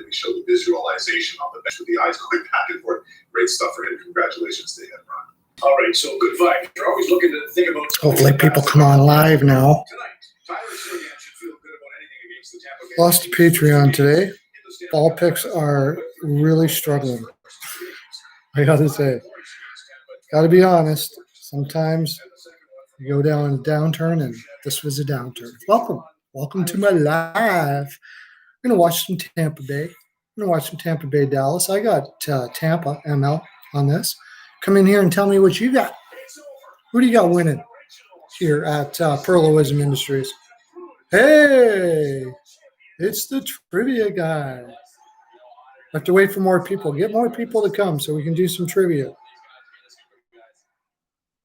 we show the visualization on the bench with the eyes going back and forth. Great stuff for him. Congratulations to him, Ron. All right, so good vibe. You're always looking to think about. Hopefully people come on live now. Lost to Patreon today. Ball picks are really struggling. I gotta say, gotta be honest. Sometimes you go down a downturn, and this was a downturn. Welcome to my live. I'm gonna watch some Tampa Bay. I'm gonna watch some Tampa Bay Dallas. I got Tampa ML on this. Come in here and tell me what you got. Who do you got winning here at Perloism Industries? Hey, it's the trivia guy. I have to wait for more people. Get more people to come so we can do some trivia.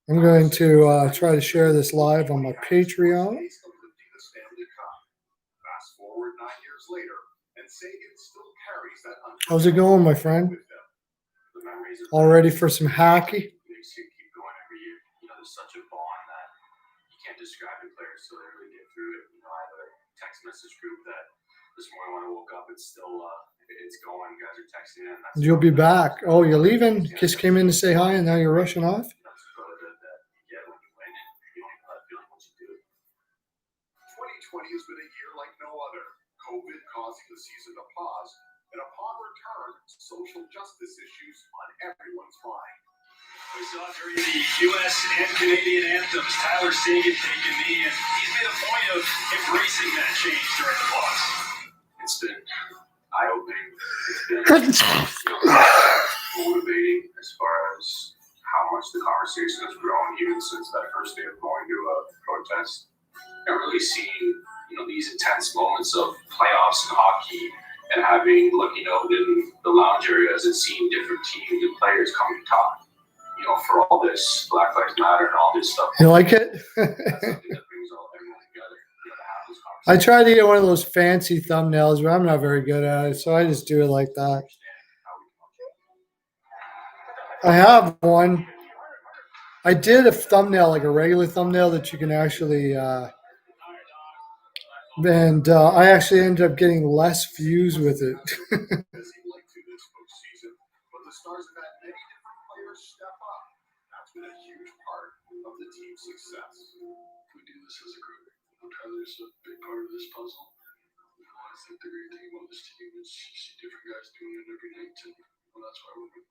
I'm going to try to share this live on my Patreon. How's it going, my friend? All ready for some hockey? There's such a bond that you can't describe the players so they really get through it. I have a text message group that this morning when I woke up, it's still it's going. Guys are texting in. You'll be back. Oh, you're leaving? Kiss came in to say hi, and now you're rushing off? That's the benefit that you get when you win it. You don't have that feeling once you do it. 2020 has been a year like no other. COVID causing the season to pause, and upon return, social justice issues on everyone's mind. We saw during the U.S. and Canadian anthems, Tyler Seguin taking the knee, and he's made a point of embracing that change during the pause. It's been eye-opening. It's been motivating as far as how much the conversation has grown even since that first day of going to a protest. I've really seen, these intense moments of playoffs in hockey and looking out in the lounge areas and seeing different teams and players come to talk. For all this Black Lives Matter and all this stuff. You like it? I tried to get one of those fancy thumbnails, but I'm not very good at it, so I just do it like that. I have one. I did a thumbnail, like a regular thumbnail that you can actually, and I actually ended up getting less views with it. Been a huge part of the team's success. We do this as a group. Tyler's a big part of this puzzle. I think the great thing about this team is you see different guys doing it every night, and that's why we're good.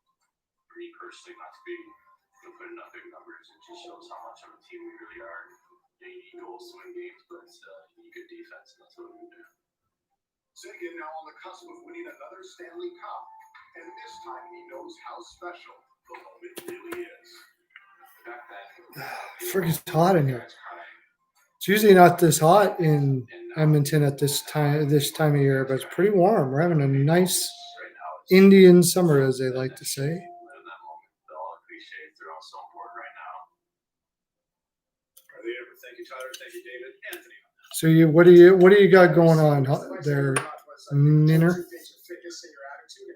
For me personally, not to be putting up big numbers, it just shows how much of a team we really are. You need goals to win games, but you need good defense, and that's what we do. Seguin now on the cusp of winning another Stanley Cup, and this time he knows how special the moment really is. Freaking hot in here. It's usually not this hot in Edmonton at this time of year, but it's pretty warm. We're having a nice Indian summer, as they like to say. So what do you got going on there, Ninner?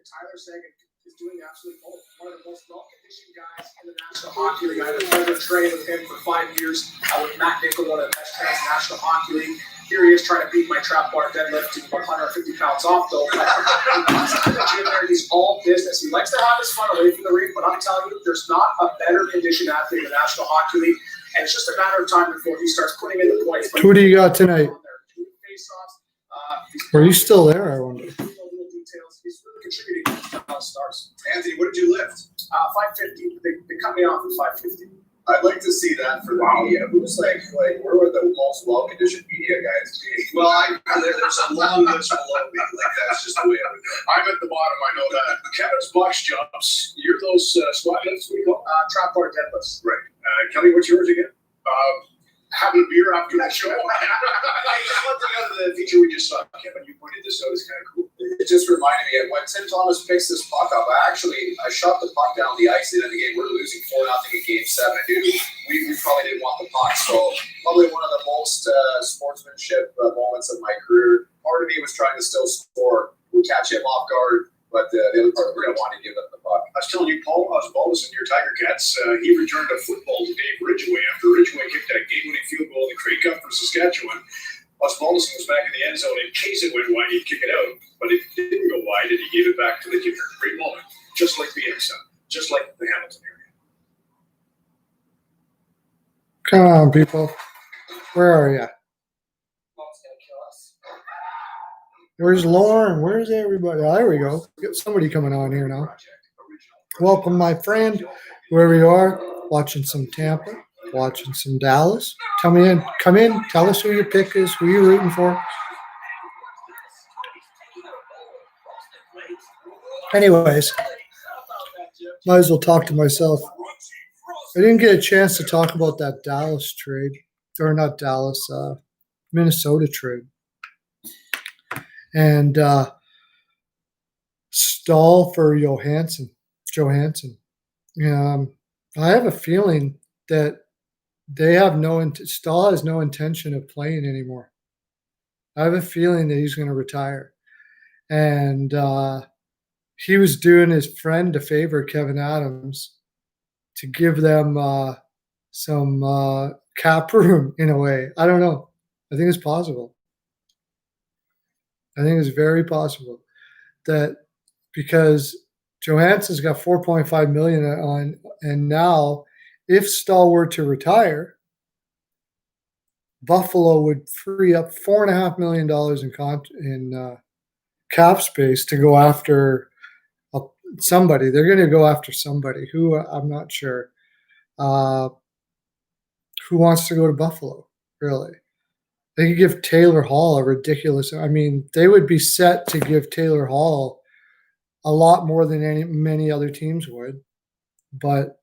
Tyler Seguin is doing absolutely both. One of the most well-conditioned guys in the National Hockey League. I had the pleasure of training with him for 5 years. With Matt Nickel, one of the best trainers in the National Hockey League. Here he is trying to beat my trap bar deadlift to 150 pounds off, though. But he's in the gym there. He's all business. He likes to have his fun away from the ring, but I'm telling you, there's not a better conditioned athlete in the National Hockey League. And it's just a matter of time before he starts putting in the points. Who do you got tonight? Are you still there, I wonder? He's really contributing to stars. Anthony, what did you lift? 550. They cut me off at 550. I'd like to see that for the media. Who's like where would the most well-conditioned media guys be? Well, there's a long list below me. That's just the way I would go. I'm at the bottom. I know that. Kevin's box jumps. You're those squat lifts we call? Trap bar deadlifts. Right. Kelly, what's yours again? Having a beer after that show. One thing out of the feature we just saw, Kevin, you pointed this out, is kind of cool. It just reminded me when Tim Thomas picks this puck up. I shot the puck down the ice in the game. We're losing 4-0 in Game 7. We probably didn't want the puck. So probably one of the most sportsmanship moments of my career. Part of me was trying to still score. We catch him off guard. But the other part, we don't want to give them the puck. I was telling you, Paul Oswaldson, your Tiger Cats, he returned a football to Dave Ridgway after Ridgway kicked that game-winning field goal in the Grey Cup for Saskatchewan. Oswaldson was back in the end zone. In case it went wide, he'd kick it out. But it didn't go wide, and he gave it back to the kicker. Great moment. Just like the intercept. Just like the Hamilton area. Come on, people. Where are you? Mom's gonna kill us. Where's Lauren? Where's everybody? Oh, there we go. Got somebody coming on here now. Welcome, my friend, wherever you are, watching some Tampa, watching some Dallas. Come in. Tell us who your pick is, who you're rooting for. Anyways, might as well talk to myself. I didn't get a chance to talk about that Dallas trade, or not Dallas, Minnesota trade. And Stahl for Johansson. I have a feeling that they have Stahl has no intention of playing anymore. I have a feeling that he's going to retire. And he was doing his friend a favor, Kevin Adams, to give them some cap room in a way. I don't know. I think it's possible. I think it's very possible that because Johansson's got $4.5 million on, and now if Stahl were to retire, Buffalo would free up $4.5 million in cap space to go after somebody. They're going to go after somebody who I'm not sure who wants to go to Buffalo, really. They could give Taylor Hall a ridiculous – I mean, they would be set to give Taylor Hall a lot more than many other teams would. But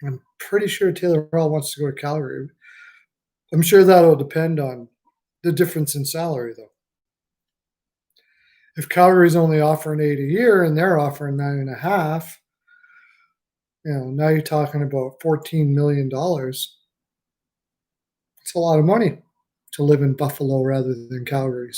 I'm pretty sure Taylor Hall wants to go to Calgary. I'm sure that'll depend on the difference in salary, though. If Calgary's only offering $8 a year and they're offering $9.5, now you're talking about $14 million. It's a lot of money to live in Buffalo rather than Calgary.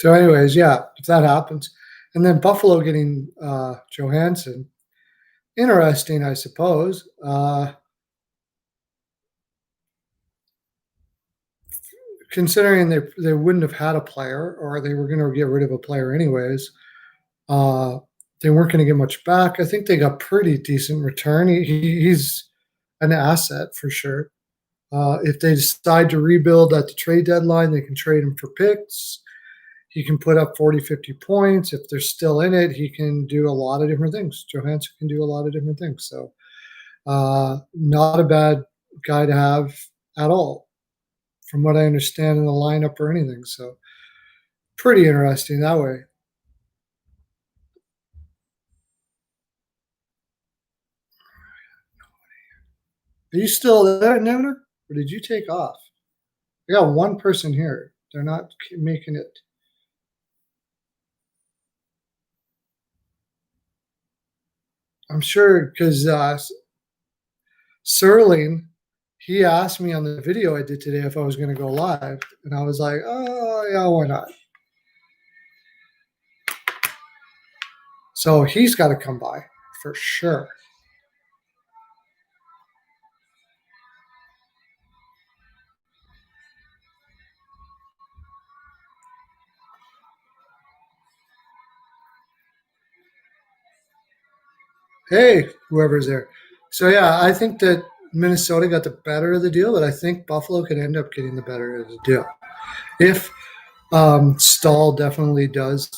So anyways, yeah, if that happens. And then Buffalo getting Johansson, interesting, I suppose. Considering they wouldn't have had a player, or they were going to get rid of a player anyways, they weren't going to get much back. I think they got pretty decent return. He's an asset for sure. If they decide to rebuild at the trade deadline, they can trade him for picks. He can put up 40, 50 points. If they're still in it, he can do a lot of different things. Johansson can do a lot of different things. So not a bad guy to have at all, from what I understand in the lineup or anything. So pretty interesting that way. Are you still there, Nevner? Or did you take off? I got one person here. They're not making it. I'm sure because Serling, he asked me on the video I did today if I was going to go live. And I was like, oh, yeah, why not? So he's got to come by for sure. Hey, whoever's there. So, yeah, I think that Minnesota got the better of the deal, but I think Buffalo could end up getting the better of the deal. If Stahl definitely does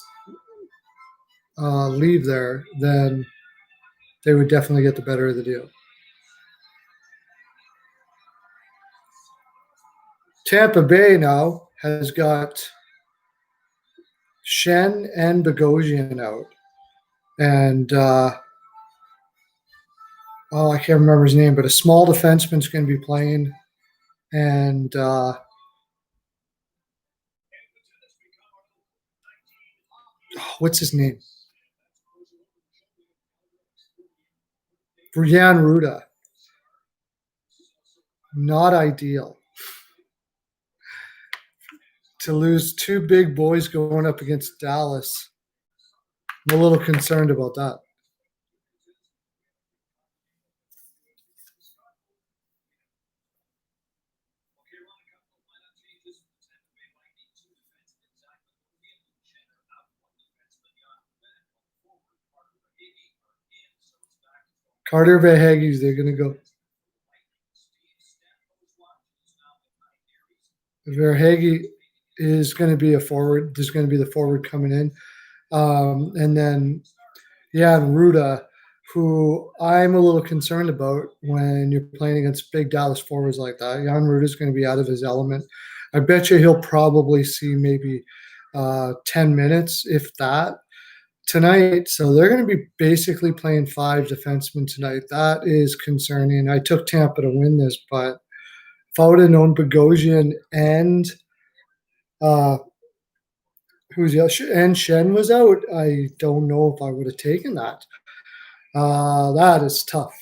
leave there, then they would definitely get the better of the deal. Tampa Bay now has got Shen and Bogosian out. And, I can't remember his name, but a small defenseman's going to be playing. And what's his name? Jan Ruda. Not ideal. To lose two big boys going up against Dallas. I'm a little concerned about that. Carter Verhaeghe, they're going to go. Verhaeghe is going to be a forward. There's going to be the forward coming in. And then, Ruda, who I'm a little concerned about when you're playing against big Dallas forwards like that. Jan Ruda is going to be out of his element. I bet you he'll probably see maybe 10 minutes, if that, tonight. So they're going to be basically playing 5 defensemen tonight. That is concerning. I took Tampa to win this, but if I would have known Bogosian and and Shen was out, I don't know if I would have taken that. That is tough.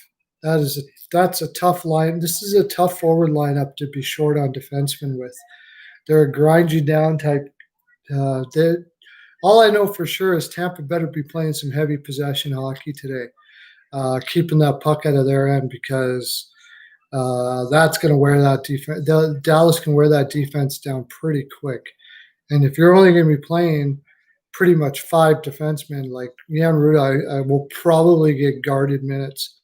That's a tough line. This is a tough forward lineup to be short on defensemen with. They're a grind you down type. All I know for sure is Tampa better be playing some heavy possession hockey today, keeping that puck out of their end, because that's going to wear that defense. Dallas can wear that defense down pretty quick. And if you're only going to be playing pretty much 5 defensemen, like Jan Ruda, I will probably get guarded minutes,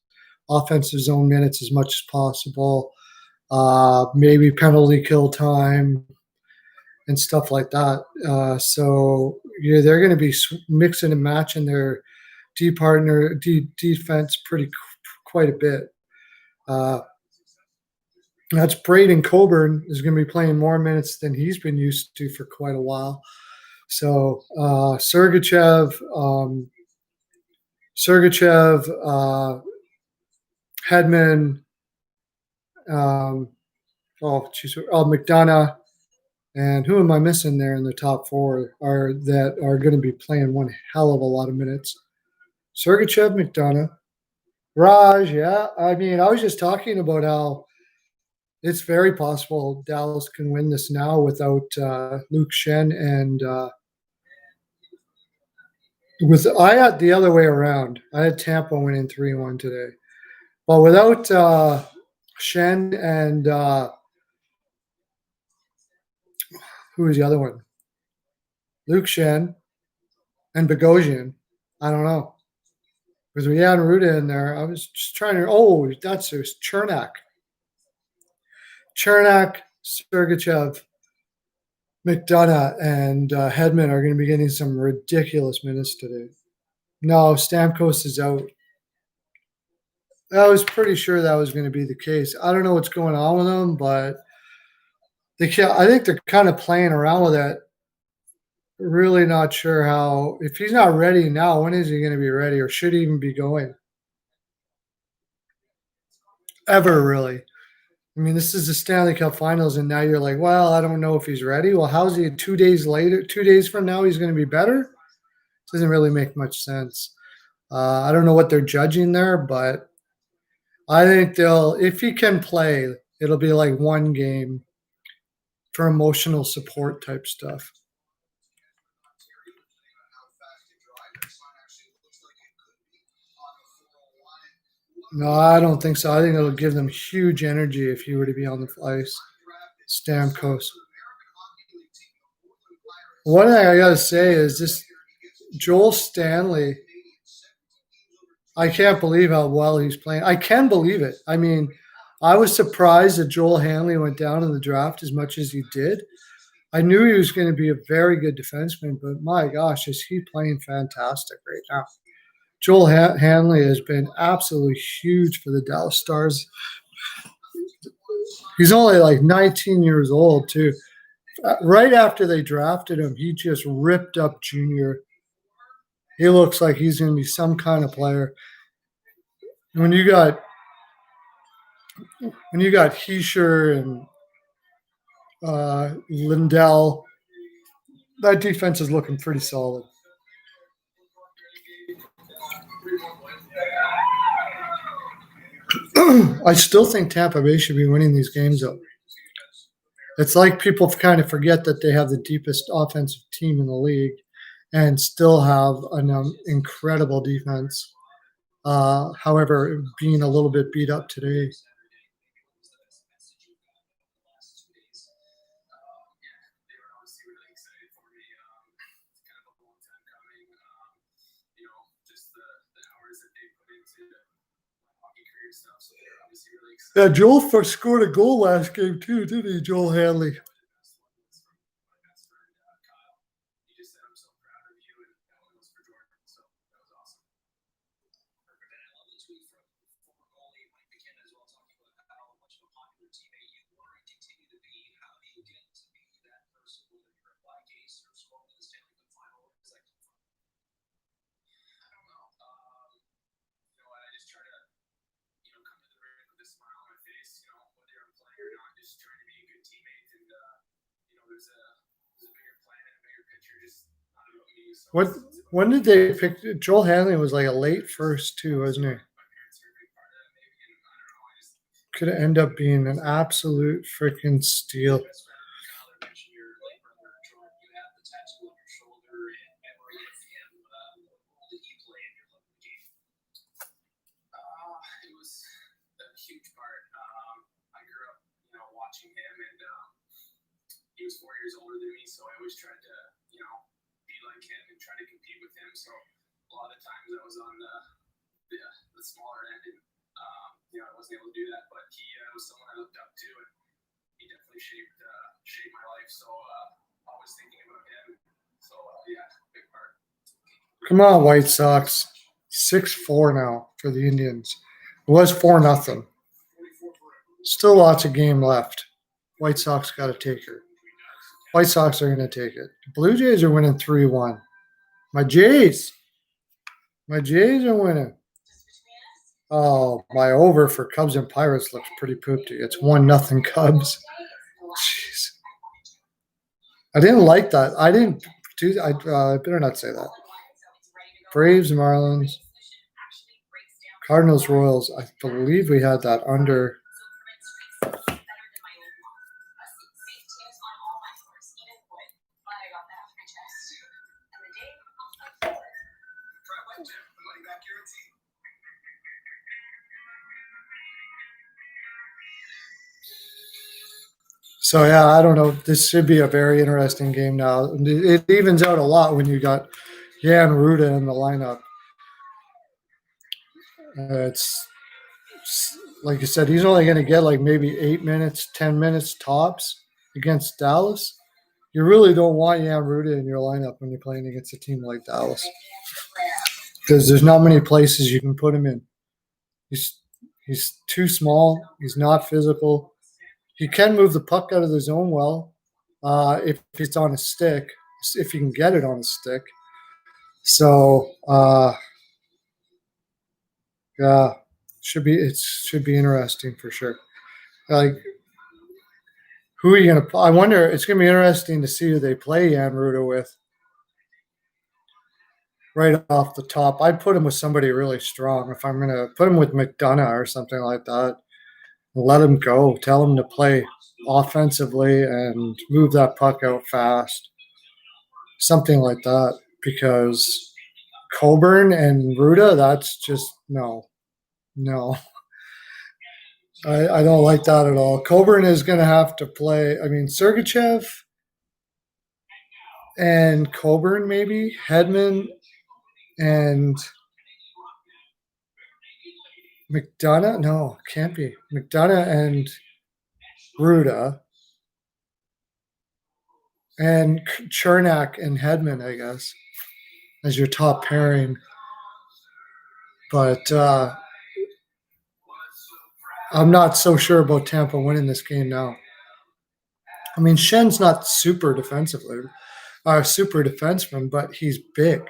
offensive zone minutes as much as possible, maybe penalty kill time and stuff like that. So they're going to be mixing and matching their defense quite a bit. That's Braden Coburn is going to be playing more minutes than he's been used to for quite a while. So Sergachev, Hedman, McDonough, and who am I missing there in the top 4 are going to be playing one hell of a lot of minutes. Sergachev, McDonough, Raj, yeah. I mean, I was just talking about how it's very possible Dallas can win this now without Luke Shen and I had the other way around. I had Tampa winning 3-1 today, but without Shen and who was the other one? Luke Shen and Bogosian. I don't know. Because we had Ruda in there. I was just trying to. That's Chernak. Chernak, Sergachev, McDonough, and Hedman are going to be getting some ridiculous minutes today. No, Stamkos is out. I was pretty sure that was going to be the case. I don't know what's going on with them, but I think they're kind of playing around with it. Really not sure how. If he's not ready now, when is he going to be ready, or should he even be going? Ever, really. I mean, this is the Stanley Cup Finals, and now you're like, well, I don't know if he's ready. Well, how's he 2 days later? 2 days from now, he's going to be better? Doesn't really make much sense. I don't know what they're judging there, but I think if he can play, it'll be like one game for emotional support type stuff. No, I don't think so. I think it'll give them huge energy if he were to be on the ice. Stamkos. One thing I got to say is this Joel Stanley, I can't believe how well he's playing. I can believe it. I mean, I was surprised that Joel Hanley went down in the draft as much as he did. I knew he was going to be a very good defenseman, but my gosh, is he playing fantastic right now. Joel Hanley has been absolutely huge for the Dallas Stars. He's only like 19 years old, too. Right after they drafted him, he just ripped up Junior. He looks like he's going to be some kind of player. When you got Heischer and Lindell, that defense is looking pretty solid. I still think Tampa Bay should be winning these games, though. It's like people kind of forget that they have the deepest offensive team in the league and still have an incredible defense. However, being a little bit beat up today. Yeah, Joel first scored a goal last game too, didn't he, Joel Hanley? When did they pick Joel Hanley? Was like a late first too, wasn't he? Could end up being an absolute freaking steal. He was 4 years older than me, so I always tried to, be like him and try to compete with him. So a lot of times I was on the smaller end, and I wasn't able to do that. But he was someone I looked up to, and he definitely shaped my life. So always thinking about him. So big part. Come on, White Sox. 6-4 now for the Indians. It was 4-0. Still lots of game left. White Sox got to take her. White Sox are going to take it. The Blue Jays are winning 3-1. My Jays are winning. Oh, my over for Cubs and Pirates looks pretty poopy. It's 1-0 Cubs. Jeez. I didn't like that. I better not say that. Braves, Marlins, Cardinals, Royals. I believe we had that under. So, I don't know. This should be a very interesting game now. It evens out a lot when you got Jan Ruda in the lineup. It's like you said, he's only going to get like maybe 8 minutes, 10 minutes tops against Dallas. You really don't want Jan Ruda in your lineup when you're playing against a team like Dallas, because there's not many places you can put him in. He's too small. He's not physical. He can move the puck out of the zone well if it's on a stick, if you can get it on a stick. So, it should be interesting for sure. Like, who are you going to – I wonder – it's going to be interesting to see who they play Jan Ruda with right off the top. I'd put him with somebody really strong. If I'm going to put him with McDonough or something like that, let him go. Tell him to play offensively and move that puck out fast. Something like that, because Coburn and Ruda, that's just no. I don't like that at all. Coburn is going to have to play. I mean, Sergachev and Coburn, maybe Hedman and McDonough. No, can't be McDonough and Ruda and Chernak and Hedman, I guess, as your top pairing. But I'm not so sure about Tampa winning this game now. I mean, Shen's not super defensively, super defenseman, but he's big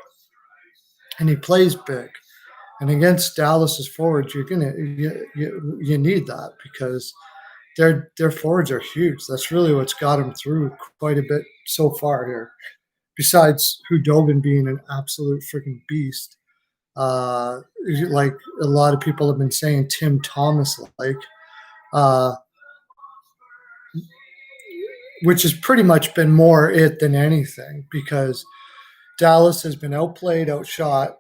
and he plays big. And against Dallas's forwards, you need that because their forwards are huge. That's really what's got them through quite a bit so far here. Besides Hudobin being an absolute freaking beast, like a lot of people have been saying, Tim Thomas which has pretty much been more it than anything because Dallas has been outplayed, outshot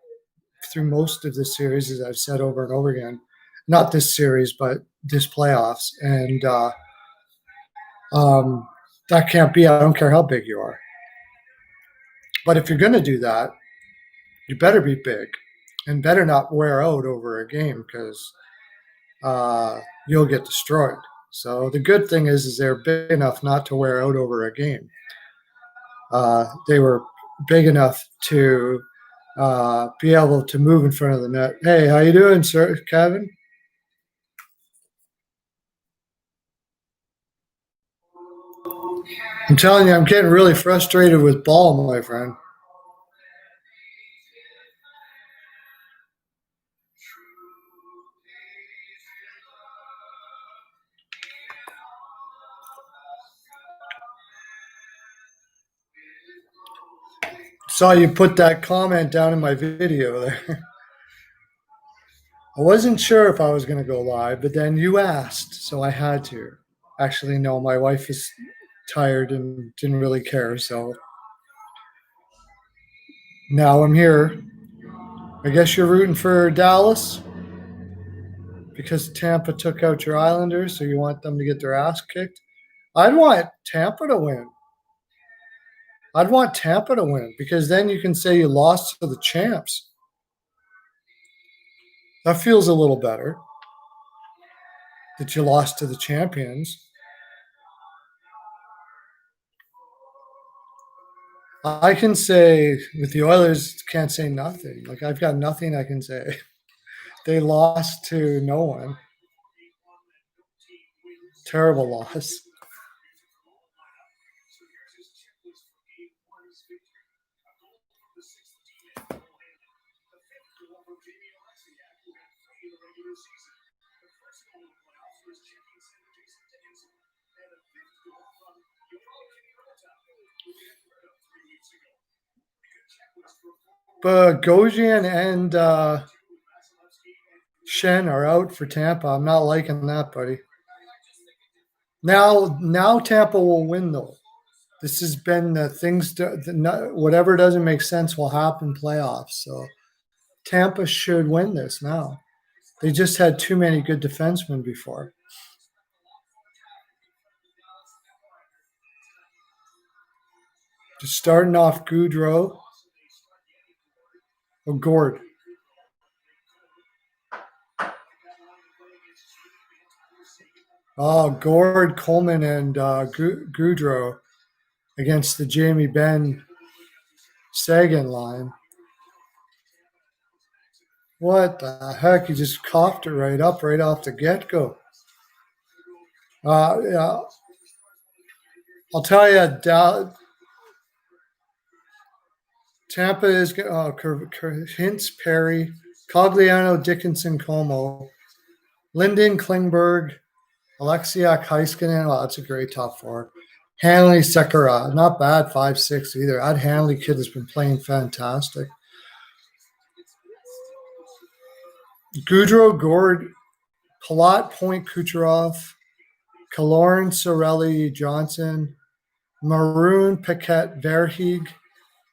through most of the series, as I've said over and over again. Not this series, but this playoffs. And that can't be. I don't care how big you are. But if you're going to do that, you better be big and better not wear out over a game because you'll get destroyed. So the good thing is they're big enough not to wear out over a game. They were big enough to be able to move in front of the net. Hey, how you doing, sir, Kevin? I'm telling you, I'm getting really frustrated with ball, my friend. Saw you put that comment down in my video there. I wasn't sure if I was going to go live, but then you asked, so I had to. Actually, no, my wife is tired and didn't really care, so now I'm here. I guess you're rooting for Dallas because Tampa took out your Islanders, so you want them to get their ass kicked. I'd want Tampa to win. I'd want Tampa to win because then you can say you lost to the champs. That feels a little better that you lost to the champions. I can say with the Oilers, can't say nothing. Like, I've got nothing I can say. They lost to no one. Terrible loss. But Gojin and Shen are out for Tampa. I'm not liking that, buddy. Now Tampa will win, though. This has been the things. Whatever doesn't make sense will happen playoffs. So Tampa should win this now. They just had too many good defensemen before. Just starting off Goudreau. Oh, Gord. Oh, Gord, Coleman, and Goudreau against the Jamie Benn Sagan line. What the heck? He just coughed it right off the get-go. Yeah. I'll tell you, Tampa is Hintz, Perry, Cogliano, Dickinson, Como, Linden, Klingberg, Alexiak, Heiskanen. Oh, that's a great top four. Hanley, Sekera. Not bad, 5'6" either. That Hanley kid has been playing fantastic. Goudreau, Gord, Palat, Point, Kucherov, Kaloran, Sorelli, Johnson, Maroon, Paquette, Verheeg,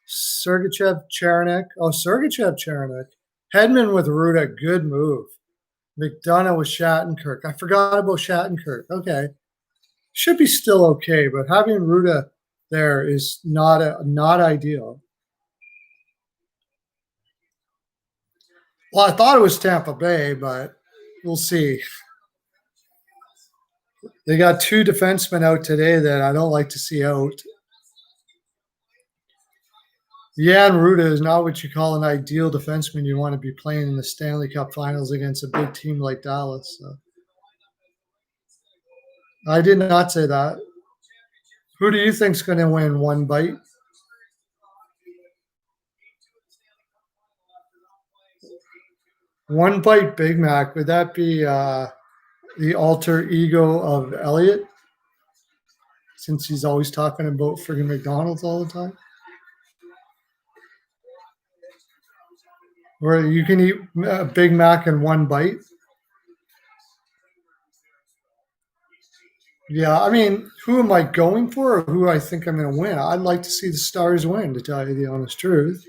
Sergachev, Cheranek. Oh, Sergachev, Cheranek. Hedman with Ruda, good move. McDonough with Shattenkirk. I forgot about Shattenkirk. Okay. Should be still okay, but having Ruda there is not ideal. Well, I thought it was Tampa Bay, but we'll see. They got two defensemen out today that I don't like to see out. Jan Ruda is not what you call an ideal defenseman you want to be playing in the Stanley Cup Finals against a big team like Dallas. So. I did not say that. Who do you think's going to win one bite? One bite Big Mac, would that be the alter ego of Elliot? Since he's always talking about friggin' McDonald's all the time? Where you can eat a Big Mac in one bite? Yeah, I mean, who am I going for or who I think I'm going to win? I'd like to see the Stars win, to tell you the honest truth.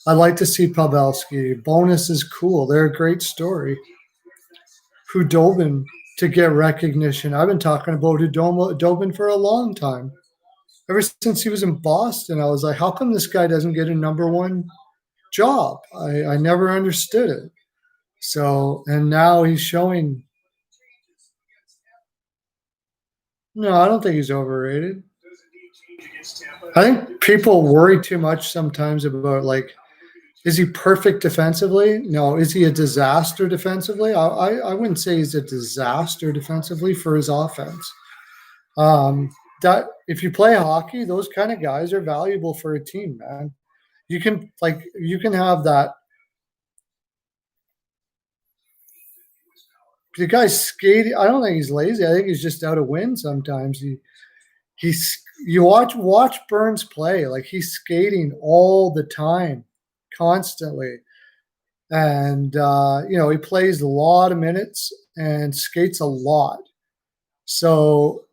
I'd like to see Pavelski. Bonus is cool. They're a great story. Hudobin to get recognition. I've been talking about Hudobin for a long time. Ever since he was in Boston, I was like, how come this guy doesn't get a #1 job? I never understood it. So, and now he's showing. No, I don't think he's overrated. I think people worry too much sometimes about, like, is he perfect defensively? No. Is he a disaster defensively? I wouldn't say he's a disaster defensively for his offense. That if you play hockey, those kind of guys are valuable for a team, man. You can have that. The guy's skating. I don't think he's lazy. I think he's just out of wind sometimes. You watch Burns play. Like, he's skating all the time, constantly. And he plays a lot of minutes and skates a lot. So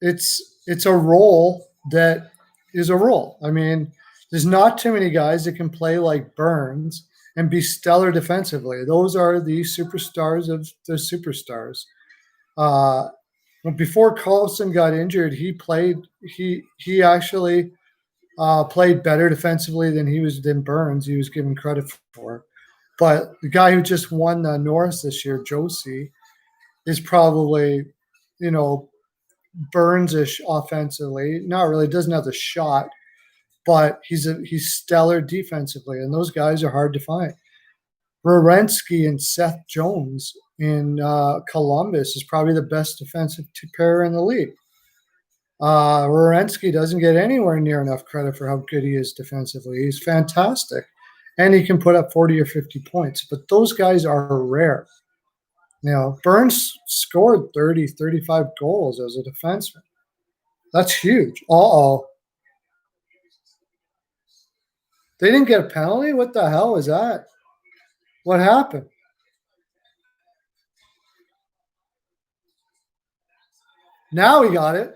it's a role that is a role. I mean, there's not too many guys that can play like Burns and be stellar defensively. Those are the superstars of the superstars. Before Carlson got injured, he actually played better defensively than Burns. He was given credit for. But the guy who just won Norris this year, Josie, is probably, Burns-ish offensively. Not really, doesn't have the shot, but he's stellar defensively, and those guys are hard to find. Werenski and Seth Jones in Columbus is probably the best defensive pair in the league. Werenski doesn't get anywhere near enough credit for how good he is defensively. He's fantastic, and he can put up 40 or 50 points, but those guys are rare. Burns scored 30, 35 goals as a defenseman. That's huge. They didn't get a penalty? What the hell is that? What happened? Now he got it.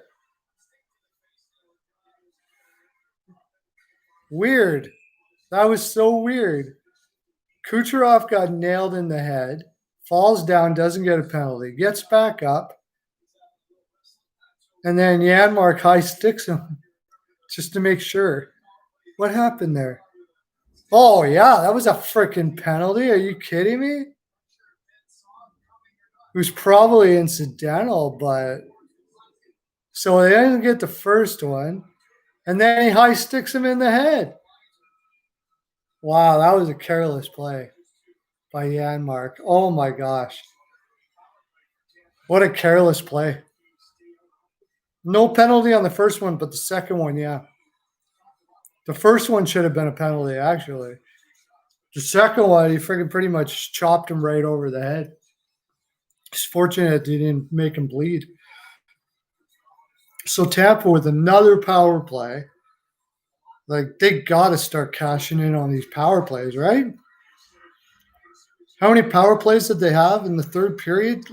Weird. That was so weird. Kucherov got nailed in the head, falls down, doesn't get a penalty, gets back up, and then Janmark high sticks him just to make sure. What happened there? Oh, yeah, that was a freaking penalty. Are you kidding me? It was probably incidental, but so they didn't get the first one, and then he high sticks him in the head. Wow, that was a careless play by Janmark. Oh, my gosh. What a careless play. No penalty on the first one, but the second one, yeah. The first one should have been a penalty, actually. The second one, he freaking pretty much chopped him right over the head. It's fortunate he didn't make him bleed. So Tampa with another power play. Like, they got to start cashing in on these power plays, right? How many power plays did they have in the third period?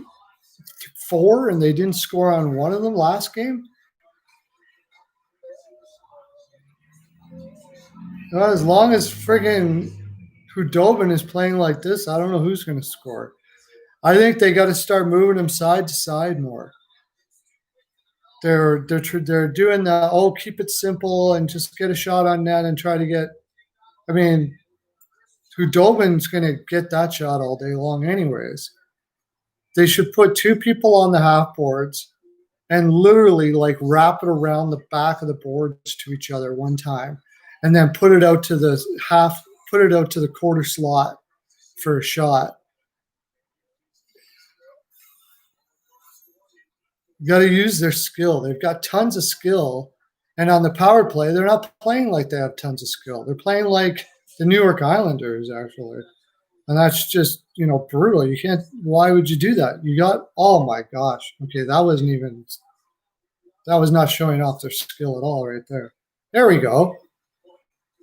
4, and they didn't score on one of them last game? Well, as long as friggin' Hudobin is playing like this, I don't know who's going to score. I think they got to start moving him side to side more. They're doing the keep it simple and just get a shot on net and try to get. I mean, Hudobin's going to get that shot all day long, anyways. They should put 2 people on the half boards and literally like wrap it around the back of the boards to each other one time, and then put it out to the quarter slot for a shot. You got to use their skill. They've got tons of skill. And on the power play, they're not playing like they have tons of skill. They're playing like the New York Islanders, actually. And that's just, brutal. You can't – why would you do that? You got – oh, my gosh. Okay, that was not showing off their skill at all right there. There we go.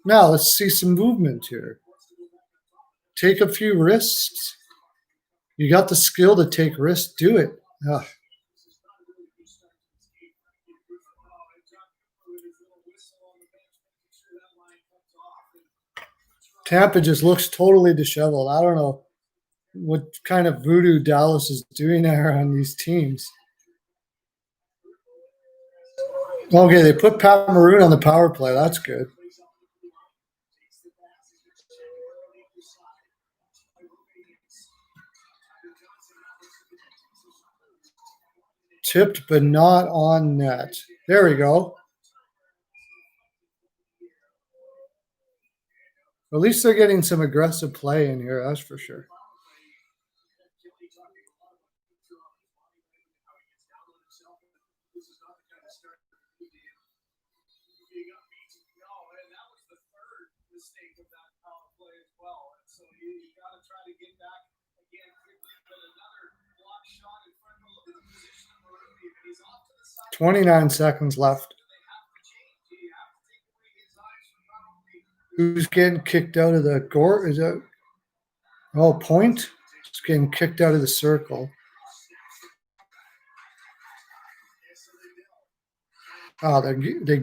Now let's see some movement here. Take a few risks. You got the skill to take risks. Do it. Ugh. Tampa just looks totally disheveled. I don't know what kind of voodoo Dallas is doing there on these teams. Okay, they put Pat Maroon on the power play. That's good. Tipped but not on net. There we go. At least they're getting some aggressive play in here, that's for sure. Play as well, and so you got to try to get back again quickly. But another block shot in front of the position of Maroon. He's off to the side. 29 seconds left. Who's getting kicked out of the gore? Is it? Oh, Point? It's getting kicked out of the circle. Oh, they.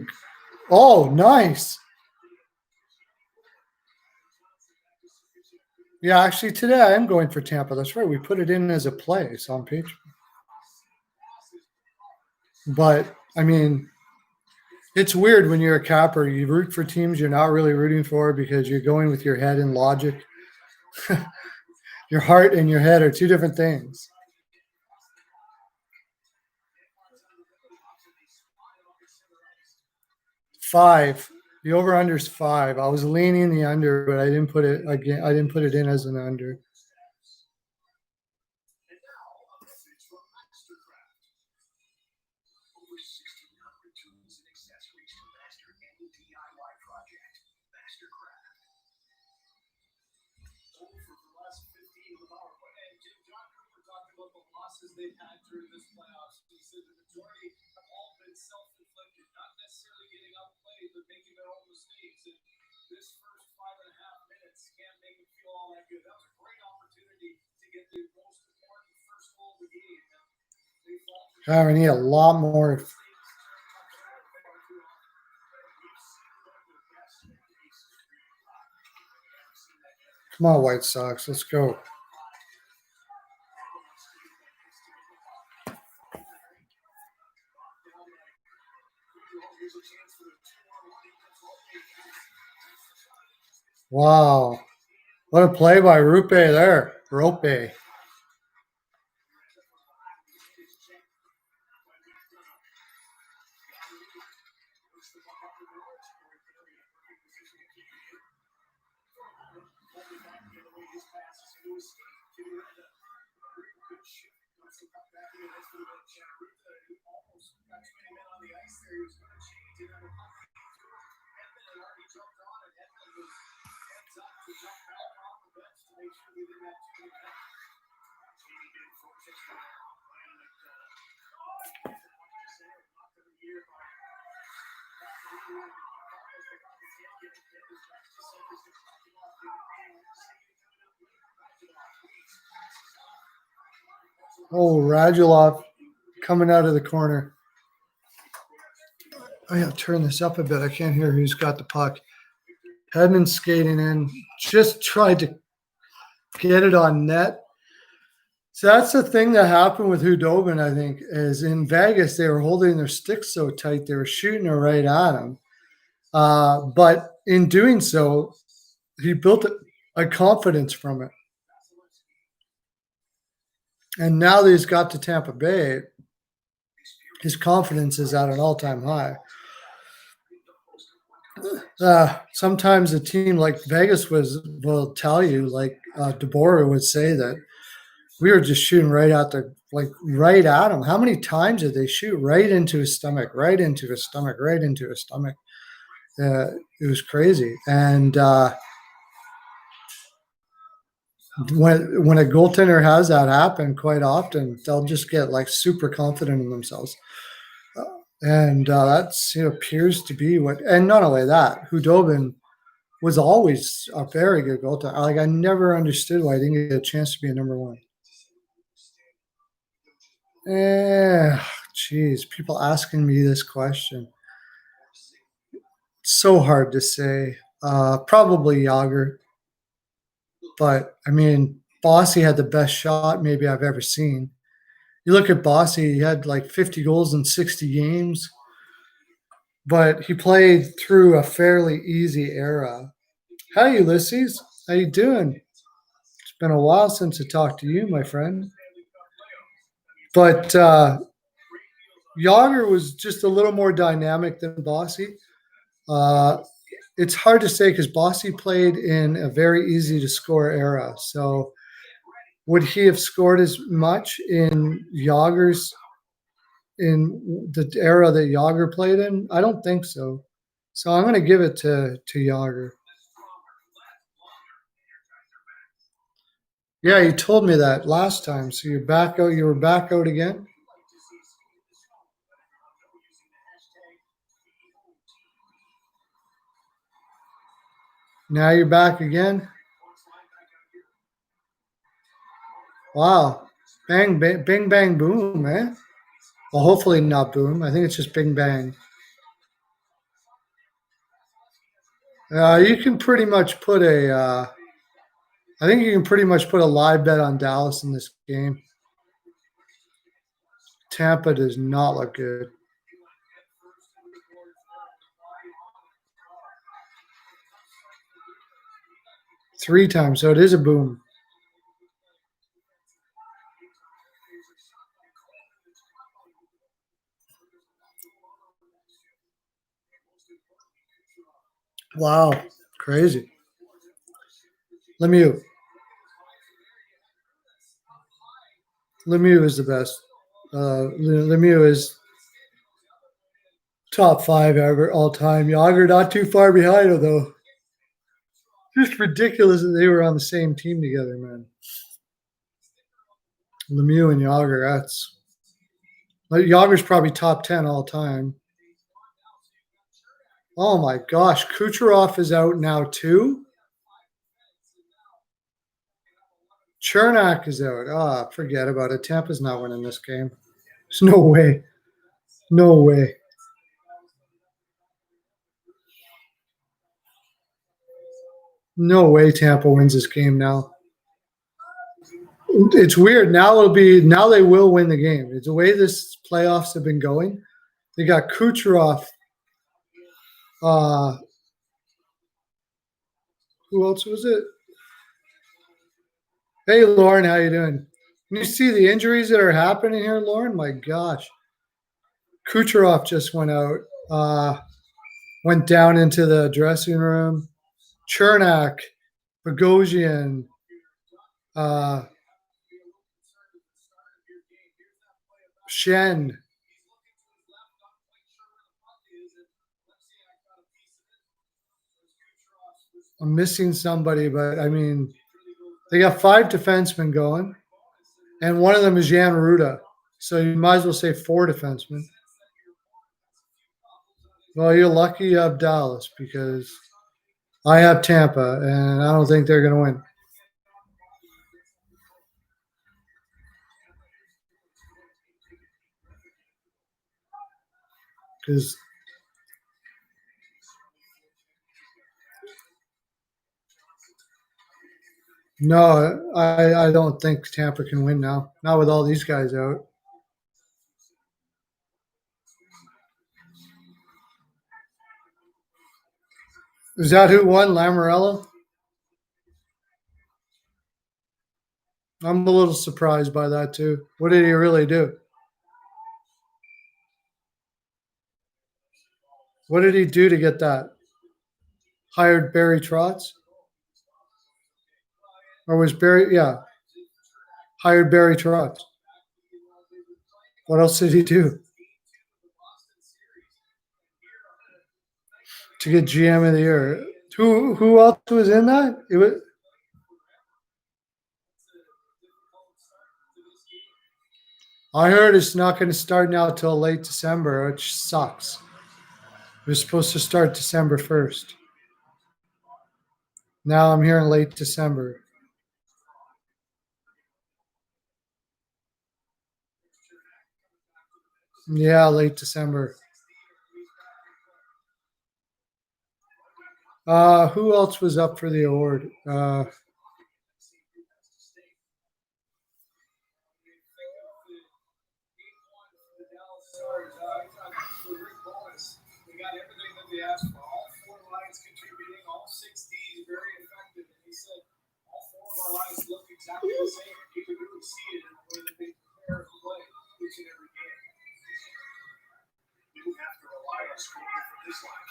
Oh, nice. Yeah, actually, today I am going for Tampa. That's right. We put it in as a play. It's on Patreon. But, I mean, it's weird when you're a capper. You root for teams you're not really rooting for because you're going with your head and logic. Your heart and your head are two different things. Five. The over/under is 5. I was leaning the under, but I didn't put it again. I didn't put it in as an under. They've had through this playoffs. He said the majority have all been self-inflicted, not necessarily getting outplayed, but making their own mistakes. And this first 5.5 minutes can't make them feel all that good. That was a great opportunity to get the most important first goal of the game. We need a lot more. Come on, White Sox. Let's go. Wow. What a play by Rupe there. Rope. Oh, Radulov coming out of the corner. I gotta turn this up a bit. I can't hear who's got the puck. Hedman skating in. Just tried to get it on net. So that's the thing that happened with Hudobin, I think, is in Vegas, they were holding their sticks so tight, they were shooting it right at him. But in doing so, he built a confidence from it. And now that he's got to Tampa Bay, his confidence is at an all-time high. Sometimes a team like Vegas will tell you, like DeBoer would say that we were just shooting right at him. How many times did they shoot right into his stomach, right into his stomach, right into his stomach? It was crazy. And when a goaltender has that happen, quite often they'll just get like super confident in themselves. And that's appears to be what. And not only that, Hudobin was always a very good goaltender. Like I never understood why he didn't get a chance to be a number one. Geez, people asking me this question. It's so hard to say. Probably Yager. But, I mean, Bossy had the best shot maybe I've ever seen. You look at Bossy, he had like 50 goals in 60 games. But he played through a fairly easy era. Hi, Ulysses. How you doing? It's been a while since I talked to you, my friend. But Yager was just a little more dynamic than Bossy. It's hard to say because Bossy played in a very easy to score era. So would he have scored as much in the era that Yager played in? I don't think so. So I'm going to give it to Yager. Yeah, you told me that last time. So you're back out. You were back out again. Now you're back again. Wow. Bang, bang, bing, bang, boom, man. Well, hopefully not boom. I think it's just bing, bang. You can pretty much put I think you can pretty much put a live bet on Dallas in this game. Tampa does not look good. Three times, so it is a boom. Wow, crazy. Lemieux is the best. Lemieux is top 5 ever all time. Yager not too far behind him though. Just ridiculous that they were on the same team together, man. Lemieux and Yager, Yager's probably top 10 all time. Oh my gosh, Kucherov is out now too. Chernak is out. Forget about it. Tampa's not winning this game. There's no way. No way. No way Tampa wins this game now. It's weird. Now they will win the game. It's the way this playoffs have been going. They got Kucherov. Who else was it? Hey, Lauren, how you doing? Can you see the injuries that are happening here, Lauren? My gosh. Kucherov just went out. Went down into the dressing room. Chernak, Bogosian, Shen. I'm missing somebody, but I mean, they got 5 defensemen going, and one of them is Jan Ruda. So you might as well say 4 defensemen. Well, you're lucky you have Dallas because I have Tampa, and I don't think they're going to win. Because no, I don't think Tampa can win now. Not with all these guys out. Is that who won, Lamoriello? I'm a little surprised by that too. What did he really do? What did he do to get that? hired Barry Trotz? Or was Barry, yeah, hired Barry Trotz. What else did he do? To get GM of the year. Who else was in that? It was I heard it's not going to start now till late December, which sucks. It was supposed to start December 1st. Now I'm hearing late December. Yeah, late December. Who else was up for the award? We got everything that we asked for. All 4 lines contributing, all 6 Ds very effective. And he said all 4 of our lines look exactly the same. You can really see it in the way that they prepare and play each and every game. We don't have to rely on scoring from this line.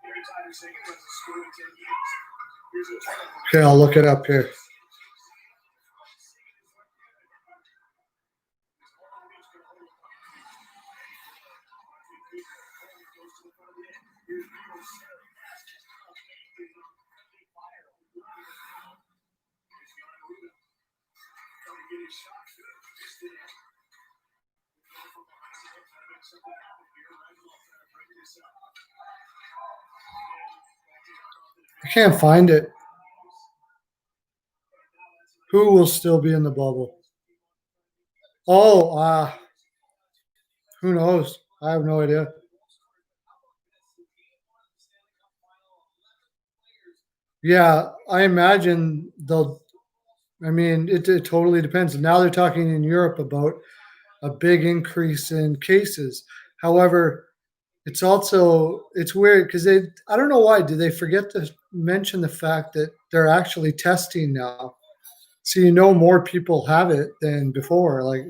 Every time you're saying it doesn't score in 10 games. Here's a turnover. Okay, I'll look it up here. I can't find it. Who will still be in the bubble? Oh, who knows? I have no idea. Yeah, I imagine they'll. I mean, it totally depends. Now they're talking in Europe about a big increase in cases. However, it's weird because I don't know why. Did they forget to mention the fact that they're actually testing now? So more people have it than before. Like,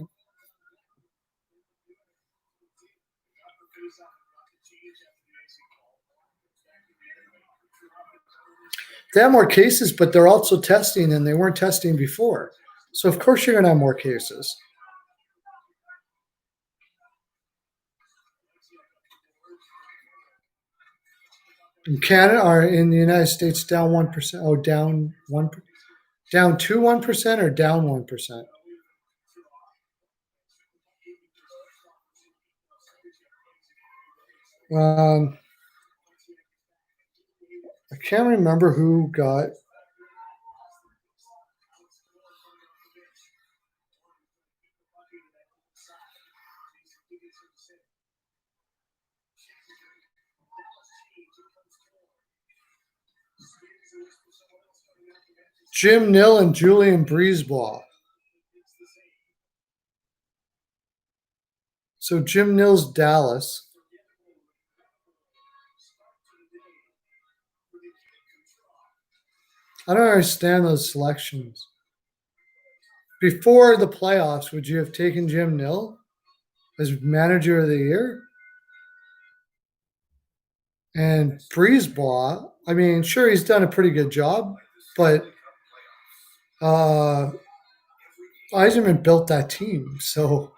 they have more cases, but they're also testing, and they weren't testing before. So of course you're going to have more cases. In Canada or in the United States, down 1%. Oh, down 1%. Down to 1% or down 1%? I can't remember who got. Jim Nill and Julian Breezeball. So Jim Nill's Dallas. I don't understand those selections. Before the playoffs, would you have taken Jim Nill as manager of the year? And Breezeball, I mean, sure, he's done a pretty good job, but Eisenman built that team, so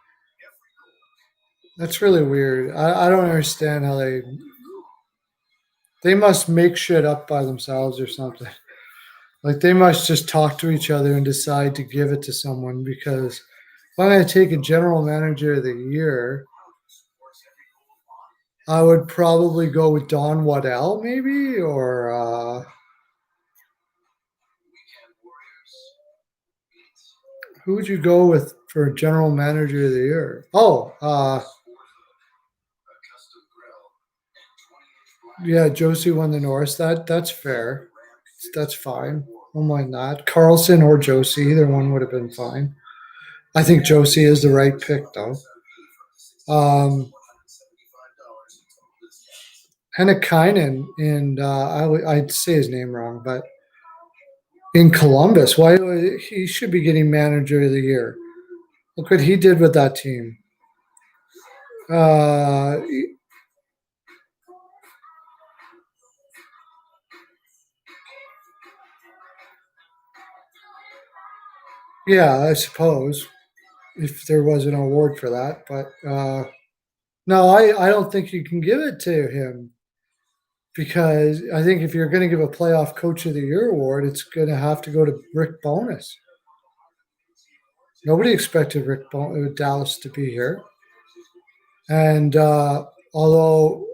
that's really weird. I don't understand how they must make shit up by themselves or something. Like, they must just talk to each other and decide to give it to someone, because if I'm going to take a general manager of the year, I would probably go with Don Waddell, maybe, or who would you go with for general manager of the year? Yeah, Josie won the Norris. That's fair. That's fine. I don't mind that. Carlson or Josie, either one would have been fine. I think Josie is the right pick, though. Hennekainen, and I'd say his name wrong, but in Columbus, he should be getting manager of the year. Look what he did with that team. Yeah, I suppose if there was an award for that, but no, I don't think you can give it to him because I think if you're going to give a playoff coach of the year award, it's going to have to go to Rick Bowness. Nobody expected Dallas to be here, and although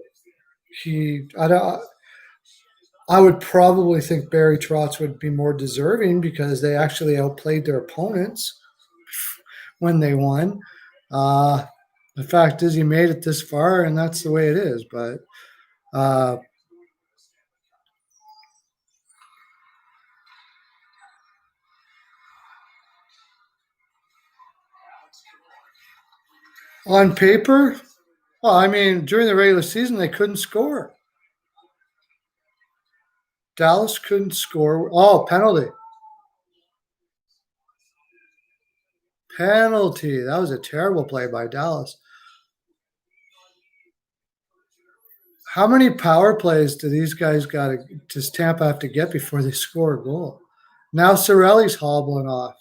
I would probably think Barry Trotz would be more deserving because they actually outplayed their opponents when they won. The fact is, he made it this far, and that's the way it is. But on paper, well, I mean, during the regular season, they couldn't score. Dallas couldn't score. Oh, penalty. Penalty. That was a terrible play by Dallas. How many power plays do these guys does Tampa have to get before they score a goal? Now Cirelli's hobbling off.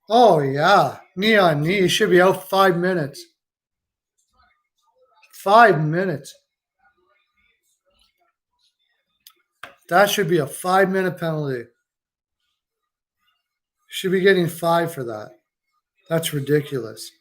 Oh, yeah. Knee on knee. He should be out 5 minutes. 5 minutes. That should be a 5-minute penalty. Should be getting 5 for that. That's ridiculous.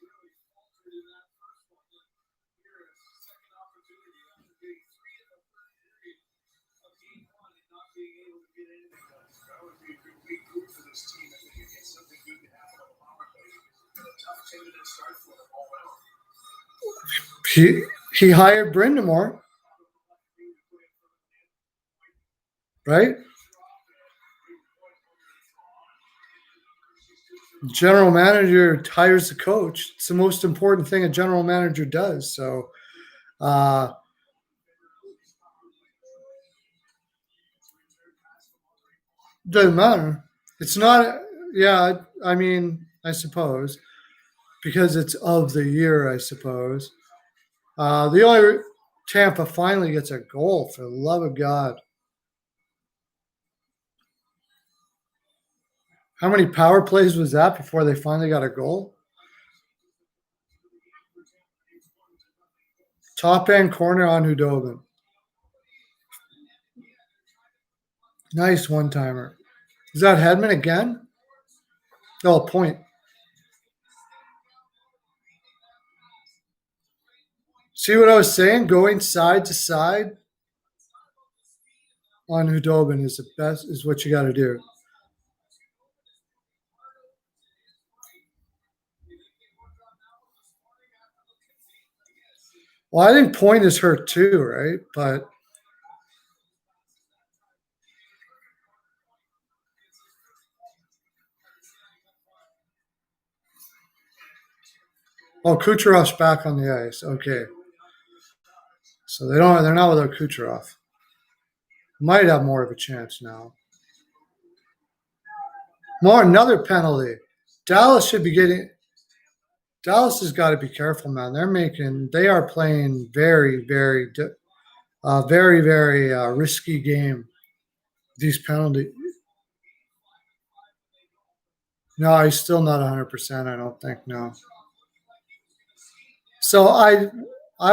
He hired Brindamore, right? General manager hires the coach. It's the most important thing a general manager does. So, doesn't matter. It's not. Yeah, I mean, I suppose because it's of the year. I suppose the only Tampa finally gets a goal, for the love of God. How many power plays was that before they finally got a goal? Top end corner on Hudobin. Nice one-timer. Is that Hedman again? Oh, point. See what I was saying? Going side to side on Hudobin is the best, is what you got to do. Well, I think Point is hurt too, right? But Kucherov's back on the ice. Okay. So they're not without Kucherov. Might have more of a chance now. Another penalty. Dallas has got to be careful, man. They are playing very, very, very, very risky game. These penalties. No, he's still not 100%. I don't think. No. So I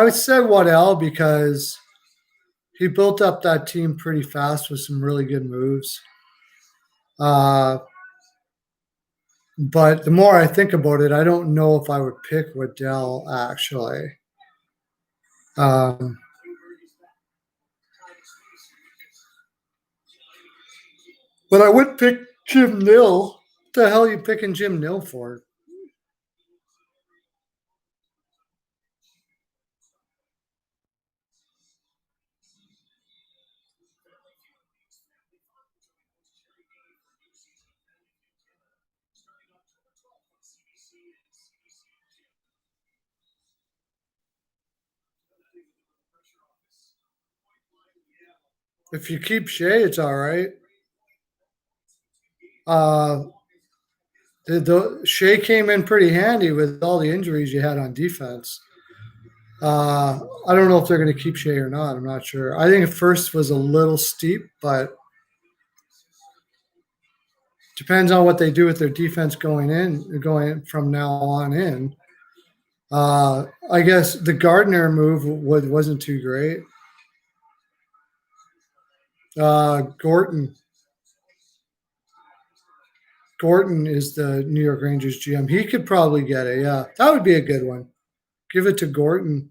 would say Waddell because he built up that team pretty fast with some really good moves. But the more I think about it, I don't know if I would pick Waddell actually. But I would pick Jim Nill. What the hell are you picking Jim Nill for? If you keep Shea, it's all right. Shea came in pretty handy with all the injuries you had on defense. I don't know if they're going to keep Shea or not. I'm not sure. I think at first was a little steep, but depends on what they do with their defense going from now on in. I guess the Gardner move wasn't too great. Gorton is the New York Rangers GM. He could probably get it. Yeah, that would be a good one. Give it to Gorton.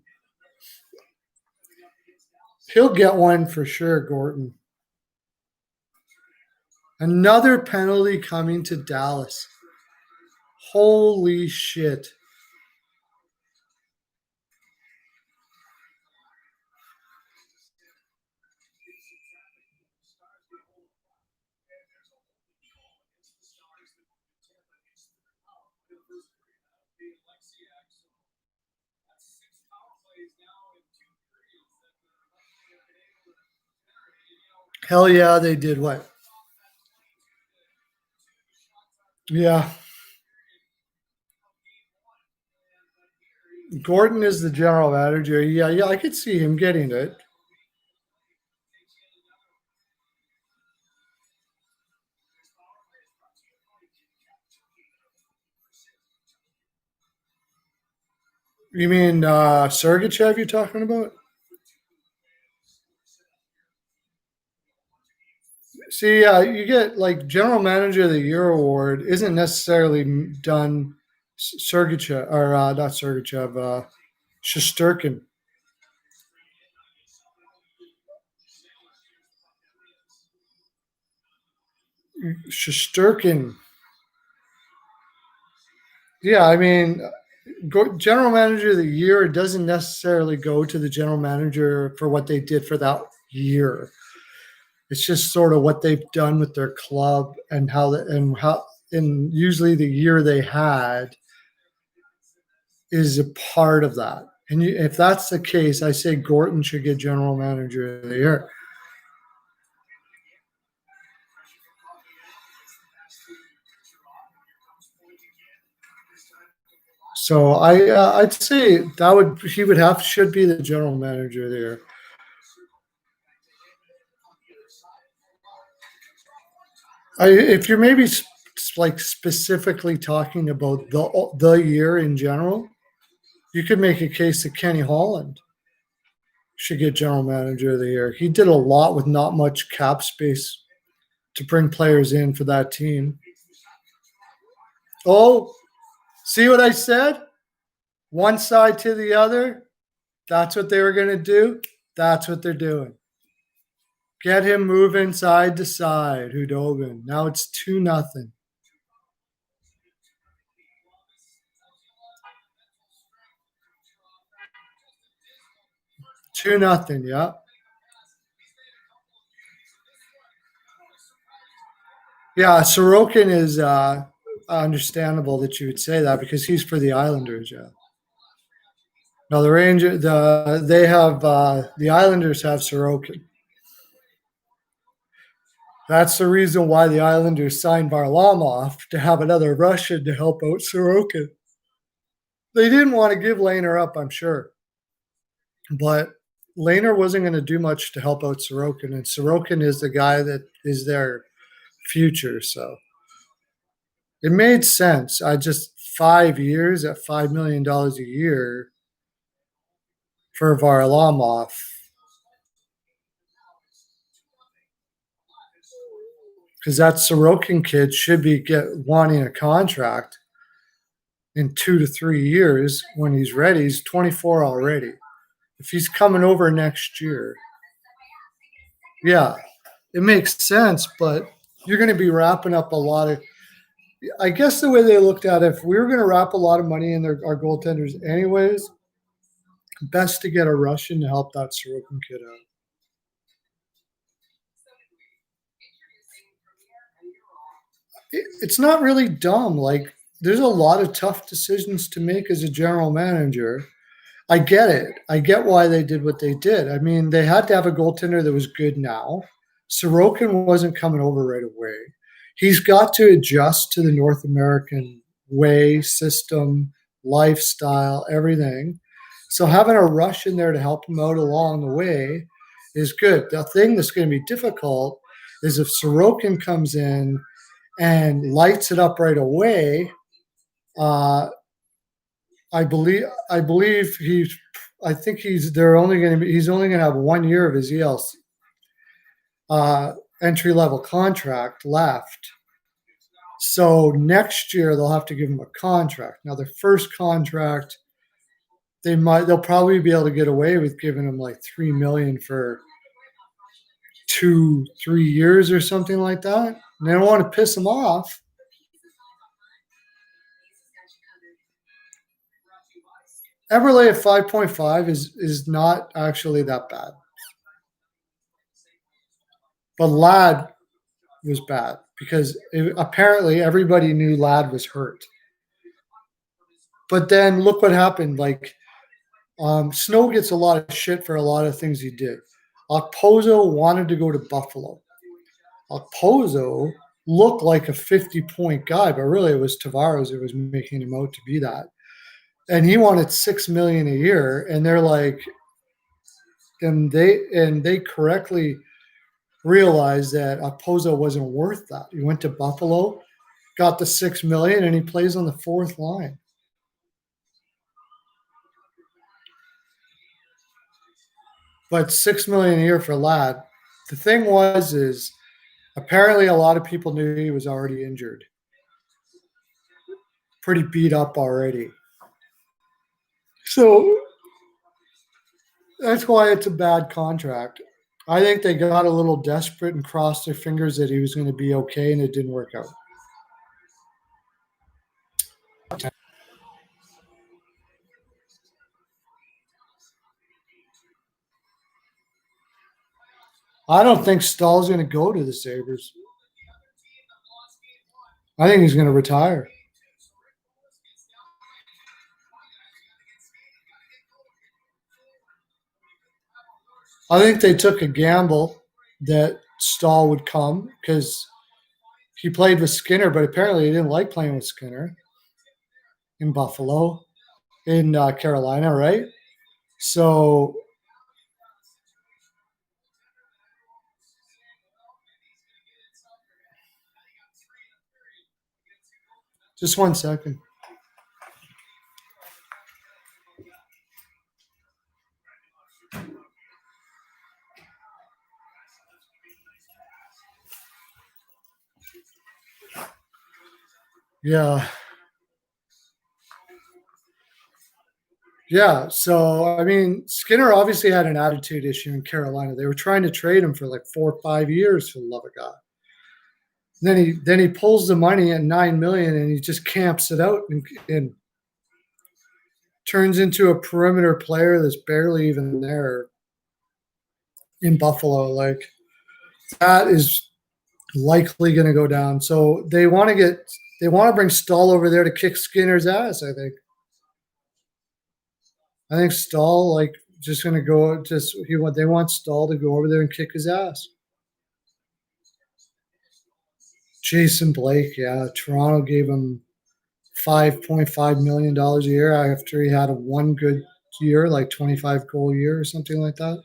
He'll get one for sure, Gorton. Another penalty coming to Dallas. Holy shit. Hell yeah, they did what? Yeah. Gordon is the general manager. Yeah, I could see him getting it. You mean Sergachev you're talking about? See, you get like General Manager of the Year award isn't necessarily done Sergachev or not Sergachev, Shesterkin. Shesterkin. Yeah, I mean, General Manager of the Year doesn't necessarily go to the General Manager for what they did for that year. It's just sort of what they've done with their club and and usually the year they had is a part of that. And if that's the case, I say Gorton should get General Manager of the Year. So I'd say should be the General Manager of the Year. If you're maybe like specifically talking about the year in general, you could make a case that Kenny Holland should get General Manager of the Year. He did a lot with not much cap space to bring players in for that team. Oh, see what I said? One side to the other. That's what they were going to do. That's what they're doing. Get him moving side to side, Hudobin. Now it's 2-0. Two nothing, yeah. Yeah, Sorokin is understandable that you would say that because he's for the Islanders, yeah. No, the Islanders have Sorokin. That's the reason why the Islanders signed Varlamov to have another Russian to help out Sorokin. They didn't want to give Lehner up, I'm sure. But Lehner wasn't going to do much to help out Sorokin, and Sorokin is the guy that is their future. So it made sense. 5 years at $5 million a year for Varlamov. Because that Sorokin kid should be wanting a contract in 2 to 3 years when he's ready. He's 24 already. If he's coming over next year, yeah, it makes sense, but you're going to be wrapping up a lot of – I guess the way they looked at it, if we were going to wrap a lot of money in our goaltenders anyways, best to get a Russian to help that Sorokin kid out. It's not really dumb. Like, there's a lot of tough decisions to make as a general manager. I get it. I get why they did what they did. I mean, they had to have a goaltender that was good now. Sorokin wasn't coming over right away. He's got to adjust to the North American way, system, lifestyle, everything. So having a rush in there to help him out along the way is good. The thing that's going to be difficult is if Sorokin comes in and lights it up right away. I believe I think he's only going to have 1 year of his ELC entry level contract left. So next year they'll have to give him a contract. Now their first contract, they'll probably be able to get away with giving him like $3 million for 2-3 years or something like that. And they don't want to piss him off. Eberle at 5.5 is not actually that bad. But Ladd was bad because apparently everybody knew Ladd was hurt. But then look what happened. Like, Snow gets a lot of shit for a lot of things he did. Okposo wanted to go to Buffalo. Okposo looked like a 50-point guy, but really it was Tavares that was making him out to be that. And he wanted $6 million a year, and they're like, and they correctly realized that Okposo wasn't worth that. He went to Buffalo, got the $6 million, and he plays on the fourth line. But $6 million a year for Ladd. The thing is apparently a lot of people knew he was already injured, pretty beat up already. So that's why it's a bad contract. I think they got a little desperate and crossed their fingers that he was going to be okay, and it didn't work out. I don't think Stahl's going to go to the Sabres. I think he's going to retire. I think they took a gamble that Stahl would come because he played with Skinner, but apparently he didn't like playing with Skinner in Buffalo, in Carolina, right? So just 1 second. Yeah. Yeah. So, I mean, Skinner obviously had an attitude issue in Carolina. They were trying to trade him for like 4 or 5 years, for the love of God. Then he pulls the money at $9 million and he just camps it out and turns into a perimeter player that's barely even there in Buffalo. Like, that is likely going to go down. So they want to bring Stahl over there to kick Skinner's ass, I think. I think Stahl, like, just going to go. They want Stahl to go over there and kick his ass. Jason Blake, yeah, Toronto gave him $5.5 million a year after he had one good year, like 25 goal year or something like that.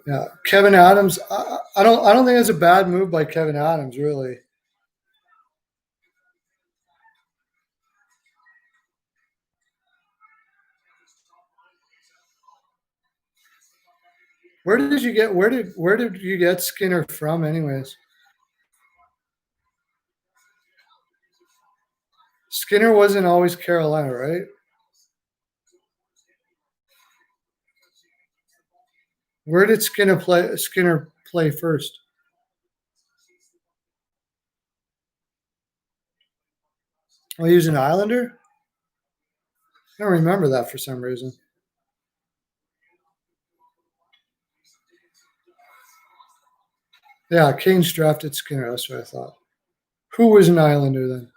Yeah, Kevin Adams. I don't think it's a bad move by Kevin Adams, really. Where did you get Skinner from, anyways? Skinner wasn't always Carolina, right? Where did Skinner play first? Oh, he was an Islander? I don't remember that for some reason. Yeah, Canes drafted Skinner. That's what I thought. Who was an Islander then?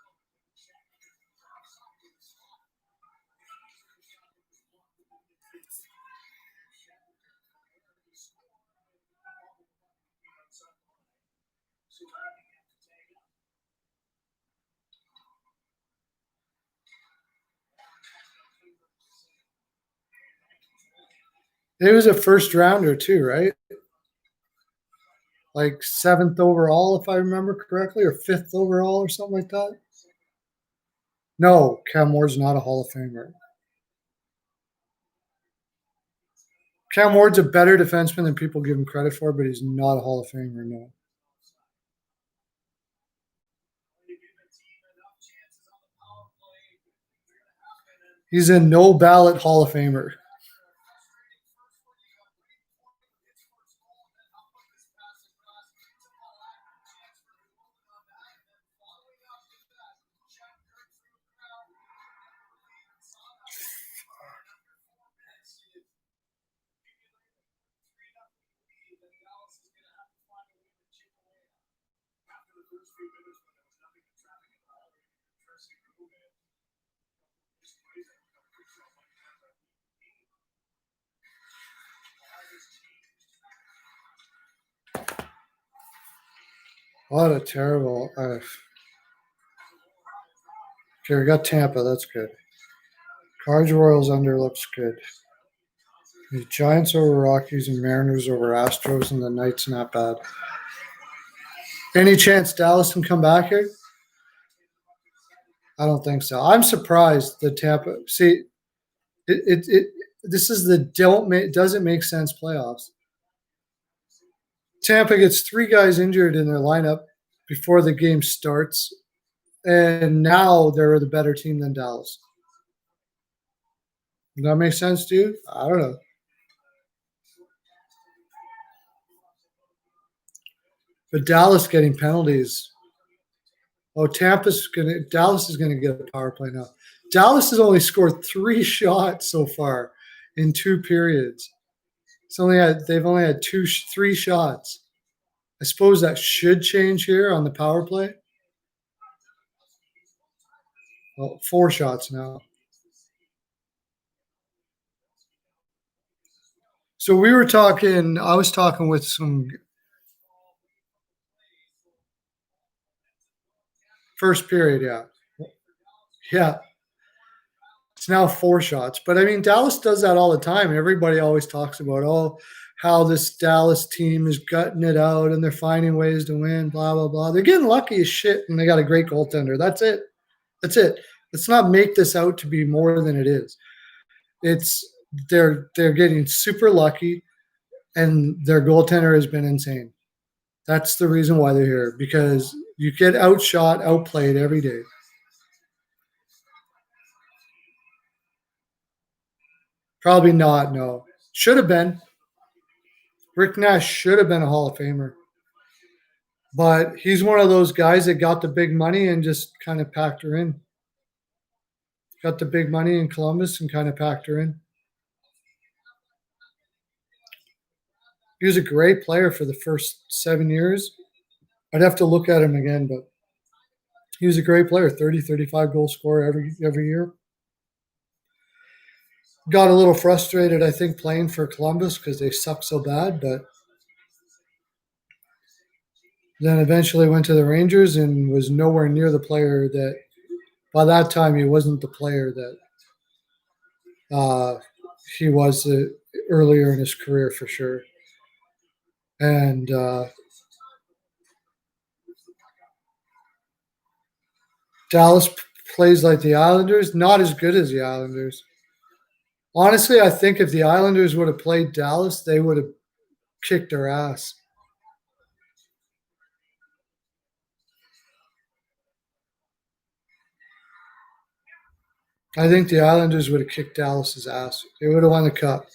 He was a first rounder too, right? Like 7th overall, if I remember correctly, or 5th overall or something like that. No, Cam Ward's not a Hall of Famer. Cam Ward's a better defenseman than people give him credit for, but he's not a Hall of Famer, no. He's a no ballot Hall of Famer. What a terrible. Okay, we got Tampa. That's good. Cards Royals under looks good. The Giants over Rockies and Mariners over Astros, and the Knights not bad. Any chance Dallas can come back here? I don't think so. I'm surprised that Tampa. See, this is the doesn't make sense playoffs. Tampa gets 3 guys injured in their lineup before the game starts, and now they're the better team than Dallas. Does that make sense to you? I don't know. But Dallas getting penalties. Oh, Dallas is gonna get a power play now. Dallas has only scored 3 shots so far in 2 periods. They've only had 3 shots. I suppose that should change here on the power play. Well, 4 shots now. So I was talking with some first period, yeah. Yeah. It's now 4 shots. But I mean, Dallas does that all the time. Everybody always talks about, how this Dallas team is gutting it out and they're finding ways to win, blah, blah, blah. They're getting lucky as shit and they got a great goaltender. That's it. Let's not make this out to be more than it is. They're getting super lucky and their goaltender has been insane. That's the reason why they're here, because you get outshot, outplayed every day. Probably not, no. Should have been. Rick Nash should have been a Hall of Famer. But he's one of those guys that got the big money and just kind of packed her in. Got the big money in Columbus and kind of packed her in. He was a great player for the first 7 years. I'd have to look at him again, but he was a great player, 30, 35 goal scorer every year. Got a little frustrated, I think, playing for Columbus because they suck so bad, but then eventually went to the Rangers and was nowhere near the player that, by that time, he wasn't the player that he was earlier in his career for sure. And Dallas plays like the Islanders, not as good as the Islanders. Honestly, I think if the Islanders would have played Dallas, they would have kicked their ass. I think the Islanders would have kicked Dallas's ass. They would have won the cup.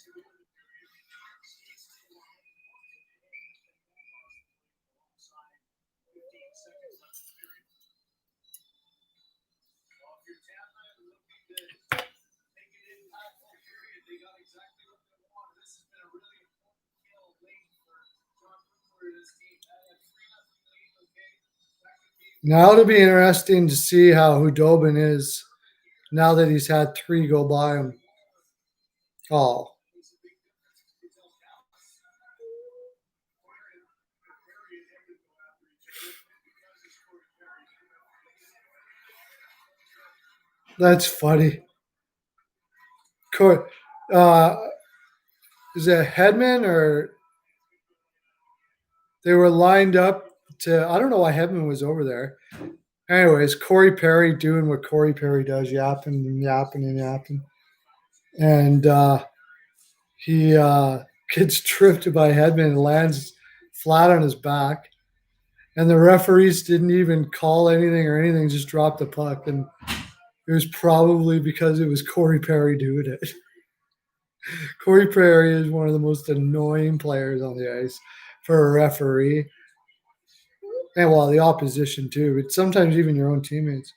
Now it'll be interesting to see how Hudobin is now that he's had 3 go by him. Oh. That's funny. is it Hedman or they were lined up to, I don't know why Hedman was over there. Anyways, Corey Perry doing what Corey Perry does, yapping and yapping and yapping. And he gets tripped by Hedman and lands flat on his back. And the referees didn't even call anything, just dropped the puck. And it was probably because it was Corey Perry doing it. Corey Perry is one of the most annoying players on the ice for a referee. And well, the opposition too, but sometimes even your own teammates.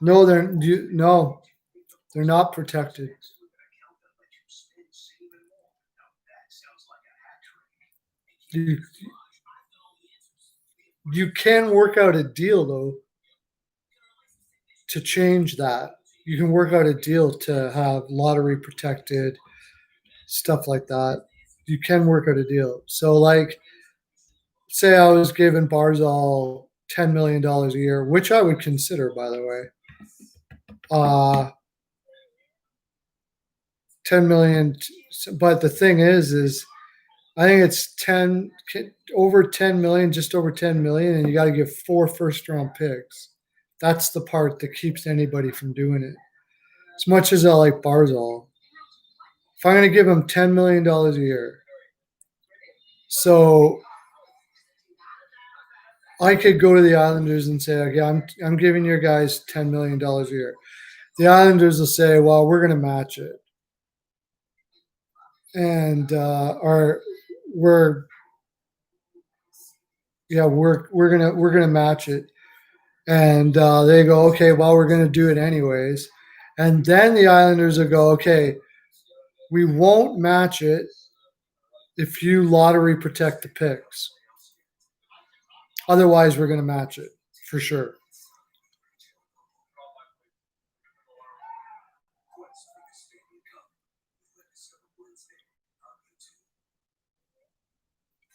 No, they're not protected. You can work out a deal though to change that. You can work out a deal to have lottery protected stuff like that. You can work out a deal. So like say I was giving Barzal $10 million a year, which I would consider, by the way. 10 million, but the thing is I think it's over 10 million, just over 10 million, and you got to give 4 first-round picks. That's the part that keeps anybody from doing it. As much as I like Barzal, if I'm going to give him $10 million a year, so I could go to the Islanders and say, okay, I'm giving your guys $10 million a year. The Islanders will say, well, we're going to match it. And we're gonna match it, and they go, okay, well, we're gonna do it anyways, and then the Islanders will go, okay, we won't match it if you lottery protect the picks. Otherwise, we're gonna match it for sure.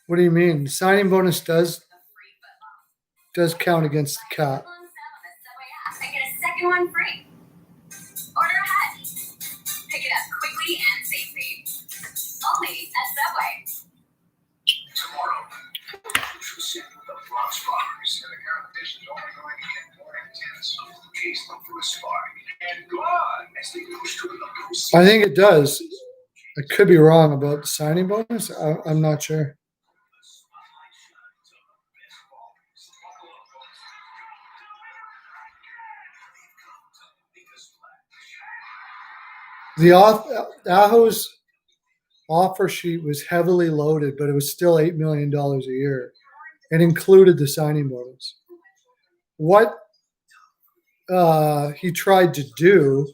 What do you mean? The signing bonus does count against the cap. I get a second one free. Order ahead. Pick it up quickly and safely. Only at Subway. Tomorrow, the Bronx Bombers and the competition is only going to get more intense. Chase them through a spark and go on as they push to the I think it does. I could be wrong about the signing bonus. I'm not sure. The Aho's offer sheet was heavily loaded, but it was still $8 million a year. It included the signing bonus. What he tried to do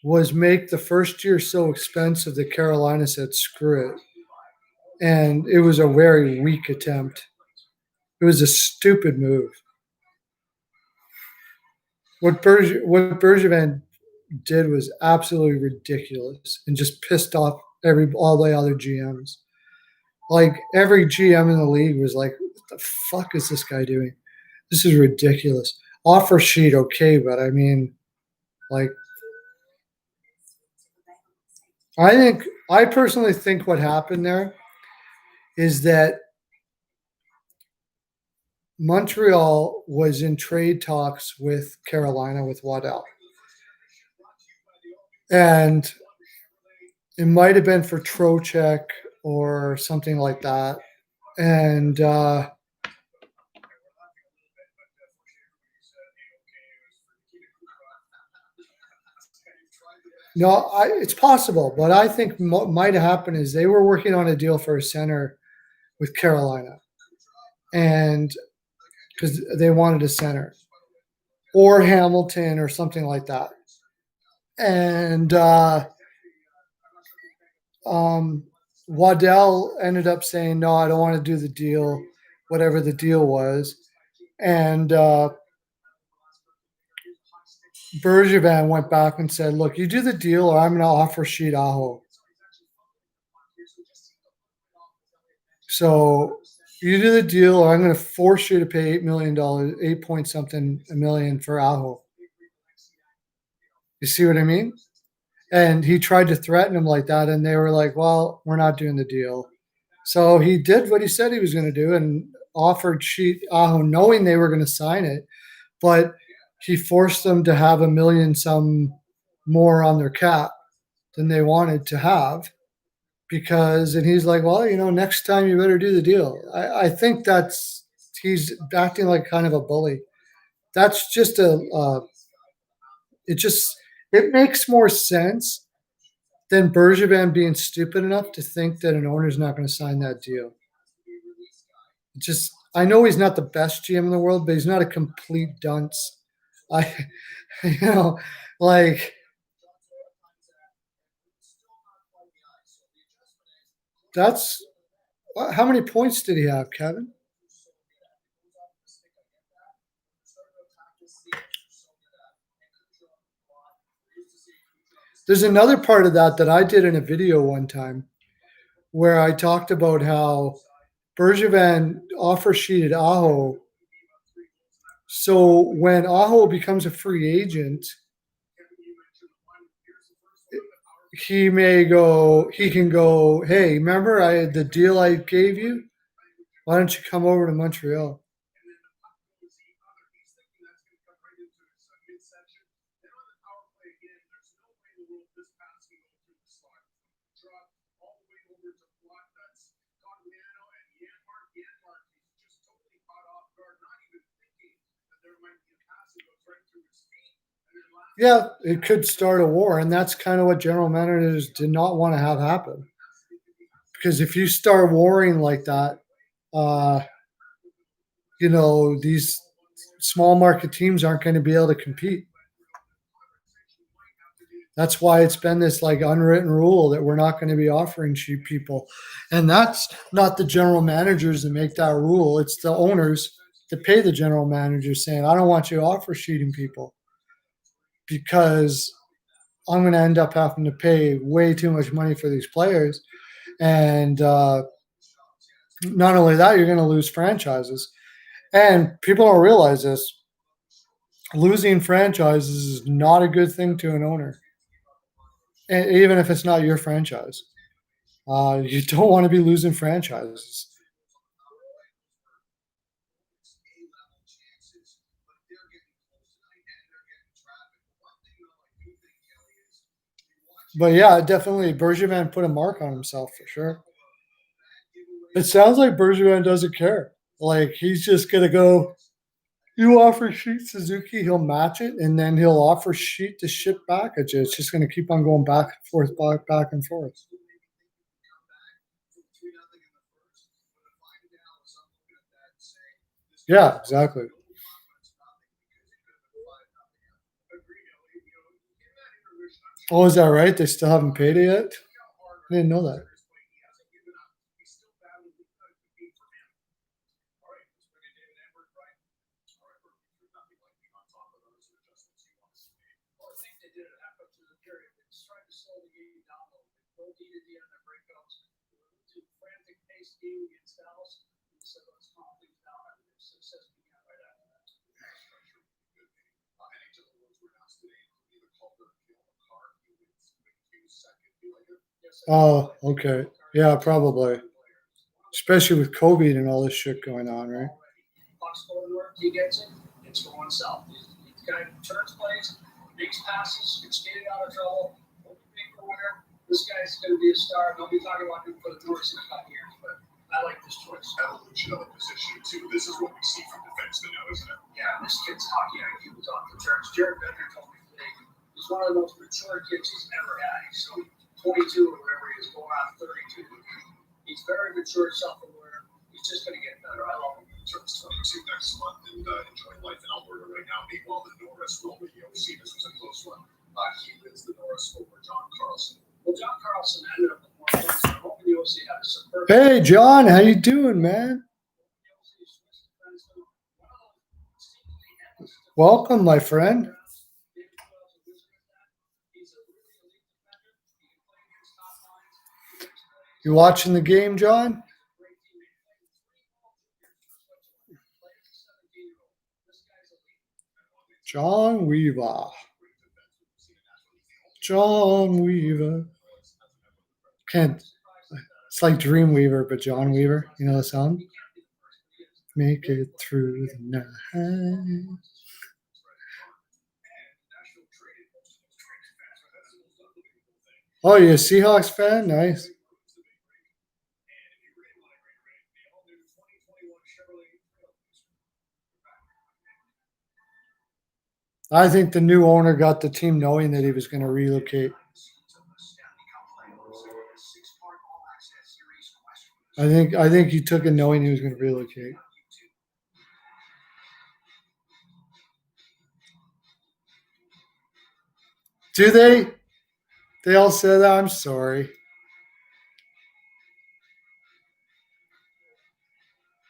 was make the first year so expensive that Carolina said, screw it. And it was a very weak attempt. It was a stupid move. What Bergevin did was absolutely ridiculous and just pissed off all the other GMs. Like every GM in the league was like, what the fuck is this guy doing? This is ridiculous. Offer sheet, okay, but I mean, like, I personally think what happened there is that Montreal was in trade talks with Carolina with Waddell. And it might have been for Trocheck or something like that. And no, it's possible. But I think what might have happened is they were working on a deal for a center with Carolina. And because they wanted a center. Or Hamilton or something like that. And Waddell ended up saying, no, I don't want to do the deal, whatever the deal was. And Bergevin went back and said, look, you do the deal or I'm going to offer sheet Aho. So You do the deal, or I'm going to force you to pay $8 million, 8 point something a million for Aho. You see what I mean? And he tried to threaten him like that, and they were like, well, we're not doing the deal. So he did what he said he was going to do and offered Sheet Aho knowing they were going to sign it, but he forced them to have $1 million some more on their cap than they wanted to have because, and he's like, well, next time you better do the deal. I think he's acting like kind of a bully. That's just it makes more sense than Bergevin being stupid enough to think that an owner's not going to sign that deal. I know he's not the best GM in the world, but he's not a complete dunce. That's how many points did he have, Kevin? There's another part of that I did in a video one time where I talked about how Bergevin offer sheeted Aho. So when Aho becomes a free agent, he can go, hey, remember the deal I gave you? Why don't you come over to Montreal? Yeah, it could start a war, and that's kind of what general managers did not want to have happen. Because if you start warring like that, these small market teams aren't going to be able to compete. That's why it's been this unwritten rule that we're not going to be offering cheap people. And that's not the general managers that make that rule. It's the owners that pay the general managers saying, I don't want you to offer cheating people because I'm going to end up having to pay way too much money for these players. And not only that, you're going to lose franchises. And people don't realize this. Losing franchises is not a good thing to an owner. And even if it's not your franchise. You don't want to be losing franchises. But yeah, definitely Bergevin put a mark on himself for sure. It sounds like Bergevin doesn't care. He's just going to go, you offer Sheet Suzuki, he'll match it, and then he'll offer Sheet to ship back at you. It's just going to keep on going back and forth, back and forth. Yeah, exactly. Oh, is that right? They still haven't paid it yet? I didn't know that. Oh, okay. Yeah, probably. Especially with COVID and all this shit going on, right? He gets it, it's going south. This guy turns plays, makes passes, gets skated out of trouble. This guy's going to be a star. They'll be talking about him for the Norris in a couple years, but I like this choice. Evolution of the position, too. This is what we see from defensemen now, isn't it? Yeah, this kid's hockey IQ was off the charts. Jared Becker told me today he's one of the most mature kids he's ever had. He's 22 or whatever he is, going on 32. He's very mature, self-aware. He's just going to get better. I love him. Turns 22 next month and enjoying life in Alberta right now. Meanwhile, the Norris over the OC, this was a close one. He wins the Norris over John Carlson. Well, John Carlson ended up with more points. I'm hoping the OC had a superb. Hey, John, how you doing, man? Welcome, my friend. You watching the game, John? John Weaver. John Weaver. Can't. It's like Dreamweaver, but John Weaver. You know the song? Make it through the night. Oh, you're a Seahawks fan? Nice. I think the new owner got the team knowing that he was going to relocate. I think he took it knowing he was going to relocate. Do they? They all said that? I'm sorry.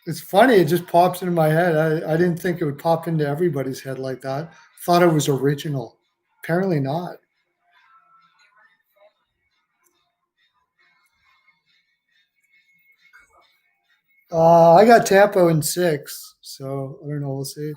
It's funny. It just pops into my head. I didn't think it would pop into everybody's head like that. Thought it was original. Apparently not. I got Tampa in 6, so I don't know. We'll see.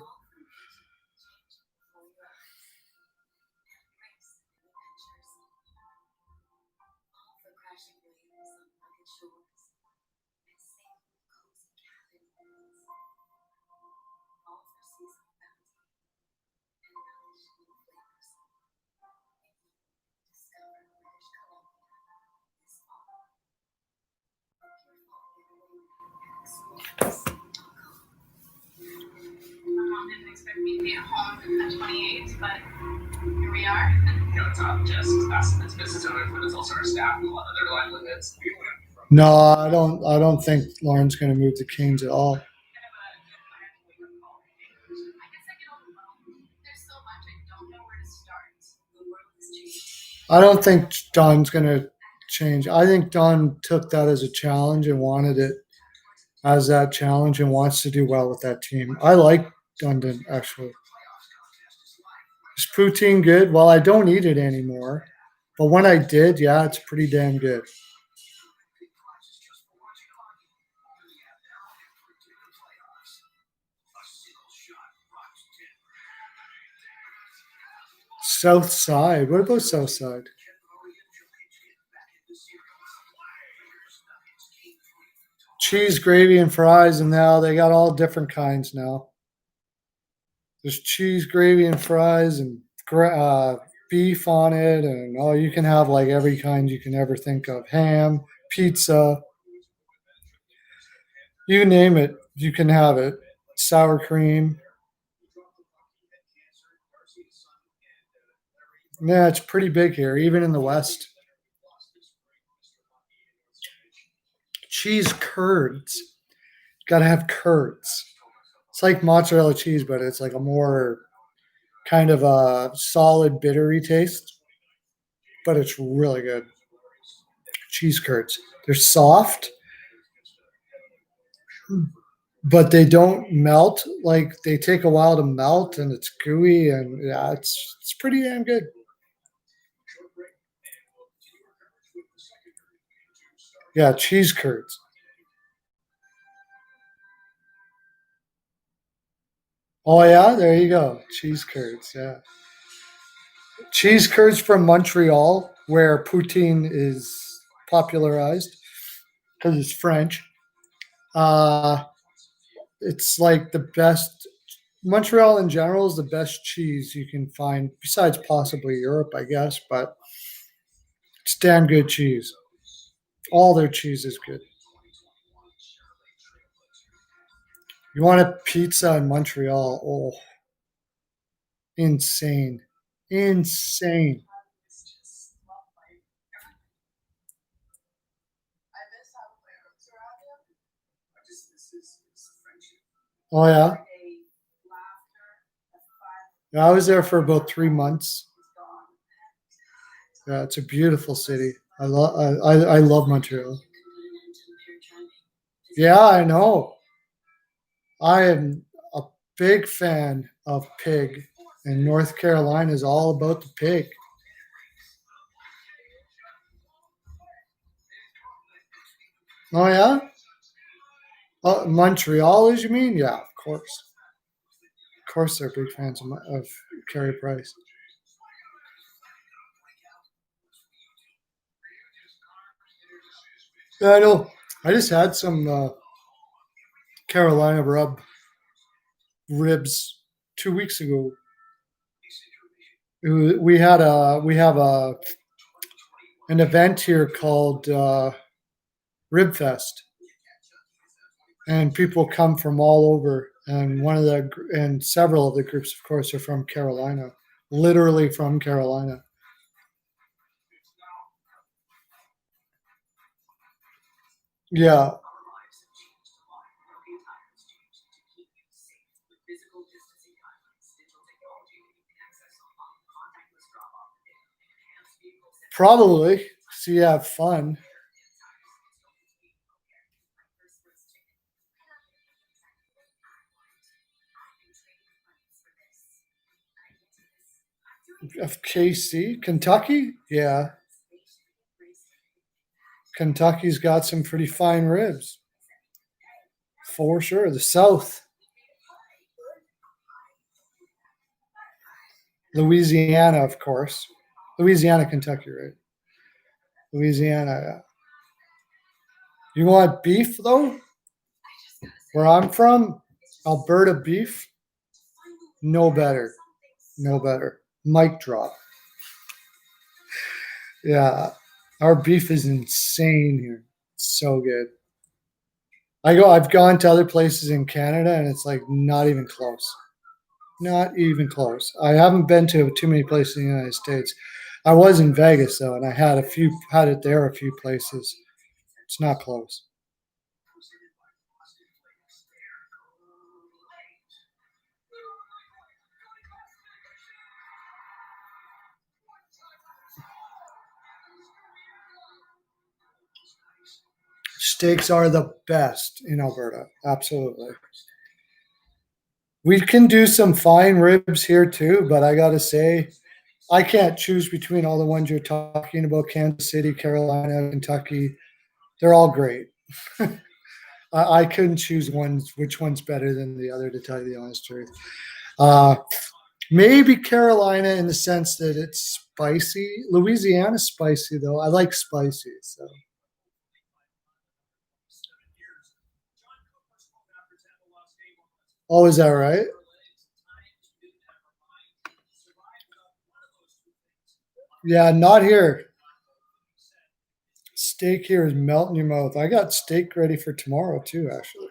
Didn't expect me to be at home at 28, but here we are. It's not just us, it's business owners, but it's also our staff who want other livelihoods. No, I don't think Lauren's going to move to Canes at all. I guess I get overwhelmed. There's so much I don't know where to start. The world has changed. I don't think Don's going to change. I think Don took that as a challenge and wanted it as that challenge and wants to do well with that team. I like Dundon, actually. Is poutine good? Well, I don't eat it anymore. But when I did, yeah, it's pretty damn good. South Side. What about South Side? Cheese, gravy, and fries, and now they got all different kinds now. There's cheese, gravy, and fries, and beef on it, and you can have like every kind you can ever think of. Ham, pizza, you name it, you can have it. Sour cream. Yeah, it's pretty big here, even in the West. Cheese curds. Got to have curds. It's like mozzarella cheese, but it's like a more kind of a solid, bittery taste. But it's really good. Cheese curds. They're soft, but they don't melt. Like they take a while to melt, and it's gooey, and yeah, it's pretty damn good. Yeah, cheese curds. Oh yeah, there you go. Cheese curds, yeah. Cheese curds from Montreal, where poutine is popularized because it's French. It's like the best. Montreal in general is the best cheese you can find, besides possibly Europe, I guess. But it's damn good cheese. All their cheese is good. You want a pizza in Montreal? Oh, insane. Insane. Oh, yeah? Yeah, I was there for about 3 months. Yeah, it's a beautiful city. I love Montreal. Yeah, I know. I am a big fan of pig, and North Carolina is all about the pig. Oh, yeah? Montreal, as you mean? Yeah, of course. Of course, they're big fans of Carey Price. Yeah, I know. I just had some Carolina ribs 2 weeks ago. We have an event here called Rib Fest, and people come from all over. And several of the groups, of course, are from Carolina, literally from Carolina. Yeah. Probably. So you have fun. Of KC, Kentucky? Yeah. Kentucky's got some pretty fine ribs. For sure. The South. Louisiana, of course. Louisiana, Kentucky, right? Louisiana, yeah. You want beef, though? Where I'm from, Alberta beef, no better. No better. Mic drop. Yeah. Our beef is insane here. It's so good. I've gone to other places in Canada, and it's like not even close. Not even close. I haven't been to too many places in the United States. I was in Vegas though, and I had it there a few places. It's not close. Steaks are the best in Alberta. Absolutely. We can do some fine ribs here too, but I got to say, I can't choose between all the ones you're talking about. Kansas City, Carolina, Kentucky. They're all great. I couldn't choose which one's better than the other, to tell you the honest truth. Maybe Carolina in the sense that it's spicy. Louisiana's spicy, though. I like spicy. So. Oh, is that right? Yeah, not here. Steak here is melting your mouth. I got steak ready for tomorrow, too, actually.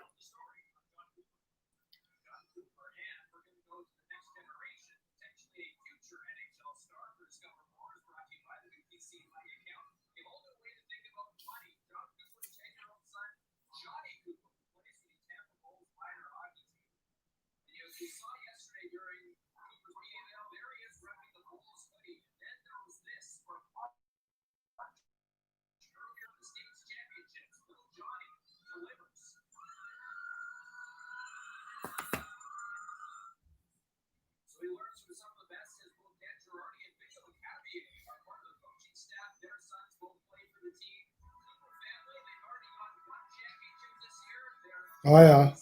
Oh, yeah.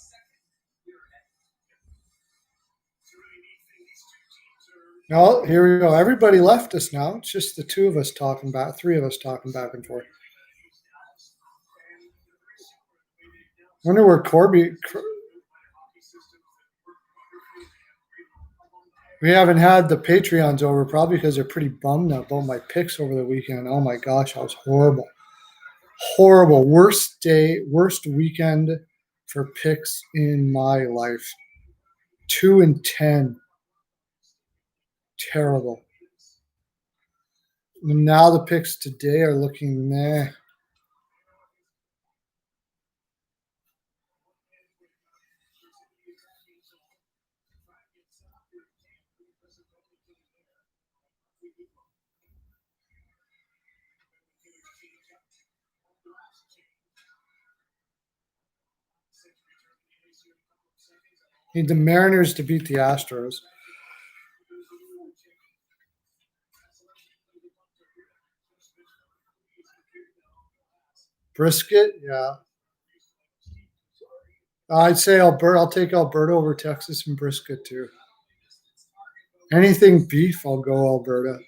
No, here we go. Everybody left us now. It's just the three of us talking back and forth. Wonder where Corby. We haven't had the Patreons over, probably because they're pretty bummed about my picks over the weekend. Oh my gosh, I was horrible. Horrible. Worst weekend for picks in my life. 2-10. Terrible. And now the picks today are looking meh. Need the Mariners to beat the Astros. Brisket, yeah. I'd say Alberta. I'll take Alberta over Texas and brisket too. Anything beef, I'll go Alberta.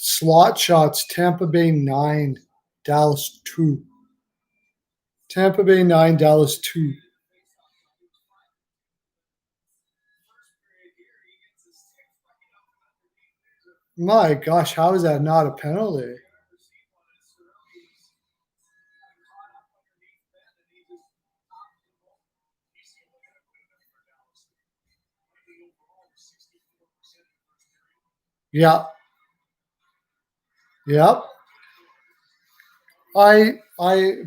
Slot shots, Tampa Bay 9, Dallas 2. Tampa Bay 9, Dallas 2. My gosh, how is that not a penalty? Yeah. Yep. A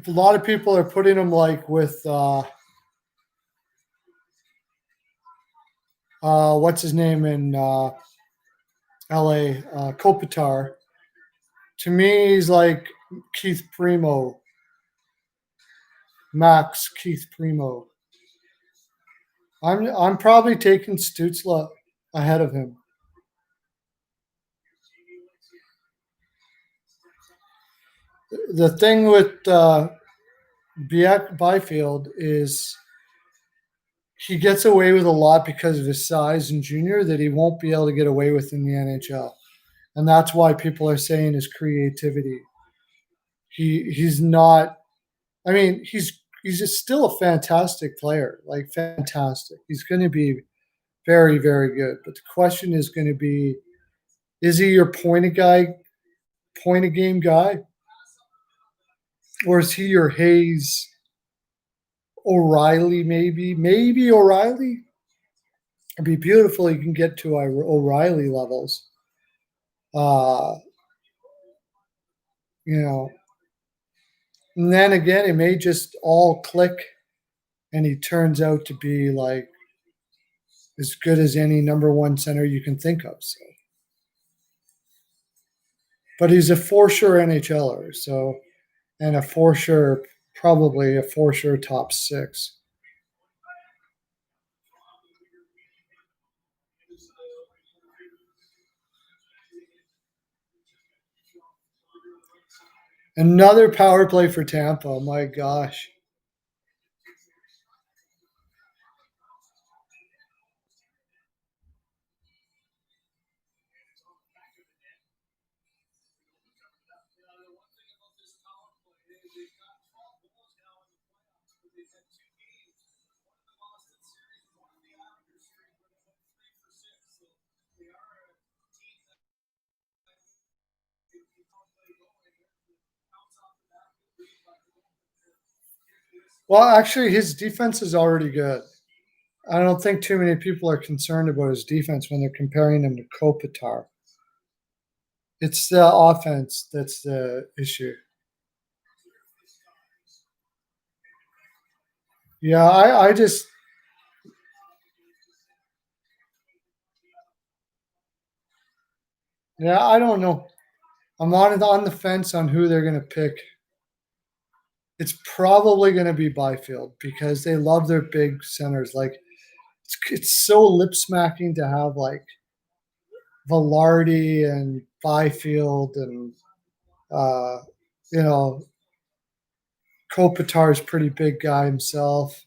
lot of people are putting him like with what's his name in LA, Kopitar. To me, he's like Keith Primo. Max Keith Primo. I'm probably taking Stützle ahead of him. The thing with Byfield is he gets away with a lot because of his size in junior that he won't be able to get away with in the NHL. And that's why people are saying his creativity. He's not, I mean, he's still a fantastic player, like fantastic. He's going to be very, very good. But the question is going to be, is he your point of game guy? Or is he your Hayes, O'Reilly, maybe O'Reilly? It'd be beautiful. You can get to O'Reilly levels. You know, and then again, it may just all click, and he turns out to be like as good as any number one center you can think of. So, but he's a for sure NHLer. So, and probably a for sure top 6. Another power play for Tampa. My gosh. Well, actually, his defense is already good. I don't think too many people are concerned about his defense when they're comparing him to Kopitar. It's the offense that's the issue. Yeah, I just I don't know. I'm on the fence on who they're going to pick. It's probably going to be Byfield because they love their big centers. Like it's so lip smacking to have like Velarde and Byfield and you know, Kopitar's pretty big guy himself.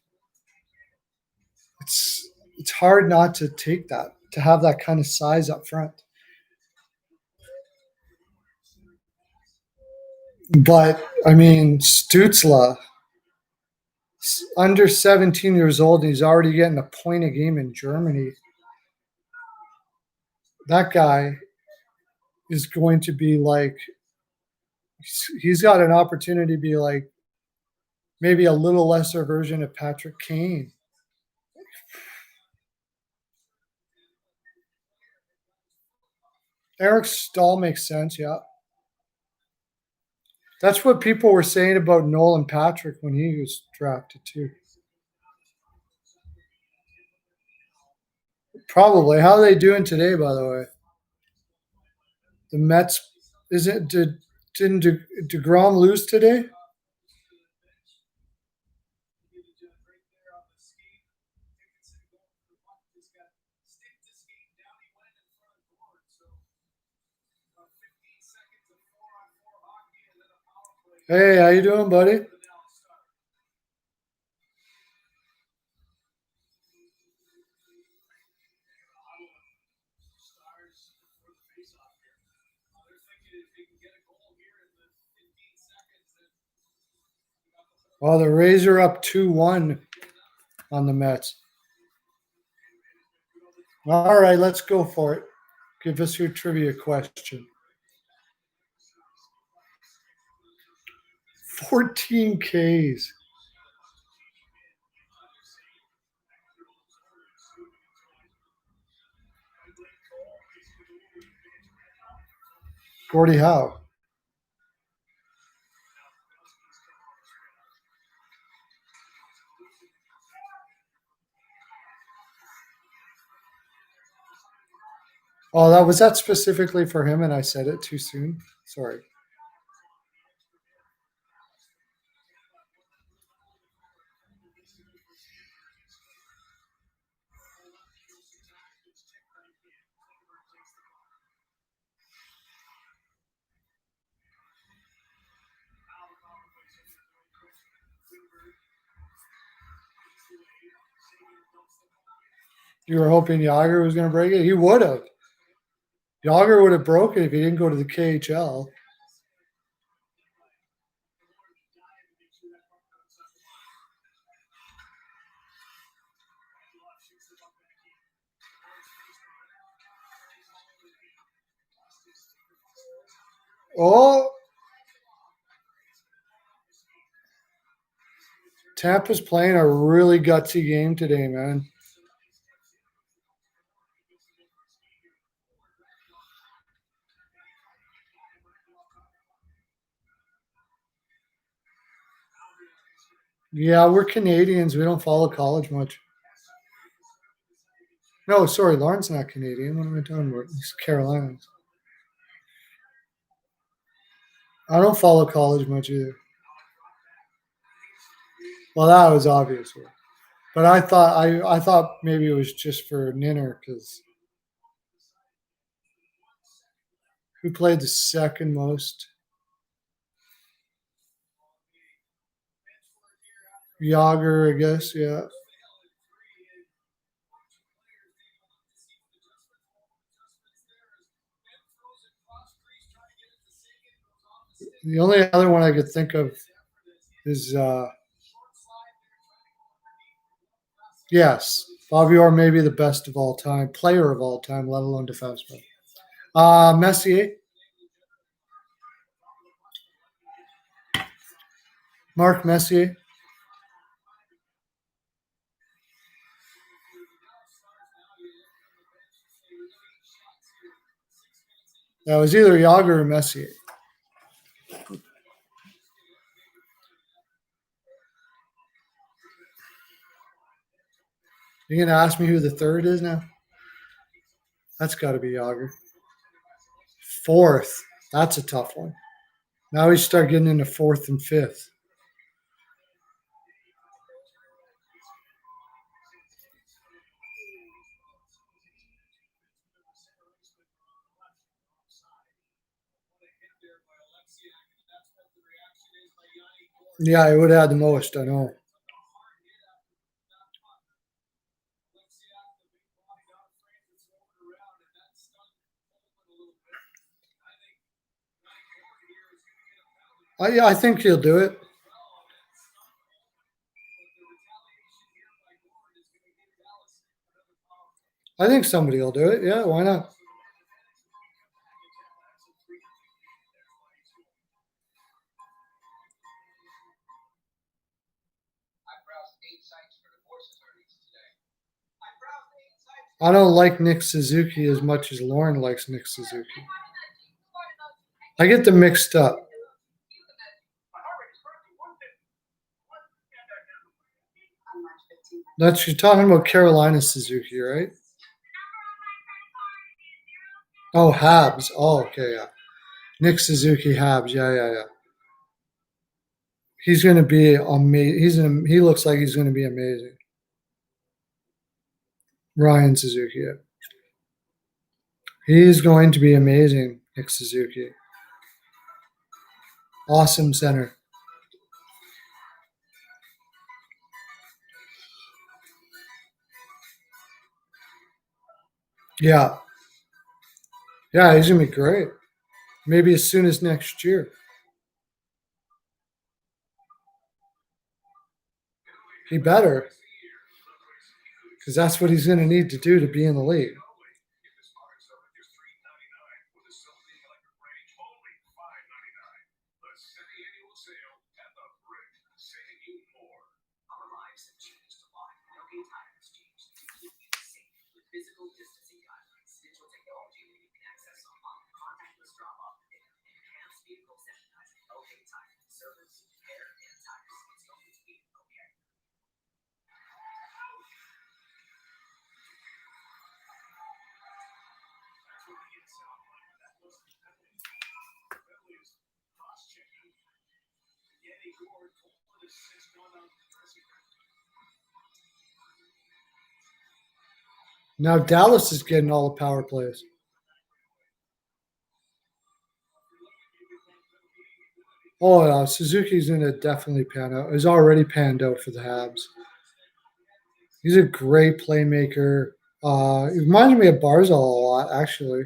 It's hard not to take that, to have that kind of size up front. But I mean, Stützle, under 17 years old, and he's already getting a point a game in Germany. That guy is going to be like, he's got an opportunity to be like maybe a little lesser version of Patrick Kane. Eric Stahl makes sense, yeah. That's what people were saying about Nolan Patrick when he was drafted too. Probably. How are they doing today, by the way? The Mets, didn't DeGrom lose today? Hey, how you doing, buddy? Well, the Rays are up 2-1 on the Mets. All right, let's go for it. Give us your trivia question. 14 Ks. Gordie Howe. Oh, was that specifically for him and I said it too soon? Sorry. You were hoping Yager was going to break it? He would have. Yager would have broken if he didn't go to the KHL. Oh, Tampa's playing a really gutsy game today, man. Yeah, we're Canadians. We don't follow college much. No, sorry, Lauren's not Canadian. What am I talking about? He's Carolinas. I don't follow college much either. Well, that was obvious. But I thought maybe it was just for Ninner because who played the second most? Yager, I guess, yeah. The only other one I could think of is yes, Bobby Orr may be the best of all time, player of all time, let alone defenseman. Messier. Mark Messier. That was either Yager or Messier. You're going to ask me who the third is now? That's got to be Yager. Fourth. That's a tough one. Now we start getting into fourth and fifth. Yeah, I would have had the most, I know. I think he'll do it. I think somebody will do it. Yeah, why not? I don't like Nick Suzuki as much as Lauren likes Nick Suzuki. I get them mixed up. You're talking about Carolina Suzuki, right? Oh, Habs. Oh, okay, yeah. Nick Suzuki, Habs. Yeah. He's going to be amazing. He looks like he's going to be amazing. Ryan Suzuki. Yeah. He's going to be amazing, Nick Suzuki. Awesome center. Yeah. Yeah, he's going to be great. Maybe as soon as next year. He better. Because that's what he's going to need to do to be in the league. Physical distancing guidelines, digital technology that you can access online, contactless drop-off, enhanced vehicle sanitizing, OK Tire, service, repair, and tires. It's going to be okay. Now Dallas is getting all the power plays. Oh, yeah, Suzuki's going to definitely pan out. He's already panned out for the Habs. He's a great playmaker. He reminds me of Barzal a lot, actually.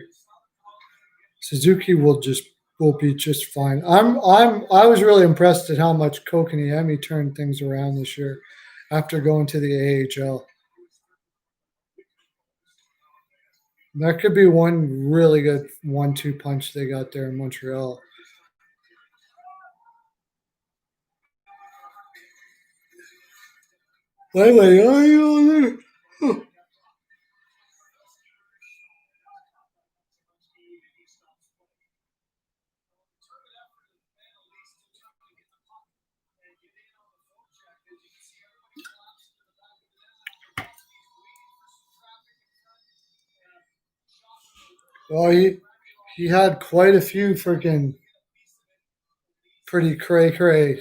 Suzuki will be just fine. I was really impressed at how much Kokaniemi turned things around this year after going to the AHL. That could be one really good 1-2 punch they got there in Montreal. Anyway, well, he had quite a few freaking pretty cray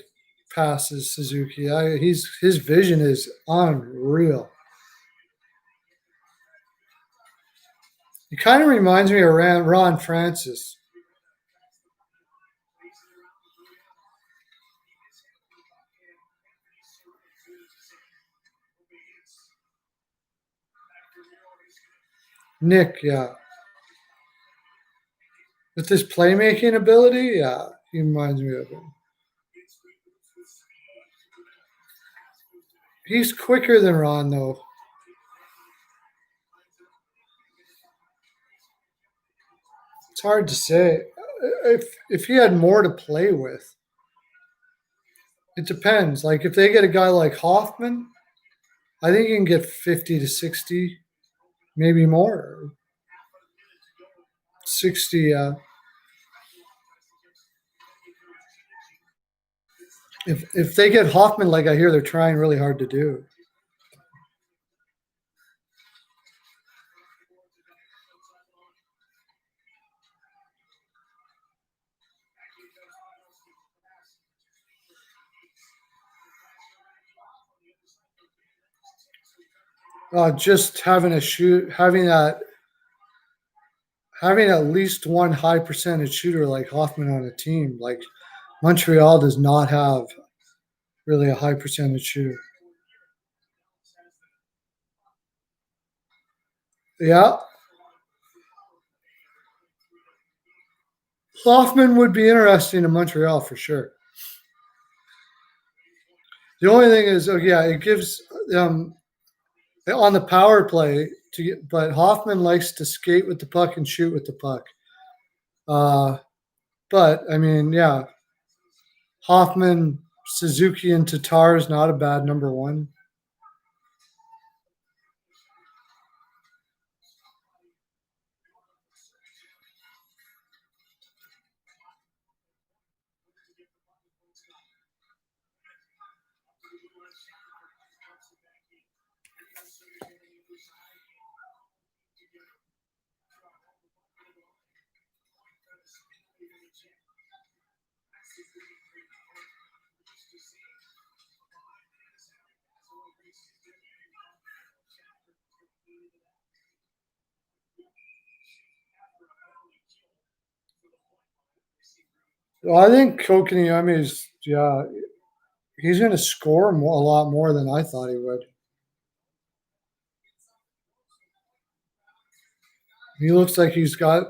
passes, Suzuki. His vision is unreal. He kind of reminds me of Ron Francis. Nick, yeah. With his playmaking ability, yeah, he reminds me of him. He's quicker than Ron, though. It's hard to say. If he had more to play with, it depends. Like if they get a guy like Hoffman, I think you can get 50 to 60, maybe more. 60. If they get Hoffman, like I hear they're trying really hard to do. Just having at least one high percentage shooter like Hoffman on a team. Like Montreal does not have really a high percentage shooter. Yeah. Hoffman would be interesting in Montreal for sure. The only thing is, it gives on the power play but Hoffman likes to skate with the puck and shoot with the puck. But I mean, yeah, Hoffman, Suzuki, and Tatar is not a bad number one. Well, I think Kotkaniemi is, yeah, he's going to score a lot more than I thought he would. He looks like he's got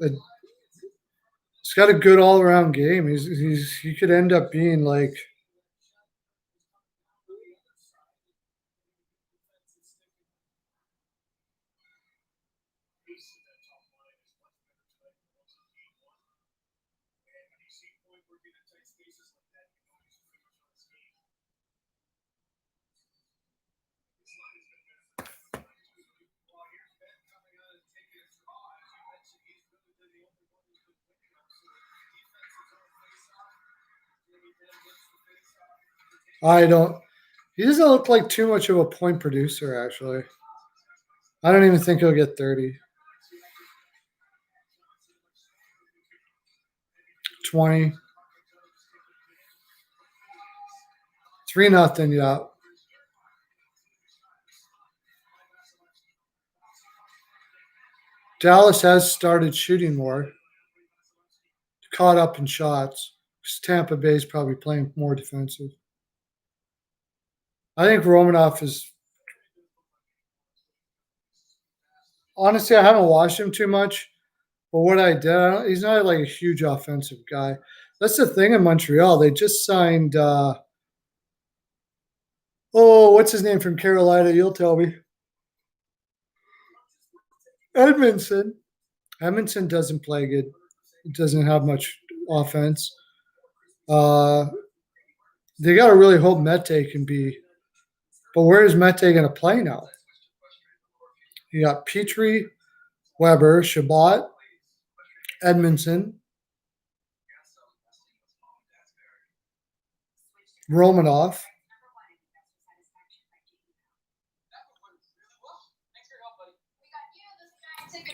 a good all around game. He could end up being like I don't. He doesn't look like too much of a point producer, actually. I don't even think he'll get 30. 20. 3-0, yeah. Dallas has started shooting more. Caught up in shots. Tampa Bay is probably playing more defensive. I think Romanoff is. Honestly, I haven't watched him too much, but what I did, he's not like a huge offensive guy. That's the thing in Montreal. They just signed. What's his name from Carolina? You'll tell me. Edmondson. Edmondson doesn't play good. He doesn't have much offense. They got to really hope Mete can be. But where is Mete going to play now? You got Petrie, Weber, Shabbat, Edmondson, Romanoff.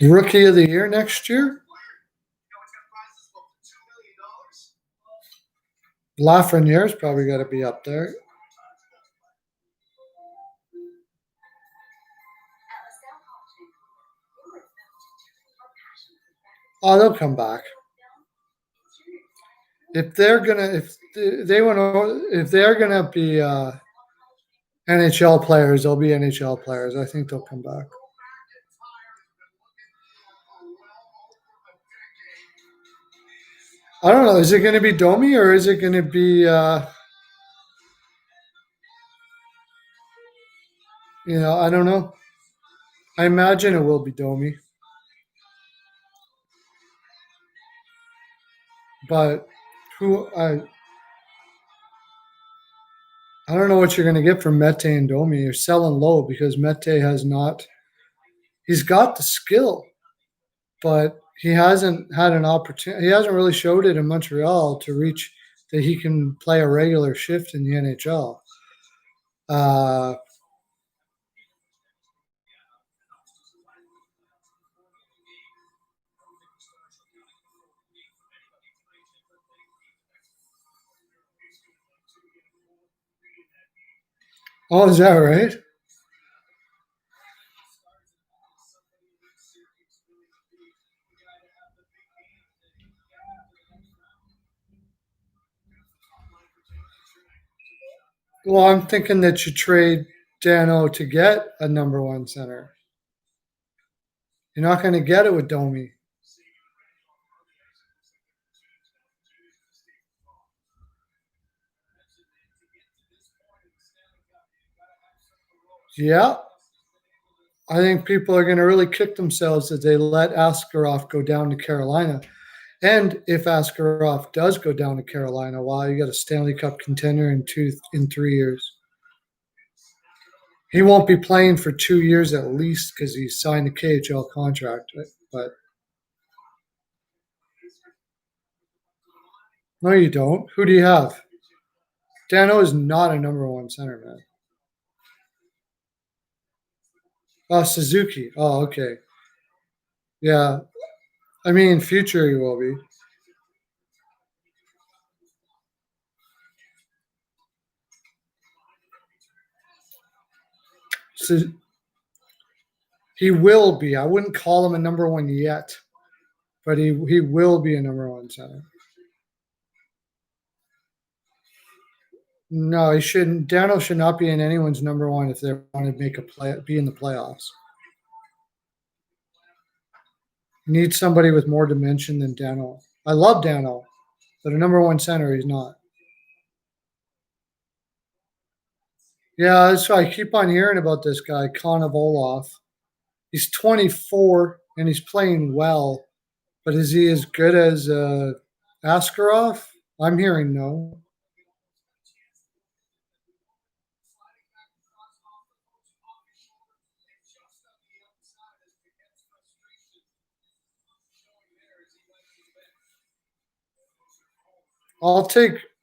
Rookie of the year next year? Lafreniere's probably got to be up there. Oh, they'll come back. If they're gonna be NHL players, they'll be NHL players. I think they'll come back. I don't know. Is it going to be Domi or is it going to be, I don't know. I imagine it will be Domi. But I don't know what you're going to get from Mete and Domi. You're selling low because Mete has not. He's got the skill, but he hasn't had an opportunity. He hasn't really showed it in Montreal to reach that he can play a regular shift in the NHL. Oh, is that right? Well, I'm thinking that you trade Dano to get a number one center. You're not going to get it with Domi. Yeah. I think people are going to really kick themselves if they let Askarov go down to Carolina. And if Askarov does go down to Carolina, wow, you got a Stanley Cup contender in 3 years. He won't be playing for 2 years at least because he signed a KHL contract. But no, you don't. Who do you have? Dano is not a number one center, man. Oh, Suzuki. Oh, okay. Yeah. I mean, in future he will be. So he will be. I wouldn't call him a number one yet, but he will be a number one center. No, he shouldn't. Dano should not be in anyone's number one if they want to make be in the playoffs. Need somebody with more dimension than Dano. I love Dano, but a number one center, he's not. Yeah, that's why I keep on hearing about this guy, Konovalov. He's 24 and he's playing well, but is he as good as Askarov? I'm hearing no.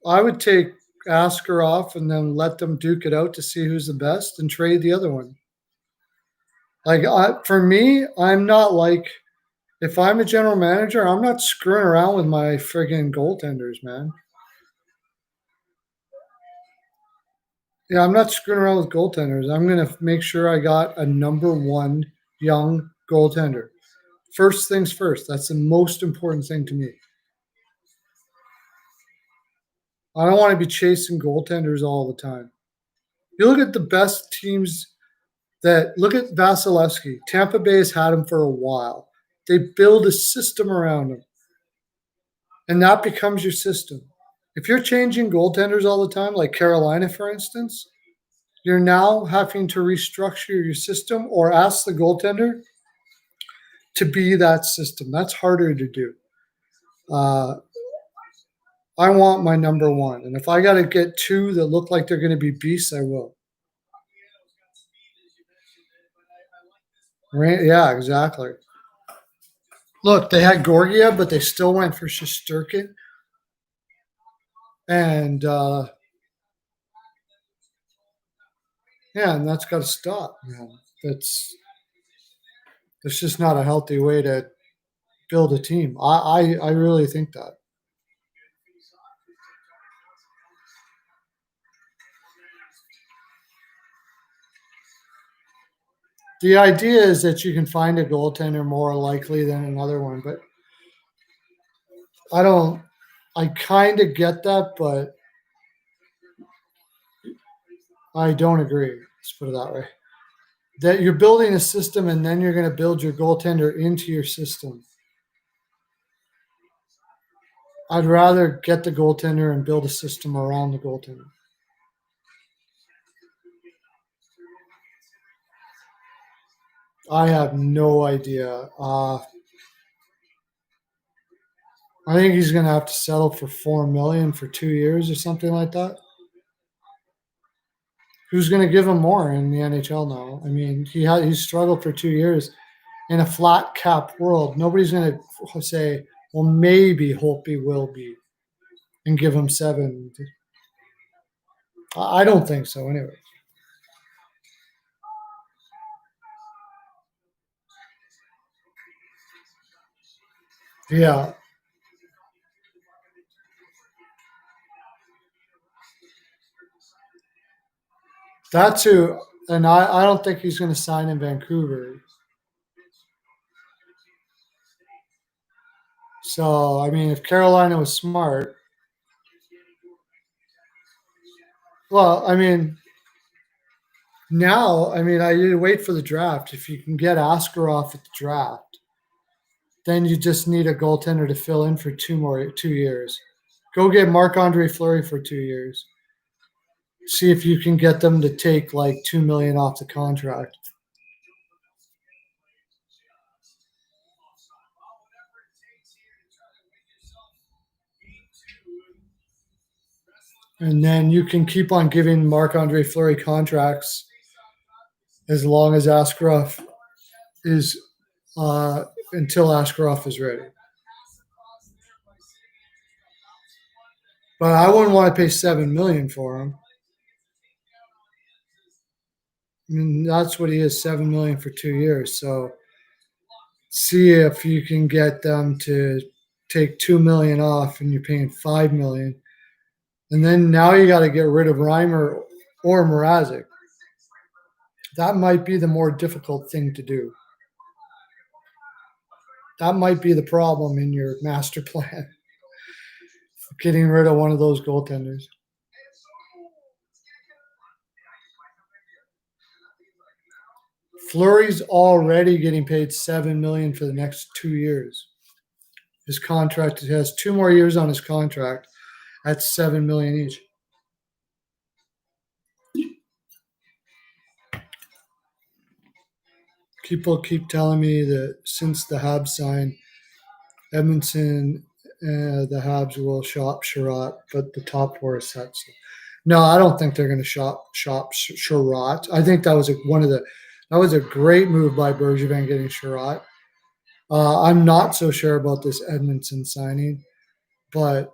I would take Askarov and then let them duke it out to see who's the best and trade the other one. Like for me, I'm not like, if I'm a general manager, I'm not screwing around with my friggin' goaltenders, man. Yeah, I'm not screwing around with goaltenders. I'm going to make sure I got a number one young goaltender. First things first. That's the most important thing to me. I don't want to be chasing goaltenders all the time. You look at the best teams look at Vasilevsky. Tampa Bay has had him for a while. They build a system around him. And that becomes your system. If you're changing goaltenders all the time, like Carolina, for instance, you're now having to restructure your system or ask the goaltender to be that system. That's harder to do. I want my number one. And if I got to get two that look like they're going to be beasts, I will. Right? Yeah, exactly. Look, they had Gorgiev, but they still went for Shesterkin. And and that's got to stop. That's just not a healthy way to build a team. I really think that. The idea is that you can find a goaltender more likely than another one, but I kind of get that, but I don't agree. Let's put it that way. That you're building a system and then you're going to build your goaltender into your system. I'd rather get the goaltender and build a system around the goaltender. I have no idea. I think he's going to have to settle for $4 million for 2 years or something like that. Who's going to give him more in the NHL now? I mean, he's struggled for 2 years in a flat cap world. Nobody's going to say, well, maybe Holtby will be, and give him 7. I don't think so, anyway. Yeah. That too. And I don't think he's going to sign in Vancouver. So, I mean, if Carolina was smart, well, I mean, now, I mean, you wait for the draft. If you can get Askarov at the draft, then you just need a goaltender to fill in for 2 years. Go get Marc-Andre Fleury for 2 years. See if you can get them to take like $2 million off the contract. And then you can keep on giving Marc-Andre Fleury contracts as long as Askarov is until Askarov is ready. But I wouldn't want to pay $7 million for him. I mean, that's what he is, $7 million for 2 years. So see if you can get them to take $2 million off, and you're paying $5 million. And then now you got to get rid of Reimer or Mrazek. That might be the more difficult thing to do. That might be the problem in your master plan. Getting rid of one of those goaltenders. Fleury's already getting paid $7 million for the next 2 years. His contract has 2 more years on his contract at $7 million each. People keep telling me that since the Habs signed Edmondson, the Habs will shop Sherratt, but the top four is set. So. No, I don't think they're going to shop Sherratt. I think that was a great move by Bergevin getting Sherratt. I'm not so sure about this Edmondson signing, but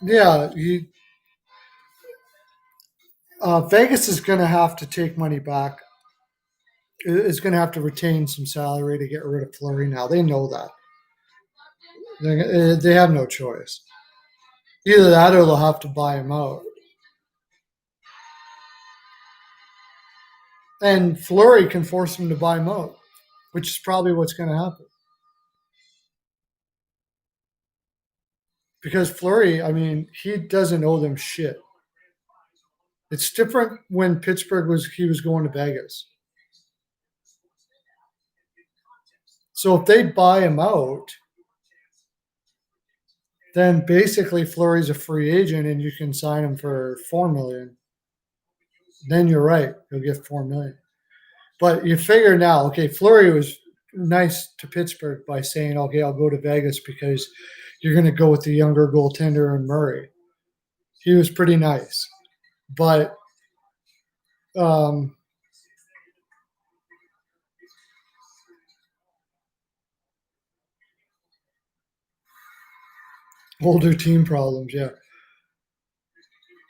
yeah, Vegas is going to have to take money back. It's going to have to retain some salary to get rid of Fleury now. They know that. They have no choice. Either that or they'll have to buy him out. And Fleury can force him to buy him out, which is probably what's going to happen. Because Fleury, I mean, he doesn't owe them shit. It's different when Pittsburgh was going to Vegas. So if they buy him out, then basically Fleury's a free agent and you can sign him for $4 million. Then you're right, you'll get $4 million. But you figure now, okay, Fleury was nice to Pittsburgh by saying, okay, I'll go to Vegas because you're going to go with the younger goaltender and Murray. He was pretty nice. But older team problems, yeah.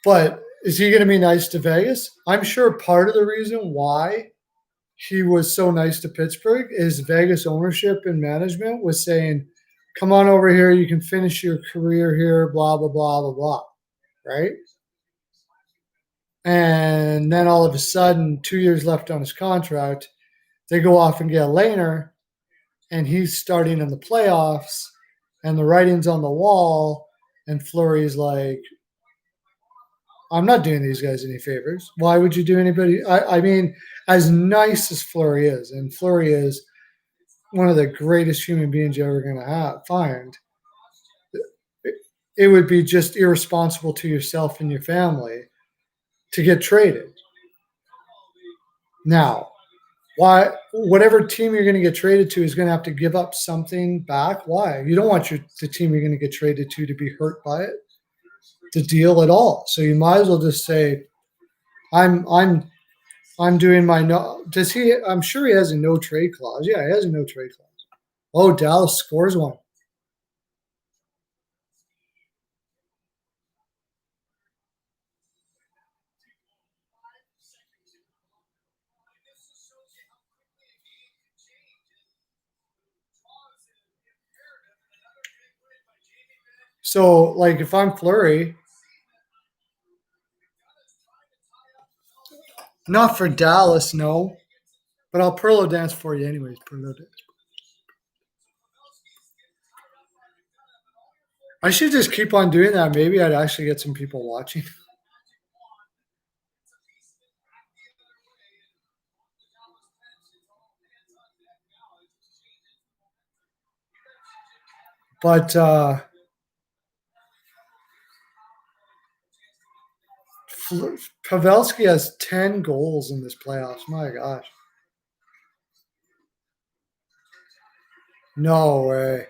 But is he going to be nice to Vegas? I'm sure part of the reason why he was so nice to Pittsburgh is Vegas ownership and management was saying, come on over here, you can finish your career here, blah, blah, blah, blah, blah, right? And then all of a sudden, 2 years left on his contract, they go off and get Lehner, and he's starting in the playoffs, and the writing's on the wall, and Fleury's like, I'm not doing these guys any favors. Why would you do anybody? I mean, as nice as Fleury is, and Fleury is one of the greatest human beings you're ever going to find, it would be just irresponsible to yourself and your family to get traded. Now, whatever team you're going to get traded to is going to have to give up something back. Why? You don't want the team you're going to get traded to be hurt by it, the deal at all. So you might as well just say, I'm doing my no. Does he? I'm sure he has a no trade clause. Yeah, he has a no trade clause. Oh, Dallas scores one. So, like, if I'm Fleury, not for Dallas, no, but I'll Perlo dance for you anyways. Perlo dance. I should just keep on doing that. Maybe I'd actually get some people watching. But Pavelski has 10 goals in this playoffs. My gosh. No way.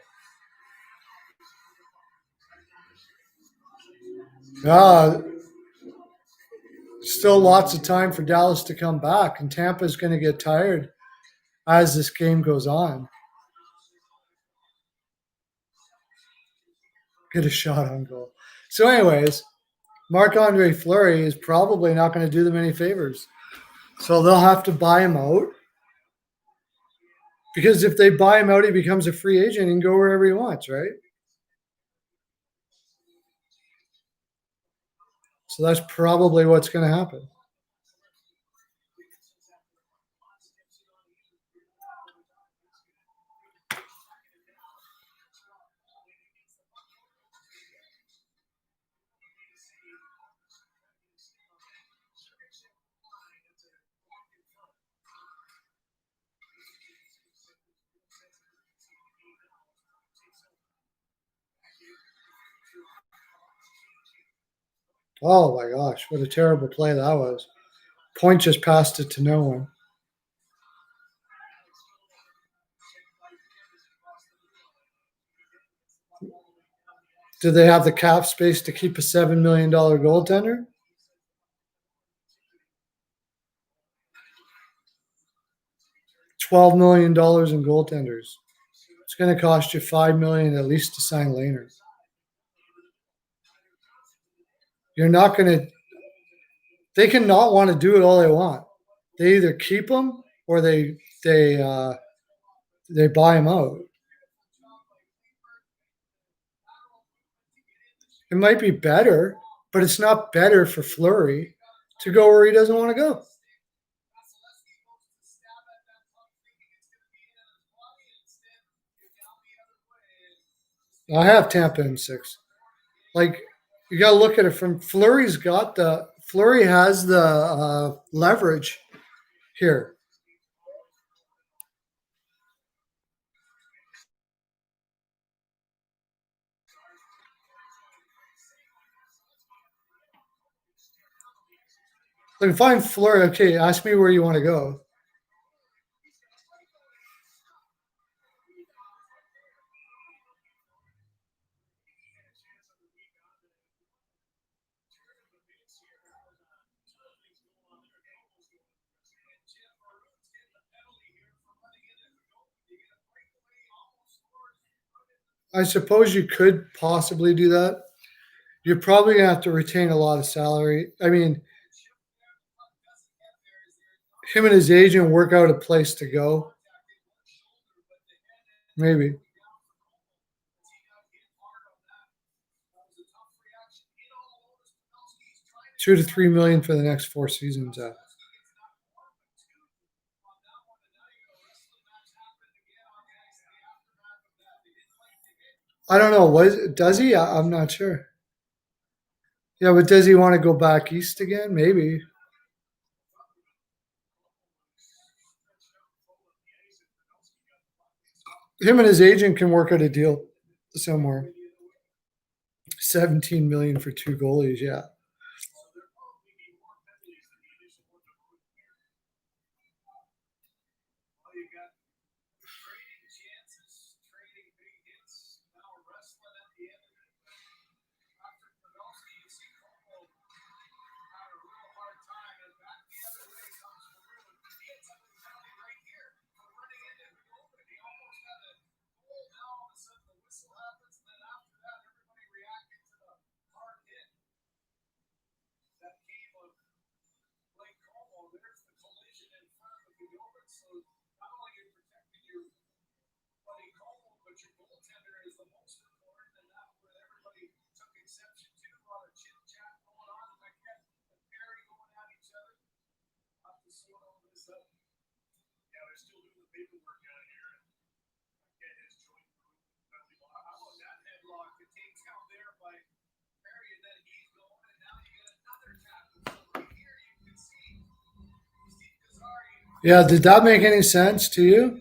Still lots of time for Dallas to come back, and Tampa's going to get tired as this game goes on. Get a shot on goal. So anyways, Marc-Andre Fleury is probably not going to do them any favors. So they'll have to buy him out. Because if they buy him out, he becomes a free agent and go wherever he wants, right? So that's probably what's going to happen. Oh my gosh, what a terrible play that was. Point just passed it to no one. Do they have the cap space to keep a $7 million goaltender? $12 million in goaltenders. It's going to cost you $5 million at least to sign Lehner. You're not going to. They can not want to do it all they want. They either keep them or they buy him out. It might be better, but it's not better for Fleury to go where he doesn't want to go. I have Tampa in 6. Like, you got to look at it from Fleury has the leverage here. Like, if I'm Fleury, okay, ask me where you want to go. I suppose you could possibly do that. You're probably going to have to retain a lot of salary. I mean, him and his agent work out a place to go. Maybe. $2 to $3 million for the next 4 seasons. I don't know. Does he? I'm not sure. Yeah, but does he want to go back east again? Maybe. Him and his agent can work out a deal somewhere. 17 million for 2 goalies. Yeah. Yeah, did that make any sense to you?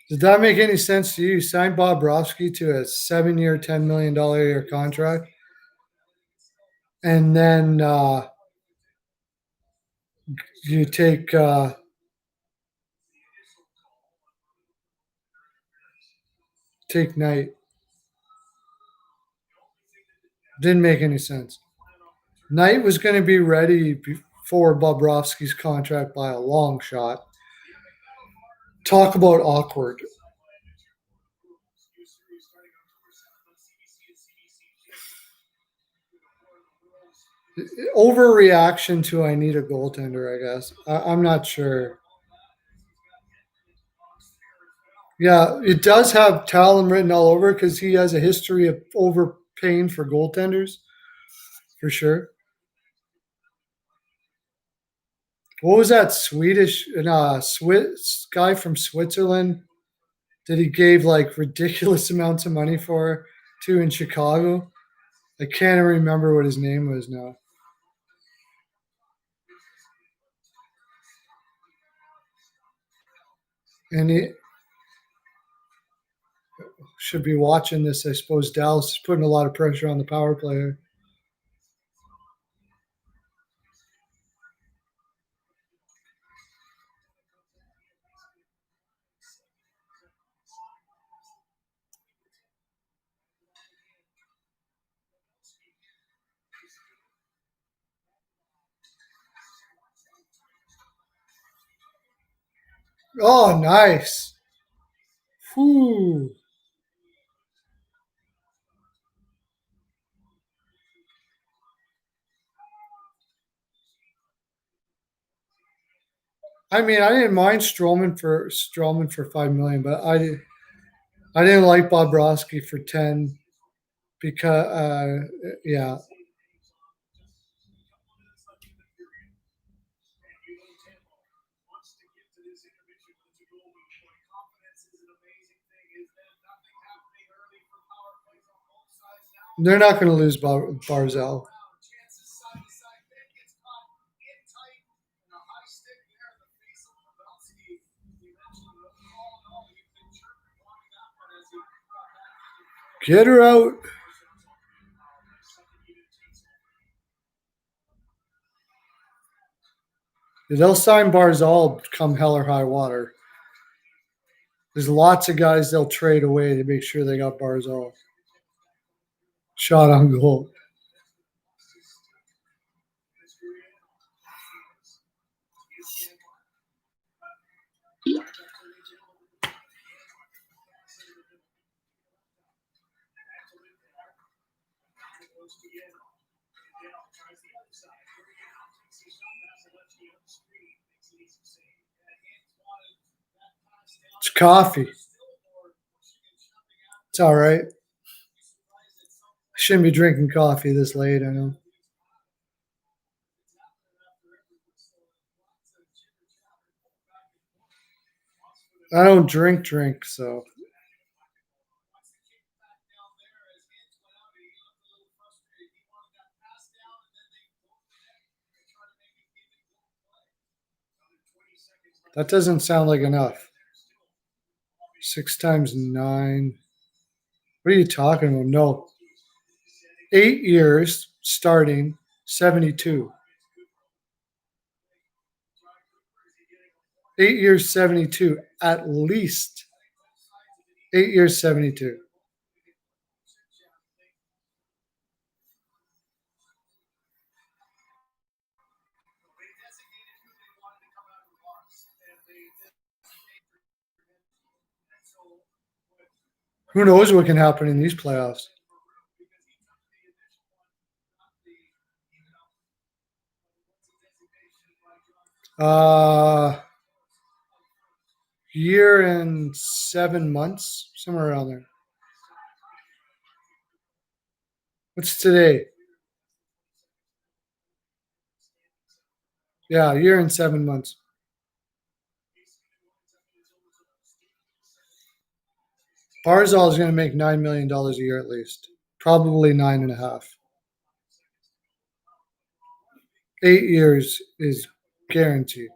Did that make any sense to you? You signed Bobrovsky to a 7-year, $10 million a year contract. And then you take Knight. Didn't make any sense. Knight was going to be ready before Bobrovsky's contract by a long shot. Talk about awkward. Overreaction to I need a goaltender, I guess. I'm not sure. Yeah, it does have Talon written all over because he has a history of overpaying for goaltenders, for sure. What was that Swedish Swiss guy from Switzerland that he gave like ridiculous amounts of money to in Chicago? I can't even remember what his name was now. And should be watching this. I suppose Dallas is putting a lot of pressure on the power play. Oh, nice. Whew. I mean, I didn't mind Stroman for $5 million, but I didn't like Bobrovsky for 10 because yeah. They're not going to lose Barzell. Get her out. They'll sign Barzal come hell or high water. There's lots of guys they'll trade away to make sure they got Barzal. Shot on goal. It's coffee. It's all right. I shouldn't be drinking coffee this late, I know. I don't drink, so. That doesn't sound like enough. 6 times 9. What are you talking about? No. 8 years starting 72. 8 years 72 at least. 8 years 72. Who knows what can happen in these playoffs? Year and 7 months, somewhere around there. What's today? Yeah, year and 7 months. Barzal is going to make $9 million a year at least. Probably 9.5. 8 years is guaranteed.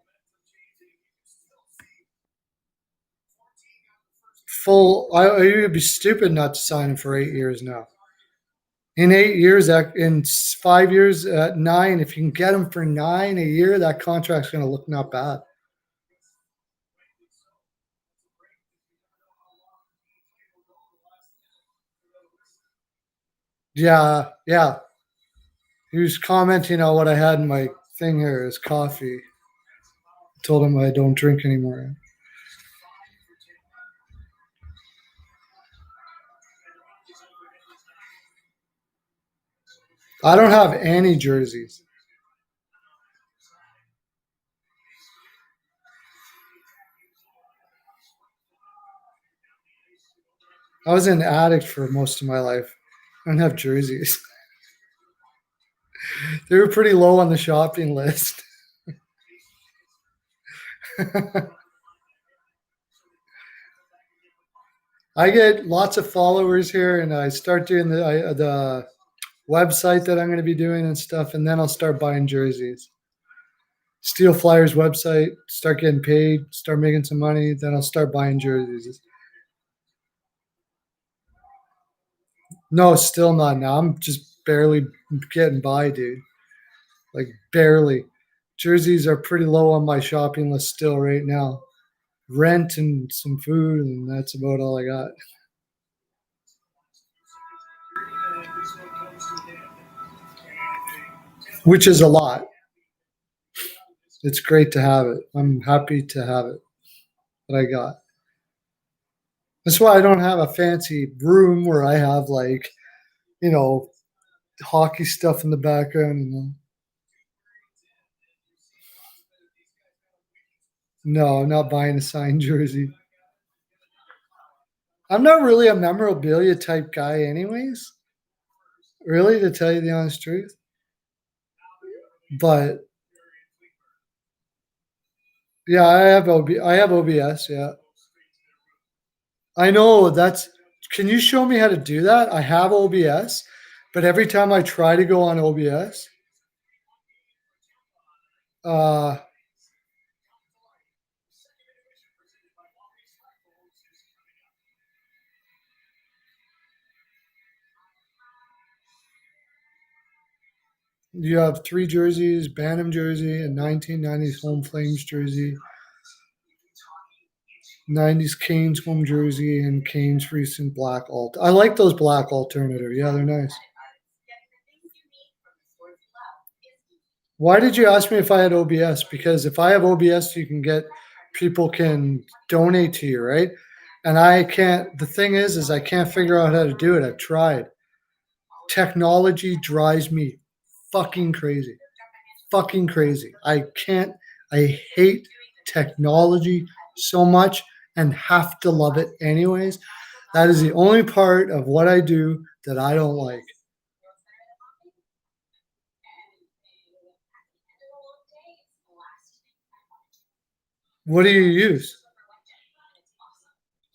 You'd be stupid not to sign him for 8 years now. In 8 years, in 5 years, 9, if you can get him for 9 a year, that contract's going to look not bad. Yeah. He was commenting on what I had in my thing here is coffee. I told him I don't drink anymore. I don't have any jerseys. I was an addict for most of my life. I don't have jerseys. They were pretty low on the shopping list. I get lots of followers here, and I start doing the website that I'm going to be doing and stuff, and then I'll start buying jerseys. Steel Flyers website, start getting paid, start making some money, then I'll start buying jerseys. No, still not now. I'm just barely getting by, dude. Like barely. Jerseys are pretty low on my shopping list still right now. Rent and some food, and that's about all I got. Which is a lot. It's great to have it. I'm happy to have it that I got. That's why I don't have a fancy room where I have like, you know, hockey stuff in the background. No, I'm not buying a signed jersey. I'm not really a memorabilia type guy, anyways. Really, to tell you the honest truth. But yeah, I have OBS. Yeah, I know that's. Can you show me how to do that? I have OBS, but every time I try to go on OBS, you have 3 jerseys: Bantam jersey, a 1990s Home Flames jersey, 90s Canes home jersey, and Canes recent black alt. I like those black alternative. Yeah, they're nice. Why did you ask me if I had OBS? Because if I have OBS, you can get people can donate to you, right? And I can't. The thing is I can't figure out how to do it. I've tried. Technology drives me fucking crazy. Fucking crazy. I can't. I hate technology so much and have to love it anyways. That is the only part of what I do that I don't like. What do you use?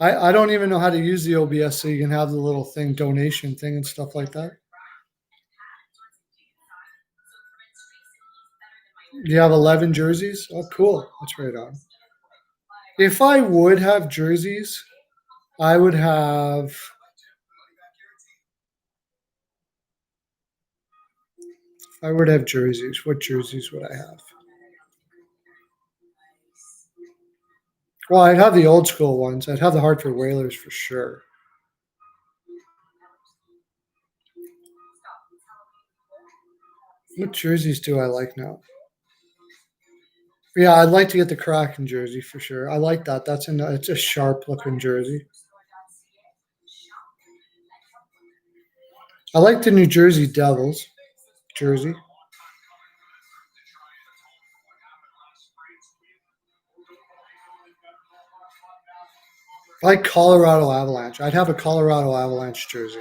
I don't even know how to use the OBS so you can have the little thing, donation thing and stuff like that. You have 11 jerseys? Oh, cool. That's right on. If I would have jerseys, I would have. If I would have jerseys, what jerseys would I have? Well, I'd have the old school ones. I'd have the Hartford Whalers for sure. What jerseys do I like now? Yeah, I'd like to get the Kraken jersey for sure. I like that. It's a sharp looking jersey. I like the New Jersey Devils jersey. I like Colorado Avalanche. I'd have a Colorado Avalanche jersey.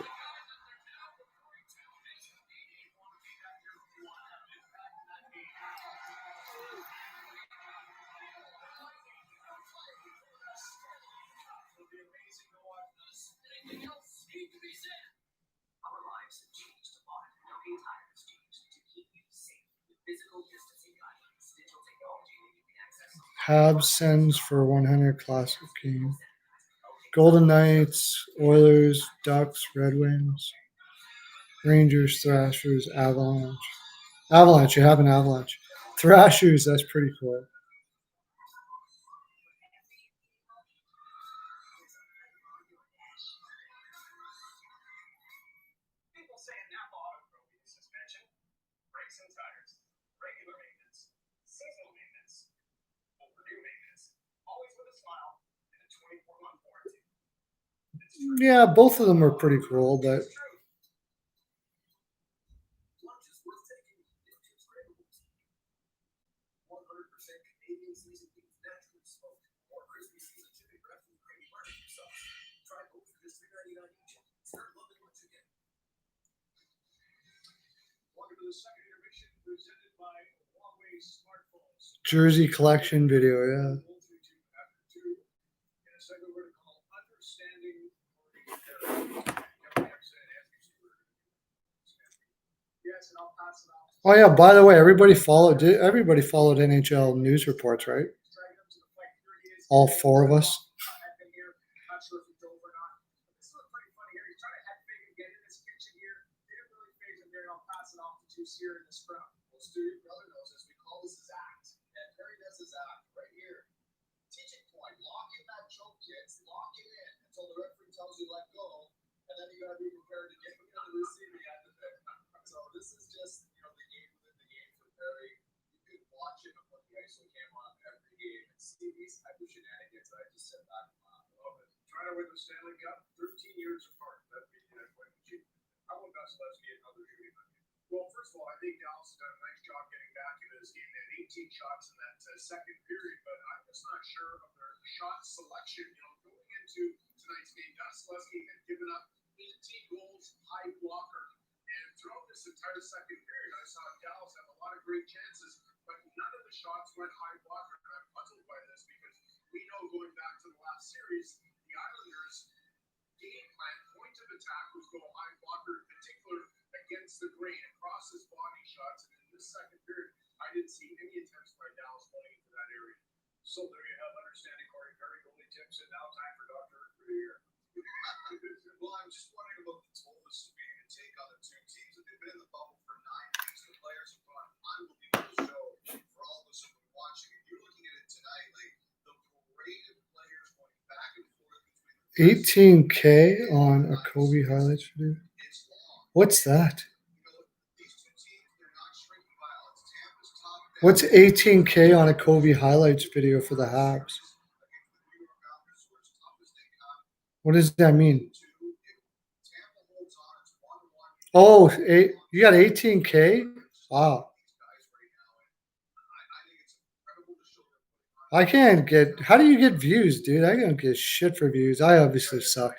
Habs sends for 100 classic game. Golden Knights, Oilers, Ducks, Red Wings, Rangers, Thrashers, Avalanche. Avalanche, you have an Avalanche. Thrashers, that's pretty cool. Yeah, both of them are pretty cool, but jersey collection video, yeah. Oh yeah, by the way, everybody followed NHL news reports, right? All 4 of us. pass it off to Juice here in this round. Well, Stu, your brother knows this. We call this his act. And Perry does his act right here. Teaching point. Lock in that choke, kids. Lock it in until the referee tells you let go. And then you got to be prepared to get into the receiving end of it. So this is just, the game within the game for Perry. You could watch him and put the ISO cam on every game and see these type of shenanigans that I just said back and I love it. Trying to win the Stanley Cup 13 years apart. That'd be quite an achievement. How about Vasilevsky and other shooting? Well, first of all, I think Dallas has done a nice job getting back into this game. They had 18 shots in that second period, but I'm just not sure of their shot selection. Going into tonight's game, Vasilevsky had given up 18 goals, high blocker. And throughout this entire second period, I saw Dallas have a lot of great chances, but none of the shots went high blocker. And I'm puzzled by this because we know going back to the last series, the Islanders' game plan, point of attack was go high blocker, in particular against the grain, across his body shots. And in this second period, I didn't see any attempts by Dallas going into that area. So there you have understanding Corey Perry, goalie tips, and now time for Dr. for the year. Well, I'm just wondering about the Tomas being a take on the two teams. They've been in the bubble for 9 weeks. The players have put on an unbelievable show for all of us who've been watching. And you're looking at it tonight, like the parade of players going back and forth between the 18K on a Kobe highlights video. It's long. What's that? These two teams, they're not shrinking violence. Tampa's top down. What's 18K on a Kobe highlights video for the Habs? Against the New York Islanders, who are as tough as they come. What does that mean? Tampa holds on. It's 1-1. Oh, you got 18K? Wow. I can't get. How do you get views, dude? I don't get shit for views. I obviously suck.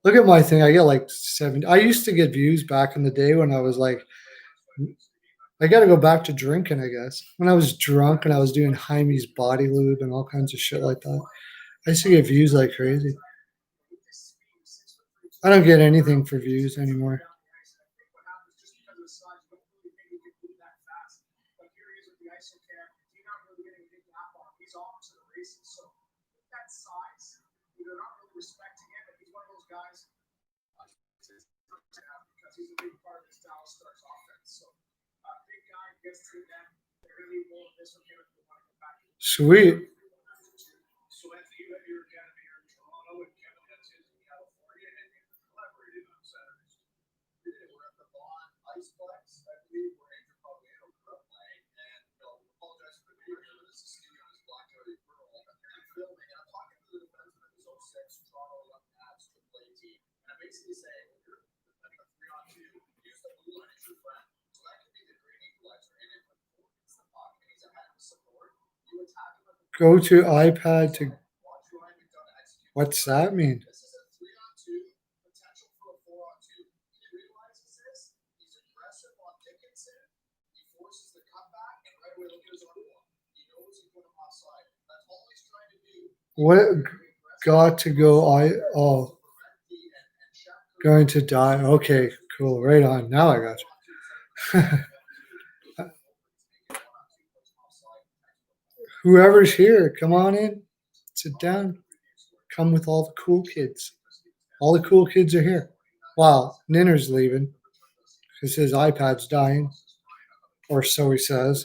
Look at my thing. I get like 70. I used to get views back in the day when I was like, I got to go back to drinking, I guess. When I was drunk and I was doing Jaime's body lube and all kinds of shit like that. I used to get views like crazy. I don't get anything for views anymore. Respecting him, and he's one of those guys because he's a big part of this Dallas Stars offense. So, big guy gets to them. They're going to need more of this from him if they want to get back. Sweet. So Anthony, you have your academy here in Toronto, and Kevin has his in California, and you collaborated on Saturdays. We're at the Bond Iceplex. I believe we're Andrew Pavlino grew up playing. And apologize for the video here, but this is Stevie on his Black Coyote Pearl. I'm filming, and I'm talking to the defenseman of his 06 Toronto Young Cavs AAA team. And I'm basically saying, when you're defending a 3-on-2, use the blue line as your friend. So that could be the great equalizer. And if Ford gets the puck and he's ahead of support, you attack him at the Go to iPad to. watch Ryan McDonough execute. What's that mean? This is a 3-on-2, potential for a 4-on-2. He realizes this. He's aggressive on Dickinson. He forces the cutback, and right away, look at his own one. He knows he put him offside. That's all he's trying to do. What got to go? Going to die. Okay, cool. Right on. Now I got you. Whoever's here, come on in. Sit down. Come with all the cool kids. All the cool kids are here. Wow, Ninner's leaving because his iPad's dying, or so he says.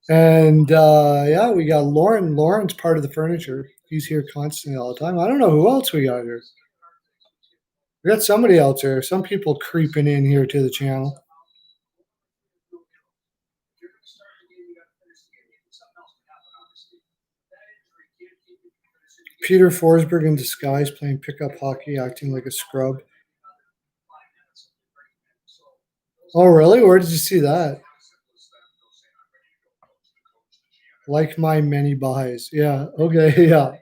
And yeah, we got Lauren. Lauren's part of the furniture. He's here constantly all the time. I don't know who else we got here. We got somebody else here. Some people creeping in here to the channel. Peter Forsberg in disguise playing pickup hockey, acting like a scrub. Oh, really? Where did you see that? Like my many buys. Yeah. Okay. Yeah.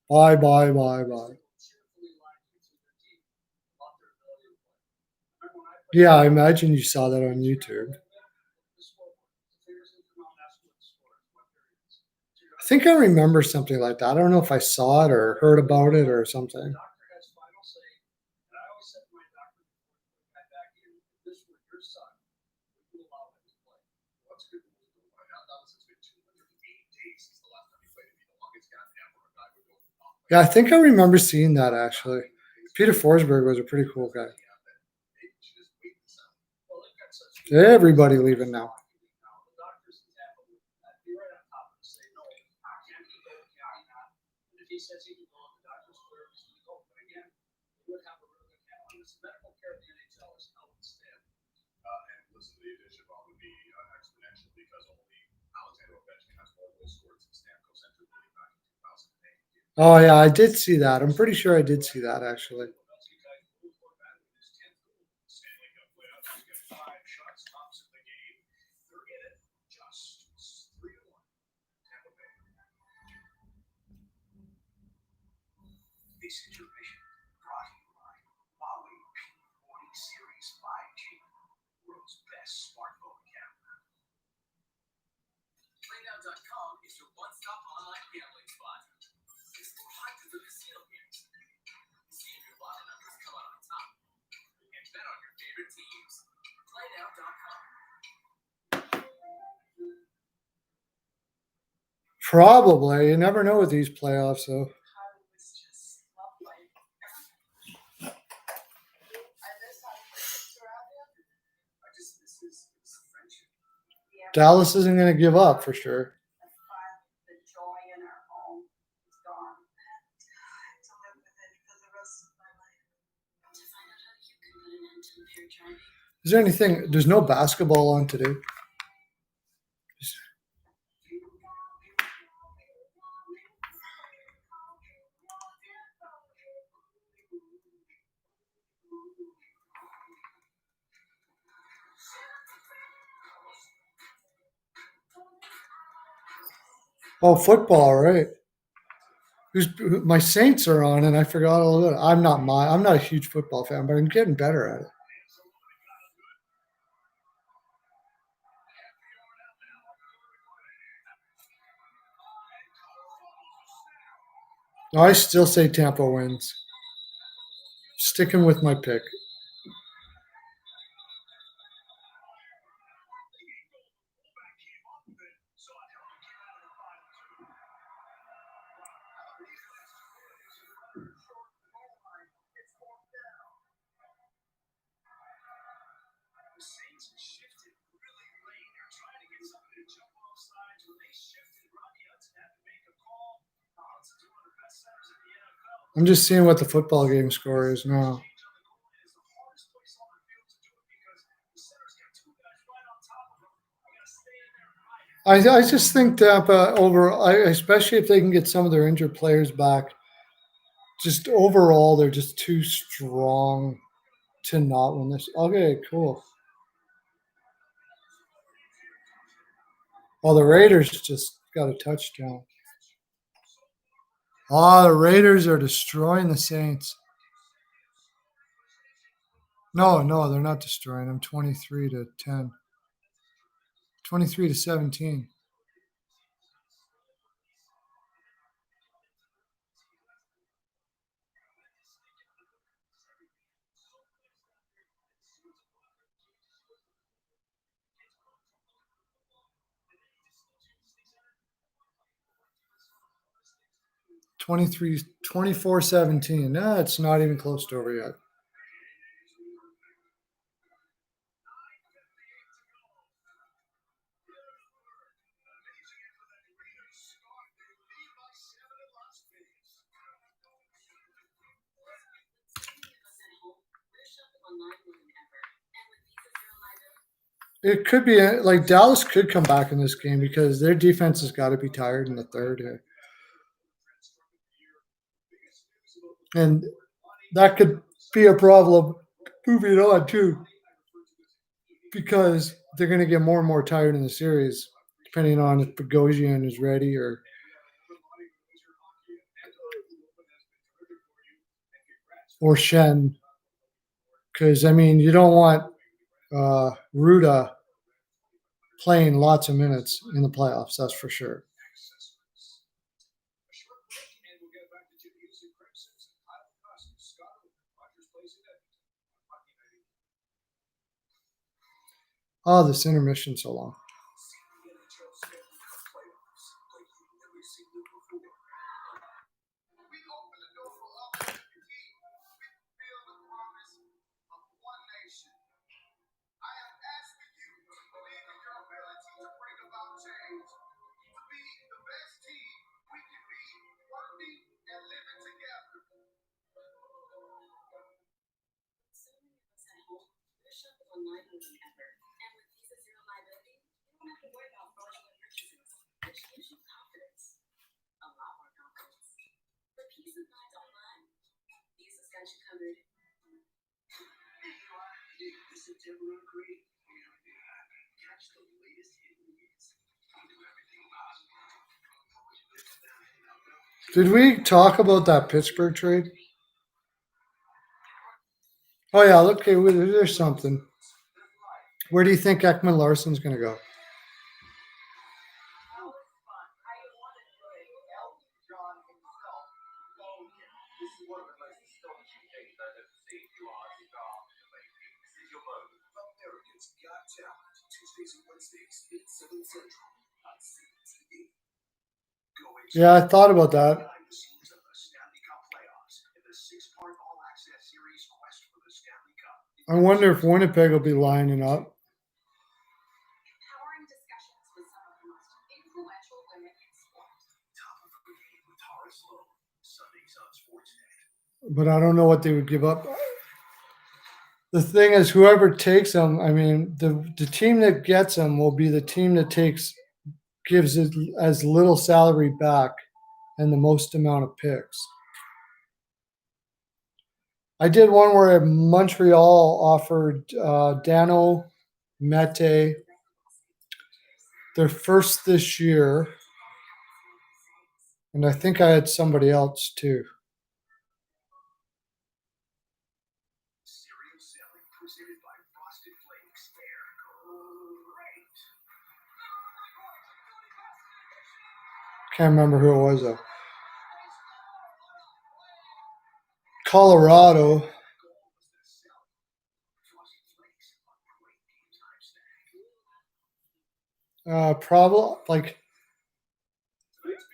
Bye. Yeah, I imagine you saw that on YouTube. I think I remember something like that. I don't know if I saw it or heard about it or something. Yeah, I think I remember seeing that actually. Peter Forsberg was a pretty cool guy. Everybody leaving now. He says he can go on the doctor's where he's going to go. But again, he would have a really good handle on this. Medical care of the NHL is outstanding. And listen, the addition would be exponential because only Alexander Ovechkin has more goals scored since Stamkos entered the league back in 2008. Oh yeah, I did see that. I'm pretty sure I did see that actually. Stanley Cup playoffs, he's got 5 shots, tops in the game. They're in it just 3-1. Tampa Bay. This intermission brought to you by Huawei P40 Series 5G, world's best smartphone camera. Playdown.com is your one-stop online gambling spot. Explore hundreds of casino games. See if your lotto numbers come out on top. And bet on your favorite teams. Playdown.com. Probably. You never know with these playoffs, though. Dallas isn't going to give up for sure. The joy in our home is gone. To live with it for the rest of my life. To find out how you can put an end to impaired driving. Is there anything? There's no basketball on today. Oh, football, right? My Saints are on, and I forgot all about it. I'm not a huge football fan, but I'm getting better at it. I still say Tampa wins. Sticking with my pick. The Saints shifted really late. They're trying to get somebody to jump off sides. When they shifted, Rodney Hudson had to make a call. Hudson's one of the best centers in the NFL. I'm just seeing what the football game score is now. I just think Tampa especially if they can get some of their injured players back. Just overall, they're just too strong to not win this. Okay, cool. Oh, the Raiders just got a touchdown. Oh, the Raiders are destroying the Saints. No, they're not destroying them. 23-10. 23-17. $23, 24-17. No, it's not even close to over yet. It could be like Dallas could come back in this game because their defense has got to be tired in the third here. And that could be a problem moving on too, because they're going to get more and more tired in the series, depending on if Bogosian is ready or Shen. Because, I mean, you don't want Ruda playing lots of minutes in the playoffs, that's for sure. Oh, this intermission's so long. online more than ever. And with Visa Zero Liability, you don't have to worry about fraudulent purchases, which gives you confidence. A lot more confidence. For peace of mind online, Visa's got you covered. The September upgrade. Catch the latest hit news. Do everything possible. Did we talk about that Pittsburgh trade? Oh yeah, look, okay, there's something. Where do you think Ekman Larson's going to go? America's Got Talent. Tuesdays and Wednesdays at 7 Central on CTV. Yeah, I thought about that. Behind the scenes of the Stanley Cup playoffs and the 6-part all-access series quest for the Stanley Cup. I wonder if Winnipeg will be lining up. Empowering discussions with some of the most influential women in sport. Top of the game with Tara Sloan. Sundays on Sportsnet. But I don't know what they would give up. The thing is, whoever takes them, I mean, the team that gets them will be the team that gives it as little salary back and the most amount of picks. I did one where Montreal offered Dano, Mete, their first this year, and I think I had somebody else too. Cereal selling presented by Frosted Flakes. They're great. Can't remember who it was though. Colorado. Frosted Flakes on great game time snack. Probably like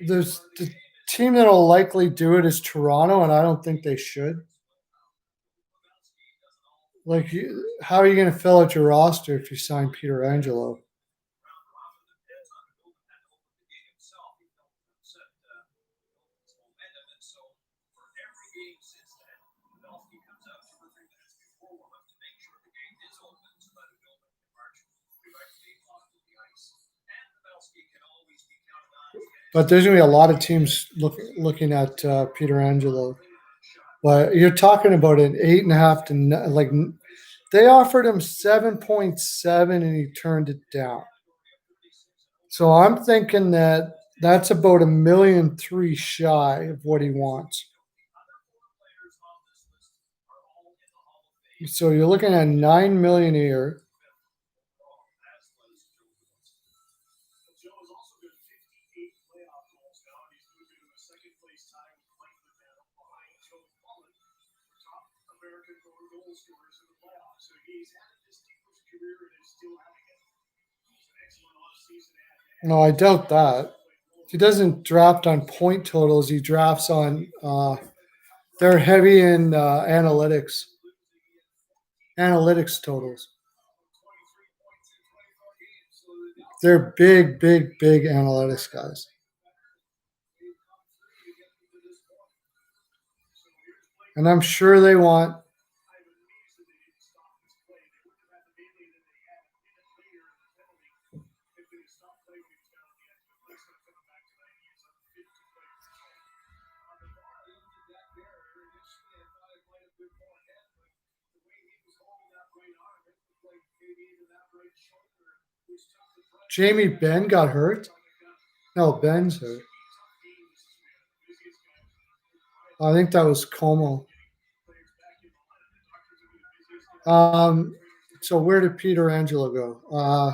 there's the team that'll likely do it is Toronto, and I don't think they should. Like, how are you going to fill out your roster if you sign Peter Angelo? But there's going to be a lot of teams looking at Peter Angelo. But you're talking about an 8.5 to like they offered him 7.7 and he turned it down. So I'm thinking that's about $1.3 million shy of what he wants. So you're looking at $9 million a year. No, I doubt that. He doesn't draft on point totals. He drafts on. They're heavy in analytics totals. They're big analytics guys. And I'm sure they want. Jamie Benn got hurt? No, Ben's hurt. I think that was Como. So where did Peter Angelo go?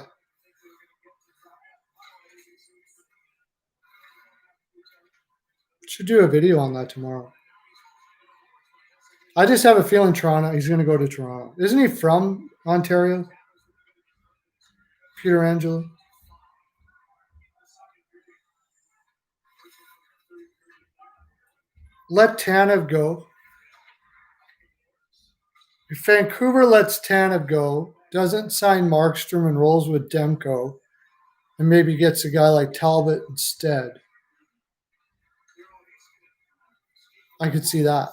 Should do a video on that tomorrow. I just have a feeling he's going to go to Toronto. Isn't he from Ontario? Peter Angelo? Let Tanev go. If Vancouver lets Tanev go, doesn't sign Markstrom and rolls with Demko, and maybe gets a guy like Talbot instead, I could see that.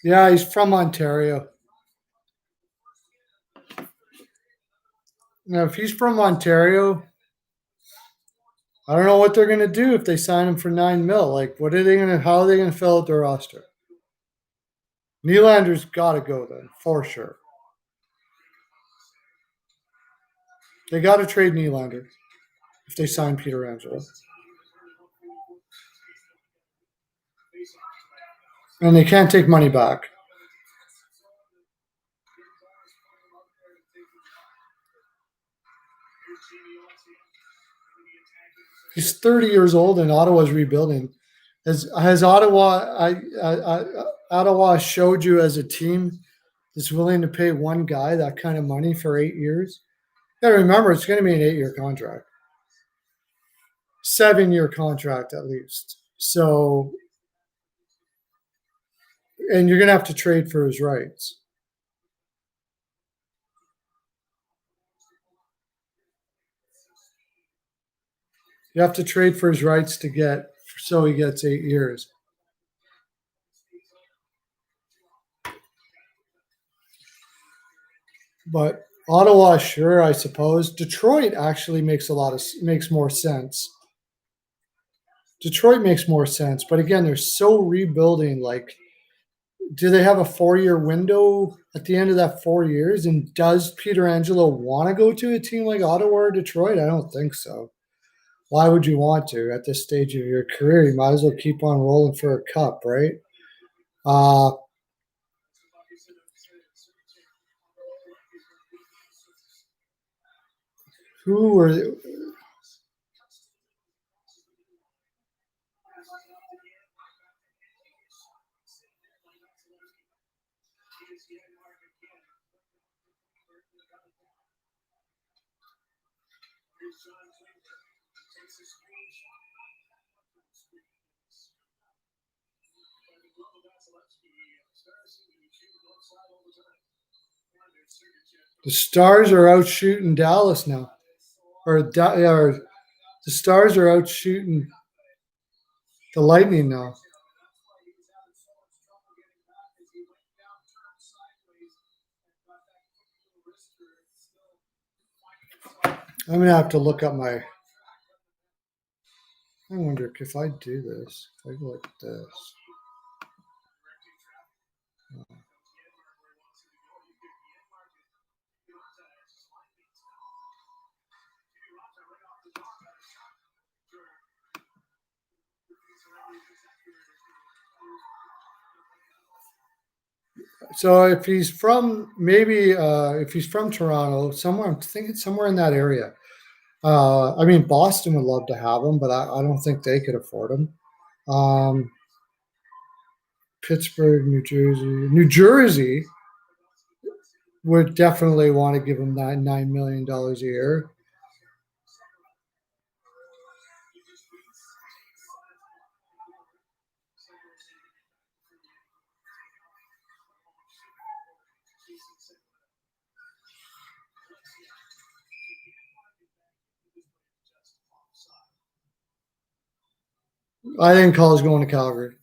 Yeah, he's from Ontario. Now, if he's from Ontario, I don't know what they're gonna do if they sign him for $9 million. Like, what are they gonna? How are they gonna fill out their roster? Nylander's got to go then for sure. They got to trade Nylander if they sign Peter Angelo, and they can't take money back. He's 30 years old, and Ottawa's rebuilding. Has Ottawa showed you as a team that's willing to pay one guy that kind of money for 8 years? You gotta remember, it's going to be an 8-year contract, 7-year contract at least. So, and you're going to have to trade for his rights. You have to trade for his rights to get, so he gets 8 years. But Ottawa, sure, I suppose. Detroit actually makes more sense. Detroit makes more sense, but again, they're so rebuilding. Like, do they have a 4-year window at the end of that 4 years? And does Peter Angelo want to go to a team like Ottawa or Detroit? I don't think so. Why would you want to at this stage of your career? You might as well keep on rolling for a cup, right? Who were the Stars are out shooting Dallas now, or the Stars are out shooting the Lightning now. I'm gonna have to look up my. I wonder if I do this, if I go like this. So if he's from if he's from Toronto, somewhere I'm thinking somewhere in that area. I mean, Boston would love to have him, but I don't think they could afford him. Pittsburgh, New Jersey would definitely want to give him $9 million a year. I think Hall's going to Calgary.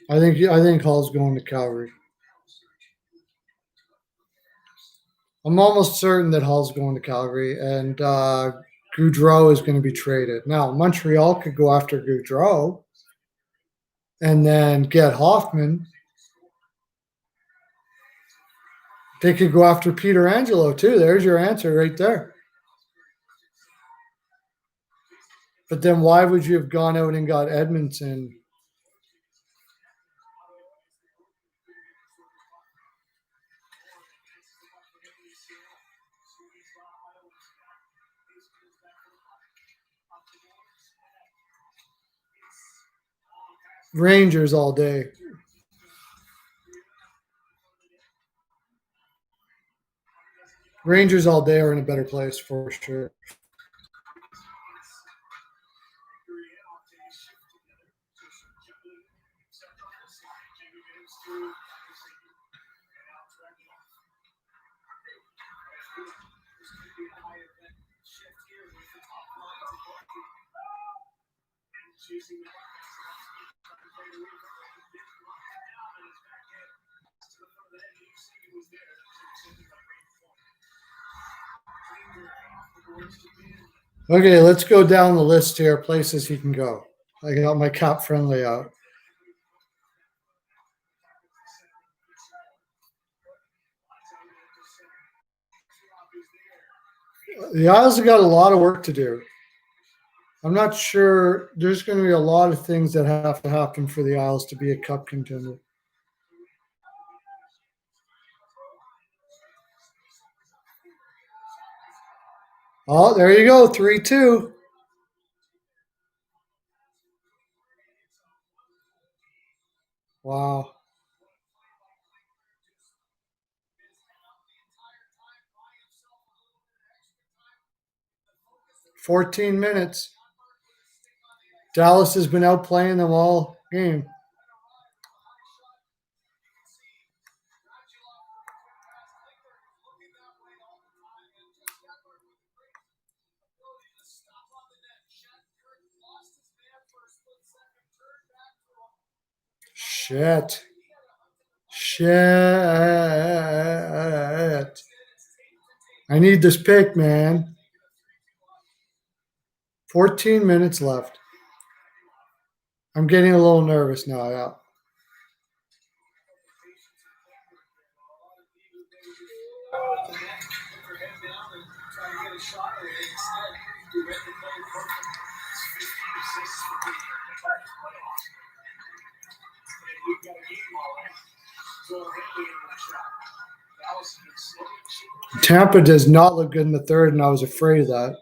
I think Hall's going to Calgary. I'm almost certain that Hall's going to Calgary, and Gaudreau is going to be traded. Now, Montreal could go after Gaudreau and then get Hoffman. They could go after Peter Angelo, too. There's your answer right there. But then why would you have gone out and got Edmondson? Rangers all day. Rangers all day are in a better place for sure. Okay, let's go down the list here. Places he can go. I got my cap friendly out. The Isles have got a lot of work to do. I'm not sure. There's going to be a lot of things that have to happen for the Isles to be a cup contender. Oh, there you go. 3-2. Wow. $14. Dallas has been outplaying them all game. Shit. I need this pick, man. 14 minutes left. I'm getting a little nervous now, yeah. Tampa does not look good in the third, and I was afraid of that.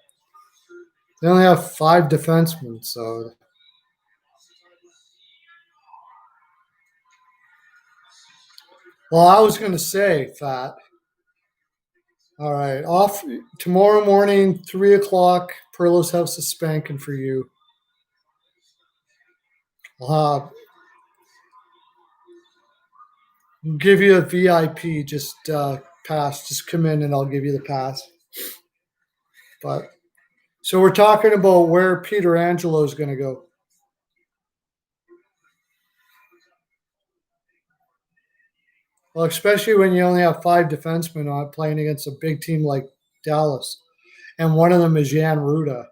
They only have 5 defensemen, so. Well, I was going to say, Fat. All right, off tomorrow morning, 3 o'clock, Perlo's House is spanking for you. I'll give you a VIP, just pass. Just come in and I'll give you the pass. But so we're talking about where Peter Angelo is going to go. Well, especially when you only have 5 defensemen on playing against a big team like Dallas, and one of them is Jan Ruda.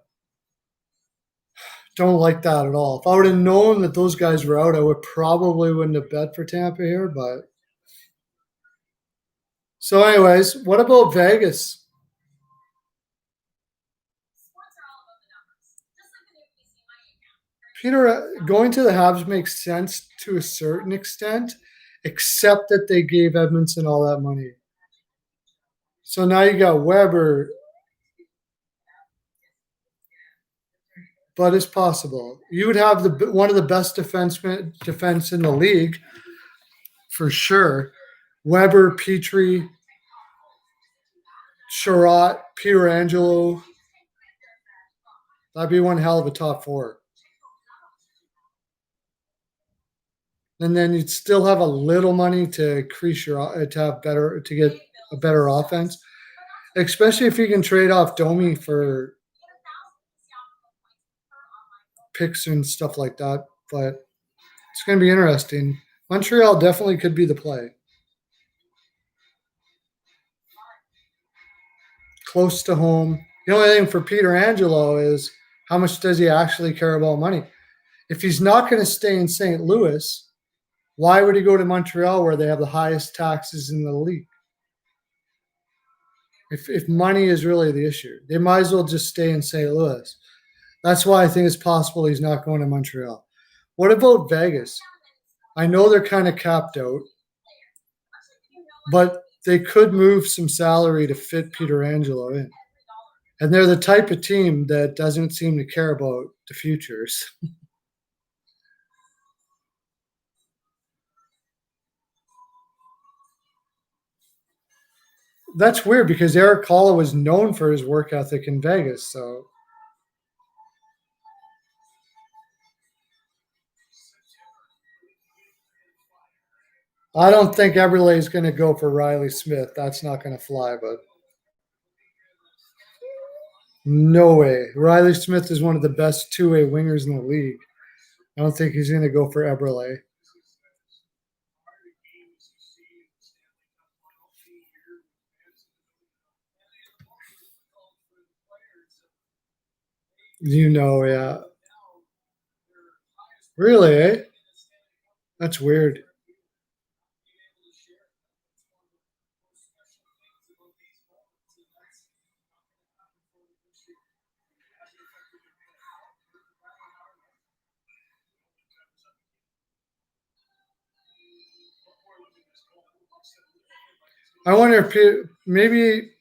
Don't like that at all. If I would have known that those guys were out, I would probably wouldn't have bet for Tampa here. But so, anyways, what about Vegas? Peter, going to the Habs makes sense to a certain extent, except that they gave Edmondson all that money. So now you got Weber, but it's possible. You would have one of the best defense in the league for sure. Weber, Petrie, Sherratt, Peter Angelo. That'd be one hell of a top 4. And then you'd still have a little money to increase to get a better offense, especially if you can trade off Domi for picks and stuff like that. But it's going to be interesting. Montreal definitely could be the play. Close to home. The only thing for Peter Angelo is how much does he actually care about money? If he's not going to stay in St. Louis, why would he go to Montreal where they have the highest taxes in the league? If money is really the issue, they might as well just stay in St. Louis. That's why I think it's possible he's not going to Montreal. What about Vegas? I know they're kind of capped out, but they could move some salary to fit Peter Angelo in. And they're the type of team that doesn't seem to care about the futures. That's weird because Eric Kalla was known for his work ethic in Vegas. So I don't think Eberle is going to go for Riley Smith. That's not going to fly, but no way. Riley Smith is one of the best two-way wingers in the league. I don't think he's going to go for Eberle. Yeah. Really, eh? That's weird. I wonder if maybe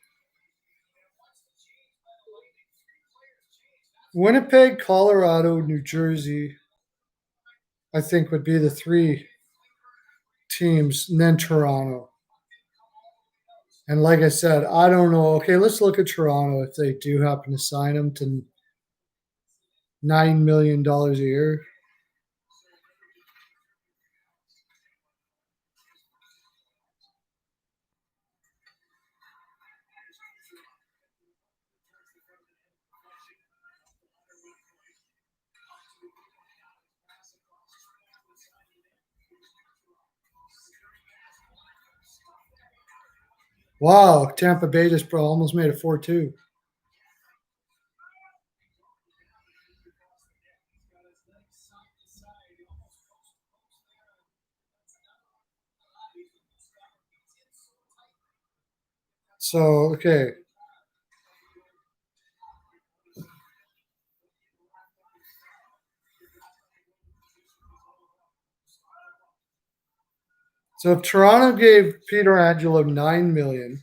Winnipeg, Colorado, New Jersey, I think would be the three teams, and then Toronto. And like I said, I don't know. Okay, let's look at Toronto if they do happen to sign him to $9 million a year. Wow, Tampa Bay just almost made a 4-2. So, okay. So if Toronto gave Peter Angelo $9 million,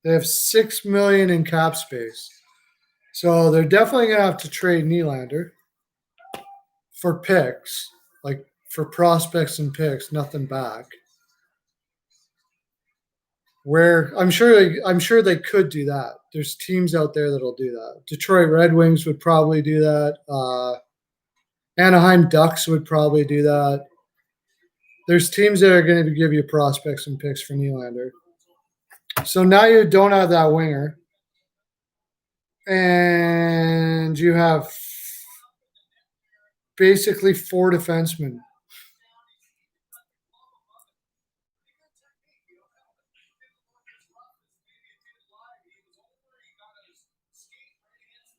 they have $6 million in cap space. So they're definitely gonna have to trade Nylander for picks, like for prospects and picks, nothing back. Where I'm sure they could do that. There's teams out there that'll do that. Detroit Red Wings would probably do that. Anaheim Ducks would probably do that. There's teams that are going to give you prospects and picks for Nylander. So now you don't have that winger, and you have basically 4 defensemen.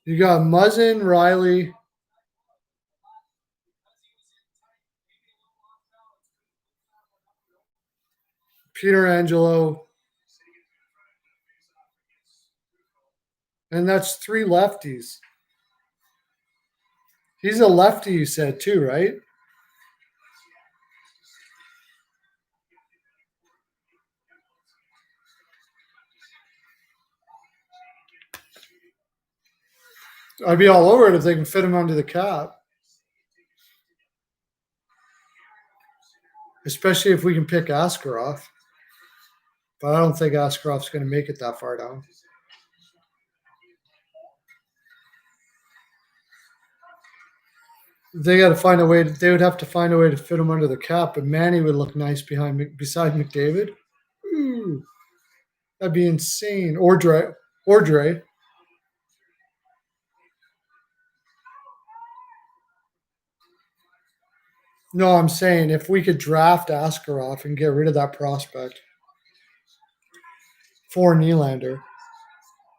You got Muzzin, Riley, Peter Angelo, and that's 3 lefties. He's a lefty, you said, too, right? I'd be all over it if they can fit him under the cap. Especially if we can pick Askarov. But I don't think Askarov's going to make it that far down. They got to find a way. They would have to find a way to fit him under the cap. But Manny would look nice beside McDavid. Ooh, that'd be insane. Or Dre. No, I'm saying if we could draft Askarov and get rid of that prospect for Nylander.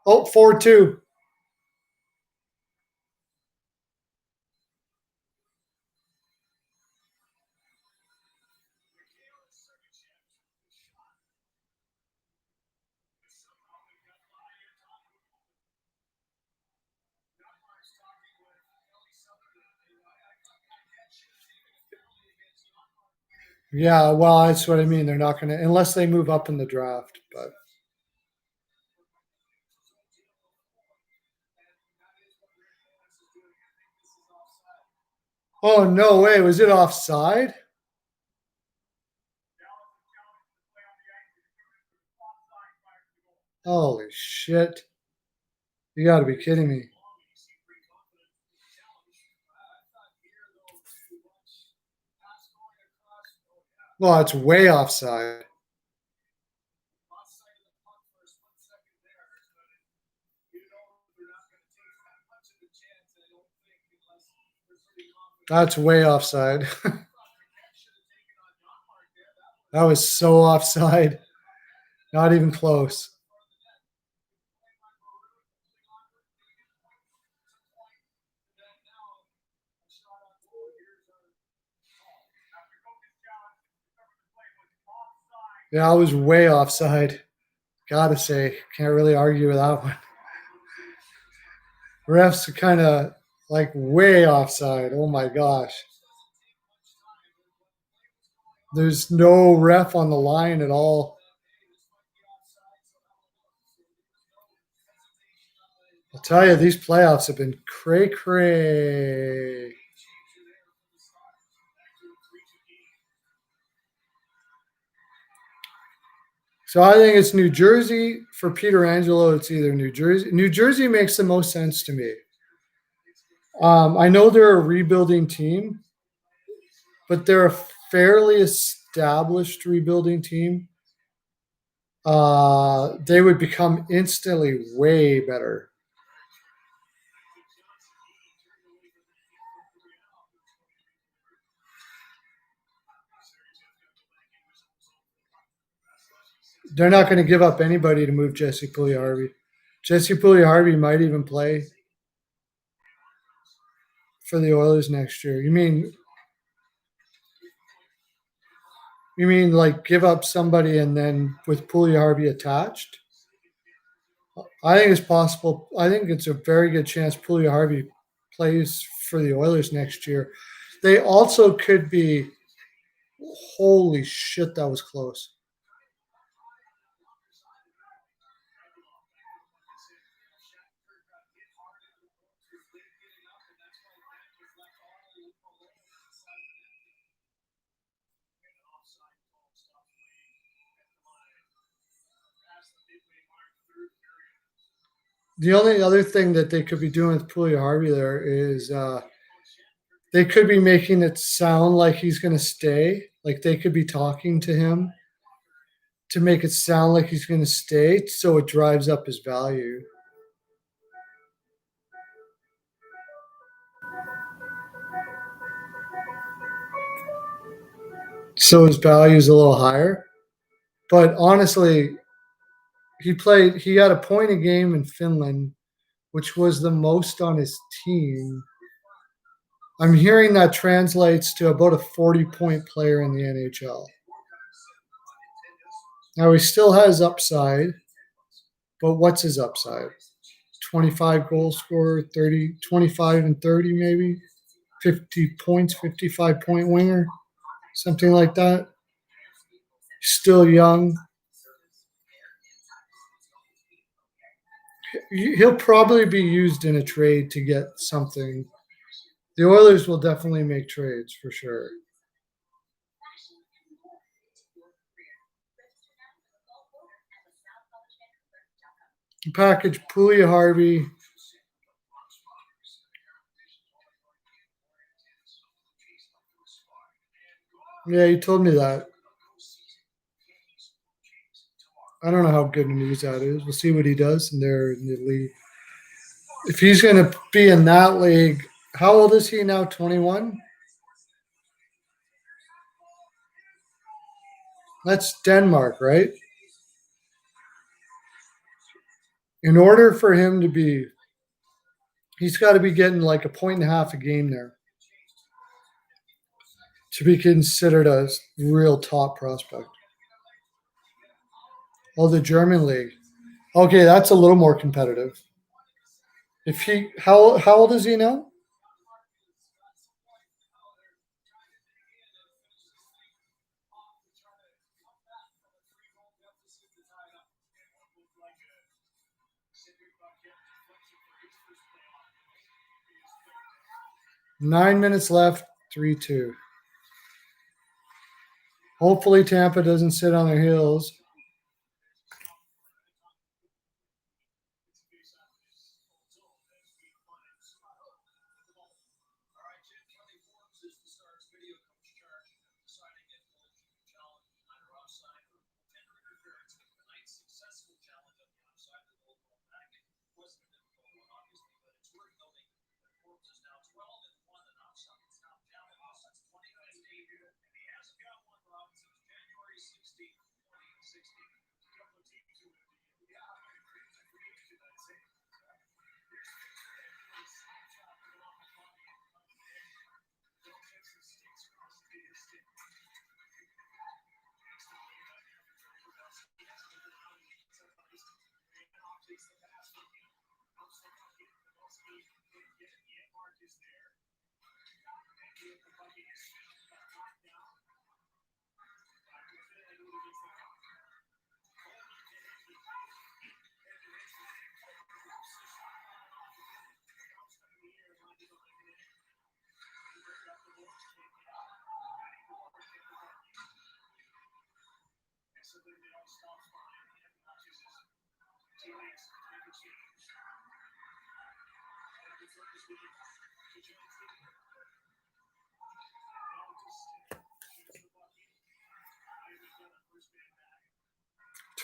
Oh, 4-2. Yeah, well, that's what I mean. They're not going to, unless they move up in the draft. But oh no way! Was it offside? Holy shit. You got to be kidding me. Well, it's way offside. That's way offside. That was so offside. Not even close. Yeah, I was way offside. Gotta say, can't really argue with that one. Refs are kind of like way offside. Oh my gosh. There's no ref on the line at all. I'll tell you, these playoffs have been cray-cray. So I think it's New Jersey. For Peter Angelo, it's either New Jersey. New Jersey makes the most sense to me. I know they're a rebuilding team, but they're a fairly established rebuilding team. They would become instantly way better. They're not going to give up anybody to move Jesse Puljujarvi. Jesse Puljujarvi might even play for the Oilers next year. You mean like give up somebody and then with Puljujarvi attached? I think it's possible. I think it's a very good chance Puljujarvi plays for the Oilers next year. They also could be. Holy shit, that was close. The only other thing that they could be doing with Puljujarvi there is they could be making it sound like he's going to stay. Like they could be talking to him to make it sound like he's going to stay, so it drives up his value. So his value is a little higher. But honestly, he had a point a game in Finland, which was the most on his team. I'm hearing that translates to about a 40-point player in the NHL. Now he still has upside, but what's his upside? 25 goal scorer, 30, 25 and 30 maybe, 50 points, 55-point winger, something like that. Still young. He'll probably be used in a trade to get something. The Oilers will definitely make trades for sure. Package Puljujarvi. Yeah, he told me that. I don't know how good news that is. We'll see what he does in the league. If he's going to be in that league, how old is he now? 21? That's Denmark, right? In order for him to be, he's got to be getting like a point and a half a game there to be considered a real top prospect. Oh, the German league. Okay, that's a little more competitive. If he, how old is he now? Nine minutes left, 3-2. Hopefully Tampa doesn't sit on their heels.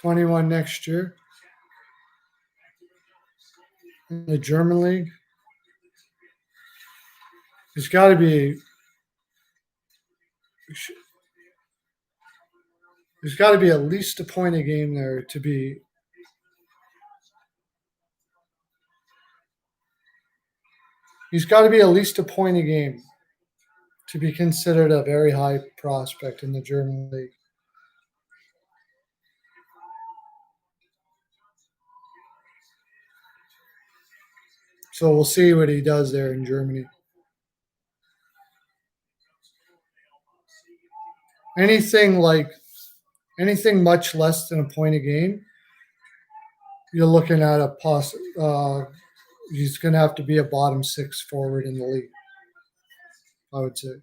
21 next year in the German league. He's got to be. There's got to be at least a point a game there to be. He's got to be at least a point a game to be considered a very high prospect in the German league. So we'll see what he does there in Germany. Anything much less than a point a game, you're looking at he's going to have to be a bottom 6 forward in the league, I would say.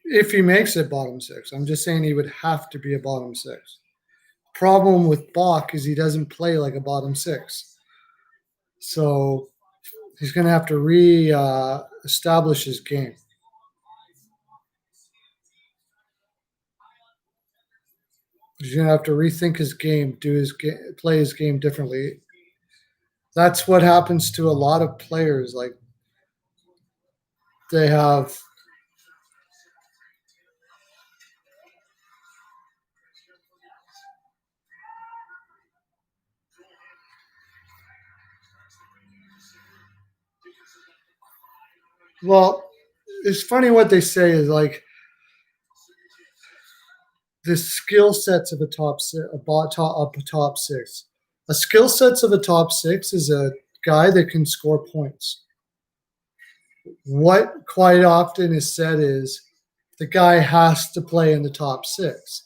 If he makes it bottom 6, I'm just saying he would have to be a bottom 6. Problem with Bach is he doesn't play like a bottom 6. So he's going to have to establish his game. He's going to have to rethink his game, play his game differently. That's what happens to a lot of players. Like they have. Well, it's funny what they say is like the skill sets of a top 6. A skill sets of a top 6 is a guy that can score points. What quite often is said is the guy has to play in the top 6.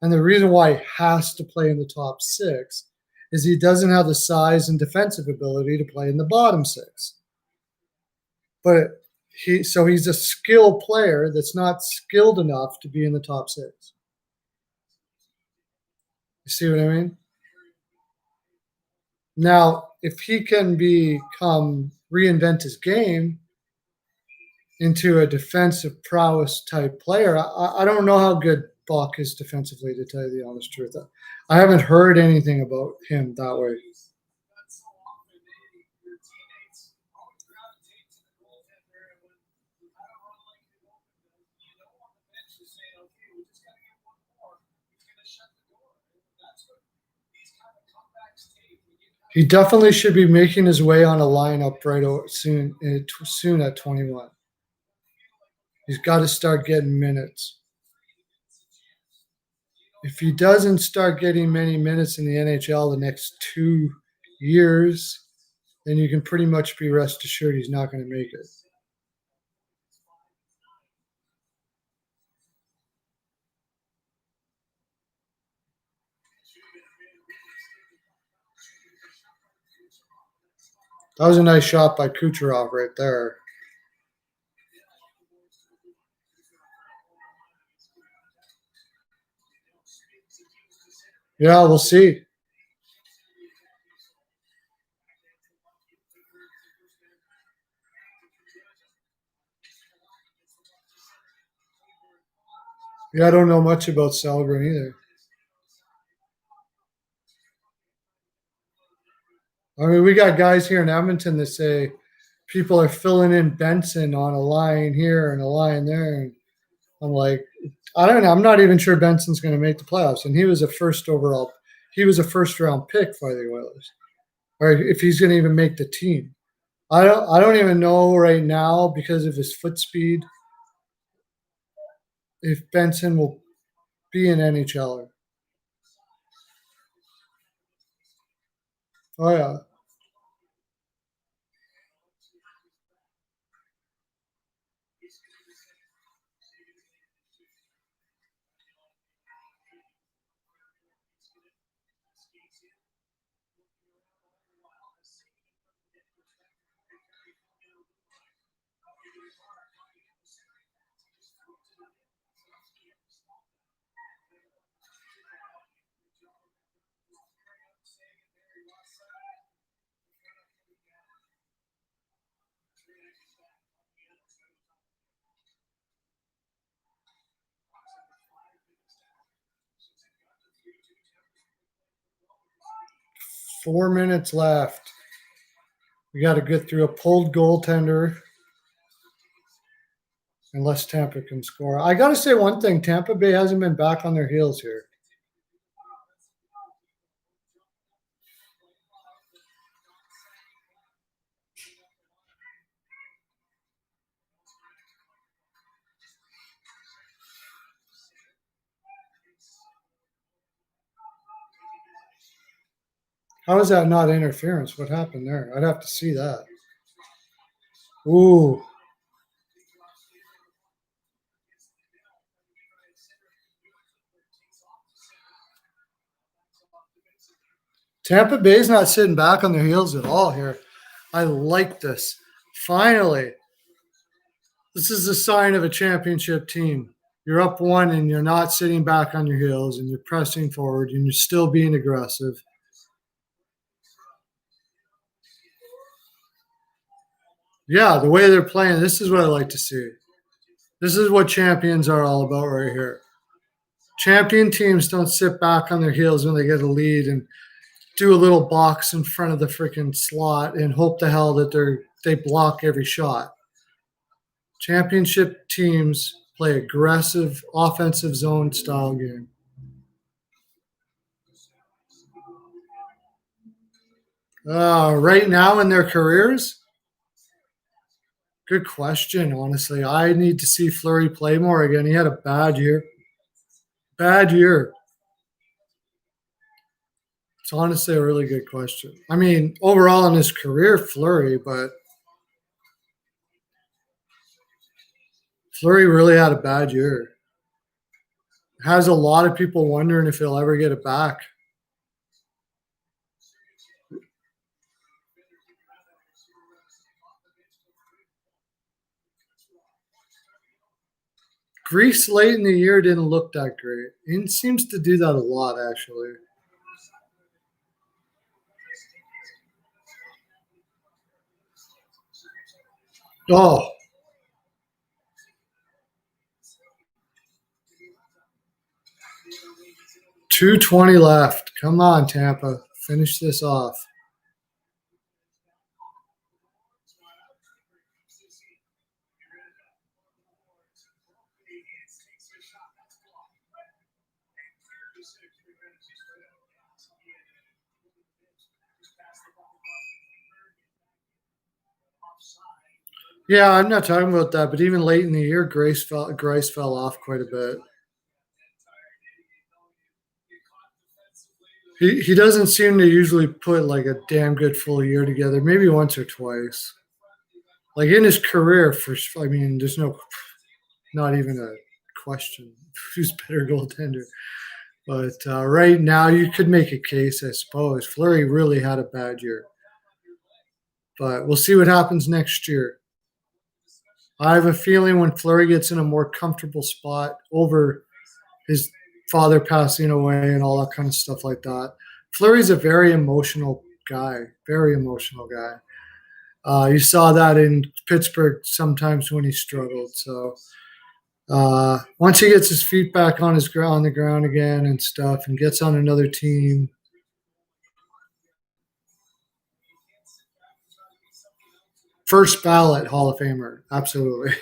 And the reason why he has to play in the top 6 is he doesn't have the size and defensive ability to play in the bottom 6. But he's a skilled player that's not skilled enough to be in the top 6. You see what I mean? Now, if he can reinvent his game into a defensive prowess type player, I don't know how good Bach is defensively, to tell you the honest truth. I haven't heard anything about him that way. He definitely should be making his way on a lineup soon at 21. He's got to start getting minutes. If he doesn't start getting many minutes in the NHL the next 2 years, then you can pretty much be rest assured he's not going to make it. That was a nice shot by Kucherov right there. Yeah, we'll see. Yeah, I don't know much about Salgren either. I mean, we got guys here in Edmonton that say people are filling in Benson on a line here and a line there. And I'm like, I don't know. I'm not even sure Benson's going to make the playoffs. And he was a first round pick for the Oilers, or if he's going to even make the team. I don't even know right now because of his foot speed if Benson will be an NHLer. Oh yeah. Four minutes left. We got to get through a pulled goaltender unless Tampa can score. I got to say one thing. Tampa Bay hasn't been back on their heels here. How is that not interference? What happened there? I'd have to see that. Ooh. Tampa Bay's not sitting back on their heels at all here. I like this. Finally. This is a sign of a championship team. You're up one and you're not sitting back on your heels and you're pressing forward and you're still being aggressive. Yeah, the way they're playing, this is what I like to see. This is what champions are all about right here. Champion teams don't sit back on their heels when they get a lead and do a little box in front of the freaking slot and hope to hell that they block every shot. Championship teams play aggressive offensive zone style game. Right now in their careers? Good question, honestly. I need to see Fleury play more again. He had a bad year. Bad year. It's honestly a really good question. I mean, overall in his career, Fleury, but Fleury really had a bad year. Has a lot of people wondering if he'll ever get it back. Greece late in the year didn't look that great. He seems to do that a lot, actually. Oh. $2:20 left. Come on, Tampa. Finish this off. Yeah, I'm not talking about that, but even late in the year, Grace fell off quite a bit. He doesn't seem to usually put like a damn good full year together, maybe once or twice. Like in his career, there's not even a question who's better goaltender. But right now, you could make a case, I suppose. Fleury really had a bad year. But we'll see what happens next year. I have a feeling when Fleury gets in a more comfortable spot over his father passing away and all that kind of stuff like that. Fleury's a very emotional guy. You saw that in Pittsburgh sometimes when he struggled. So once he gets his feet back on the ground again and stuff and gets on another team, First ballot Hall of Famer, absolutely.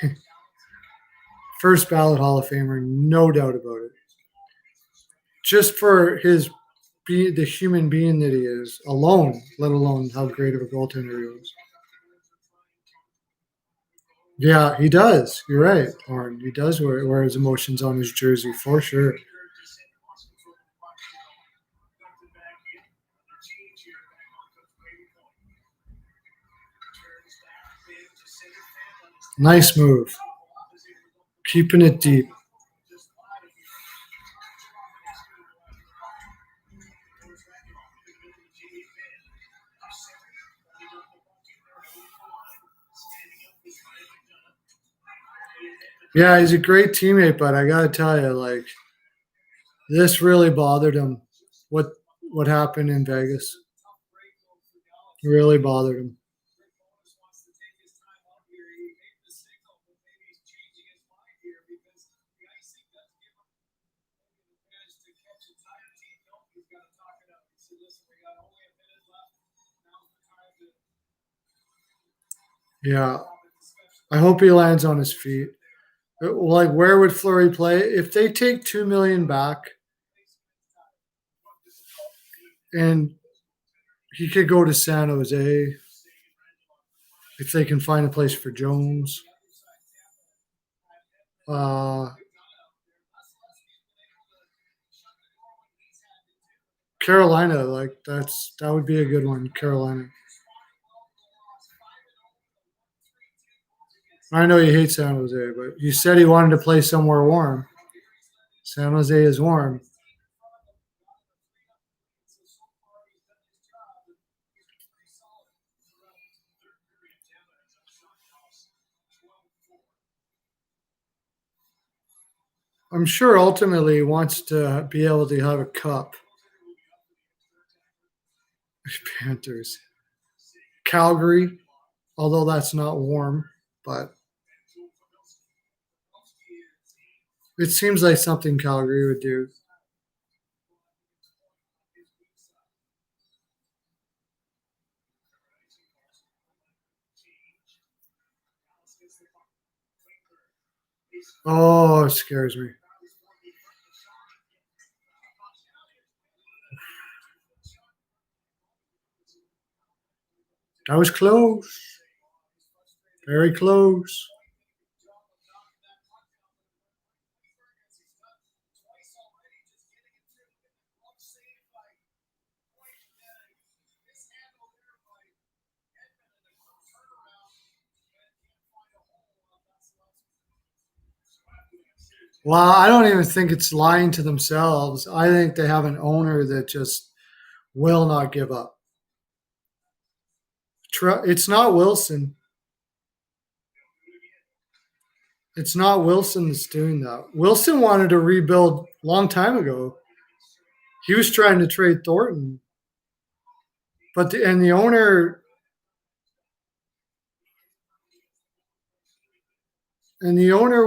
First ballot Hall of Famer, no doubt about it. Just for the human being that he is alone, let alone how great of a goaltender he was. Yeah, he does. You're right, Lauren. He does wear his emotions on his jersey for sure. Nice move. Keeping it deep. Yeah, he's a great teammate, but I gotta tell you, like, this really bothered him. What happened in Vegas really bothered him. Yeah, I hope he lands on his feet. Like, where would Fleury play if they take $2 million back? And he could go to San Jose if they can find a place for Jones. Carolina, like that would be a good one. Carolina. I know you hate San Jose, but you said he wanted to play somewhere warm. San Jose is warm. I'm sure ultimately he wants to be able to have a cup. Panthers. Calgary, although that's not warm, but it seems like something Calgary would do. Oh, it scares me. That was close. Very close. Well, I don't even think it's lying to themselves. I think they have an owner that just will not give up. It's not Wilson. It's not Wilson that's doing that. Wilson wanted to rebuild a long time ago. He was trying to trade Thornton. But the owner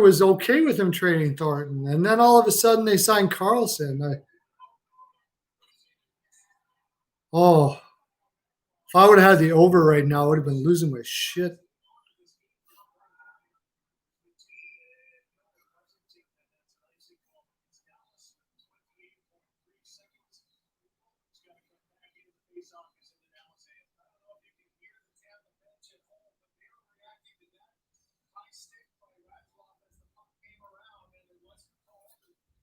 was okay with him trading Thornton. And then all of a sudden they signed Carlson. If I would have had the over right now, I would have been losing my shit.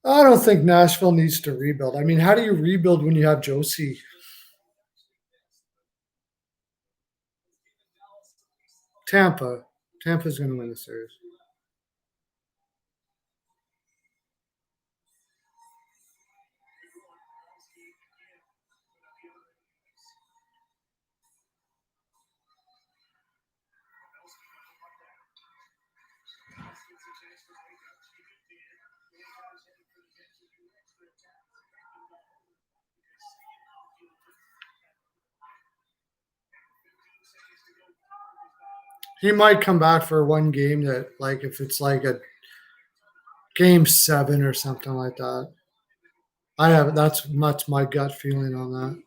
I don't think Nashville needs to rebuild. I mean, how do you rebuild when you have Josie? Tampa. Tampa's going to win the series. He might come back for one game that, like, if it's like a game 7 or something like that. That's much my gut feeling on that.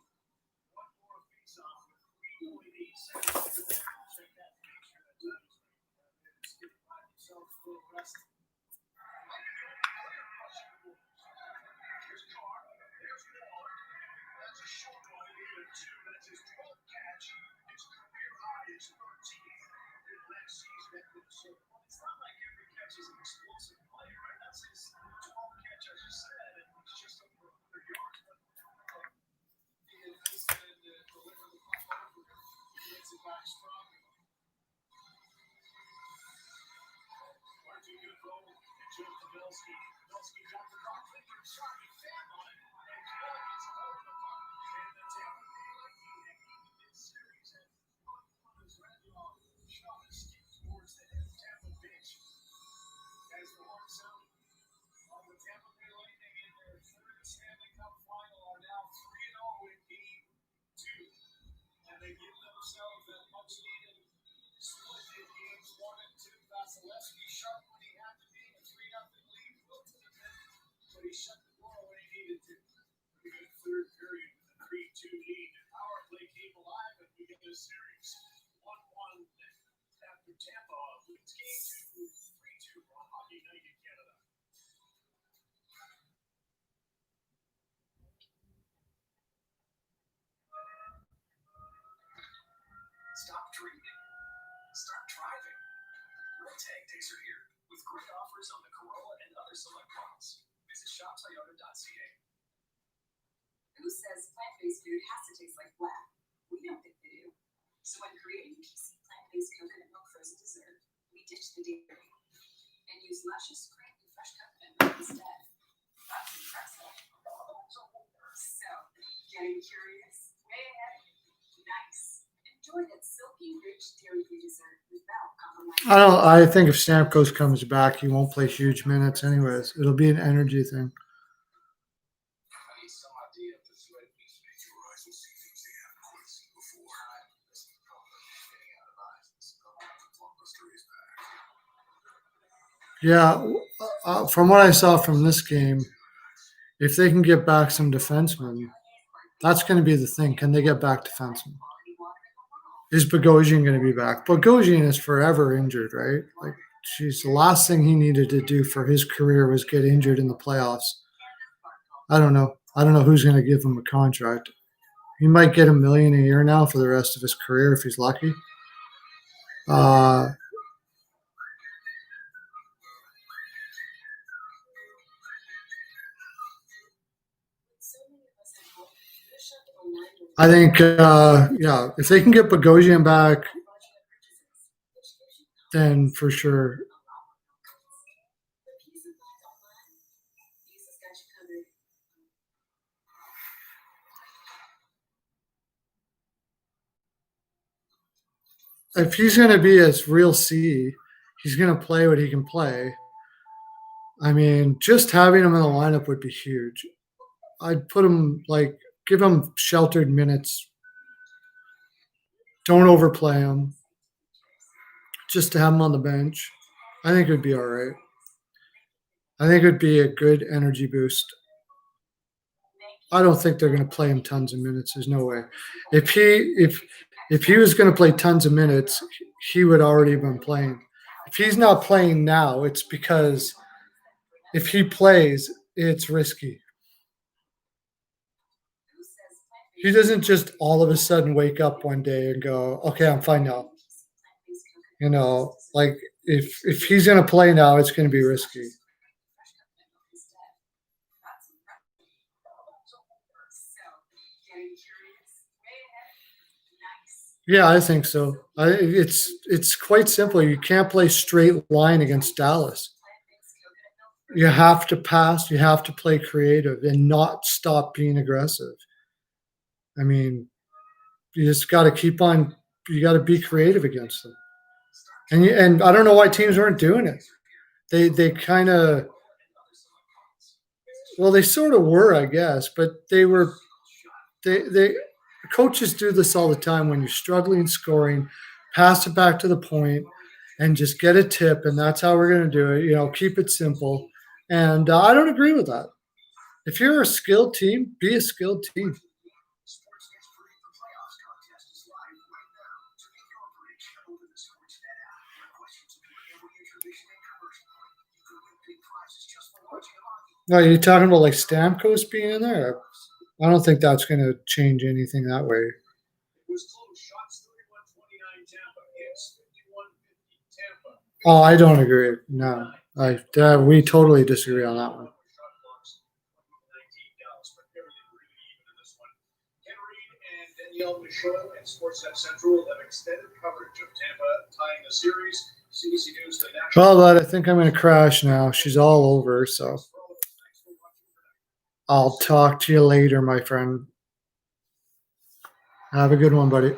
Stop dreaming. Start driving. Real Tag Days are here with great offers on the Corolla and other select models. Visit shoptoyota.ca. Who says plant-based food has to taste like black? We don't think they do. So when creating PC plant-based coconut milk frozen dessert, we ditch the dairy and use luscious, creamy, fresh coconut milk instead. That's impressive. So, getting curious? Way ahead. Nice. Enjoy that silky, rich dairy-free dessert without compromising. I think if Stamkos comes back, he won't play huge minutes anyways. It'll be an energy thing. Yeah, from what I saw from this game, if they can get back some defensemen, that's going to be the thing. Can they get back defensemen? Is Bogosian going to be back? Bogosian is forever injured, right? Like, geez, the last thing he needed to do for his career was get injured in the playoffs. I don't know. I don't know who's going to give him a contract. He might get $1 million a year now for the rest of his career if he's lucky. I think, yeah, if they can get Bogosian back, then for sure. If he's going to be his real C, he's going to play what he can play. I mean, just having him in the lineup would be huge. I'd put him, like, give him sheltered minutes. Don't overplay him. Just to have him on the bench. I think it would be all right. I think it would be a good energy boost. I don't think they're going to play him tons of minutes. There's no way. If he was going to play tons of minutes, he would already have been playing. If he's not playing now, it's because if he plays, it's risky. He doesn't just all of a sudden wake up one day and go, okay, I'm fine now. You know, like if he's going to play now, it's going to be risky. Yeah, I think so. It's quite simple. You can't play straight line against Dallas. You have to pass. You have to play creative and not stop being aggressive. I mean, you just got to keep on. You got to be creative against them. And I don't know why teams weren't doing it. They kind of, well, they sort of were, I guess, but they coaches do this all the time when you're struggling scoring, pass it back to the point and just get a tip. And that's how we're going to do it. You know, keep it simple. And I don't agree with that. If you're a skilled team, be a skilled team. No, are you talking about like Stamkos being in there? I don't think that's going to change anything that way. Oh, I don't agree. No, we totally disagree on that one. on the show and Sportsnet Central have extended coverage of Tampa tying the series. CBC News, the national. Well, bud, I think I'm going to crash now. She's all over, so I'll talk to you later, my friend. Have a good one, buddy.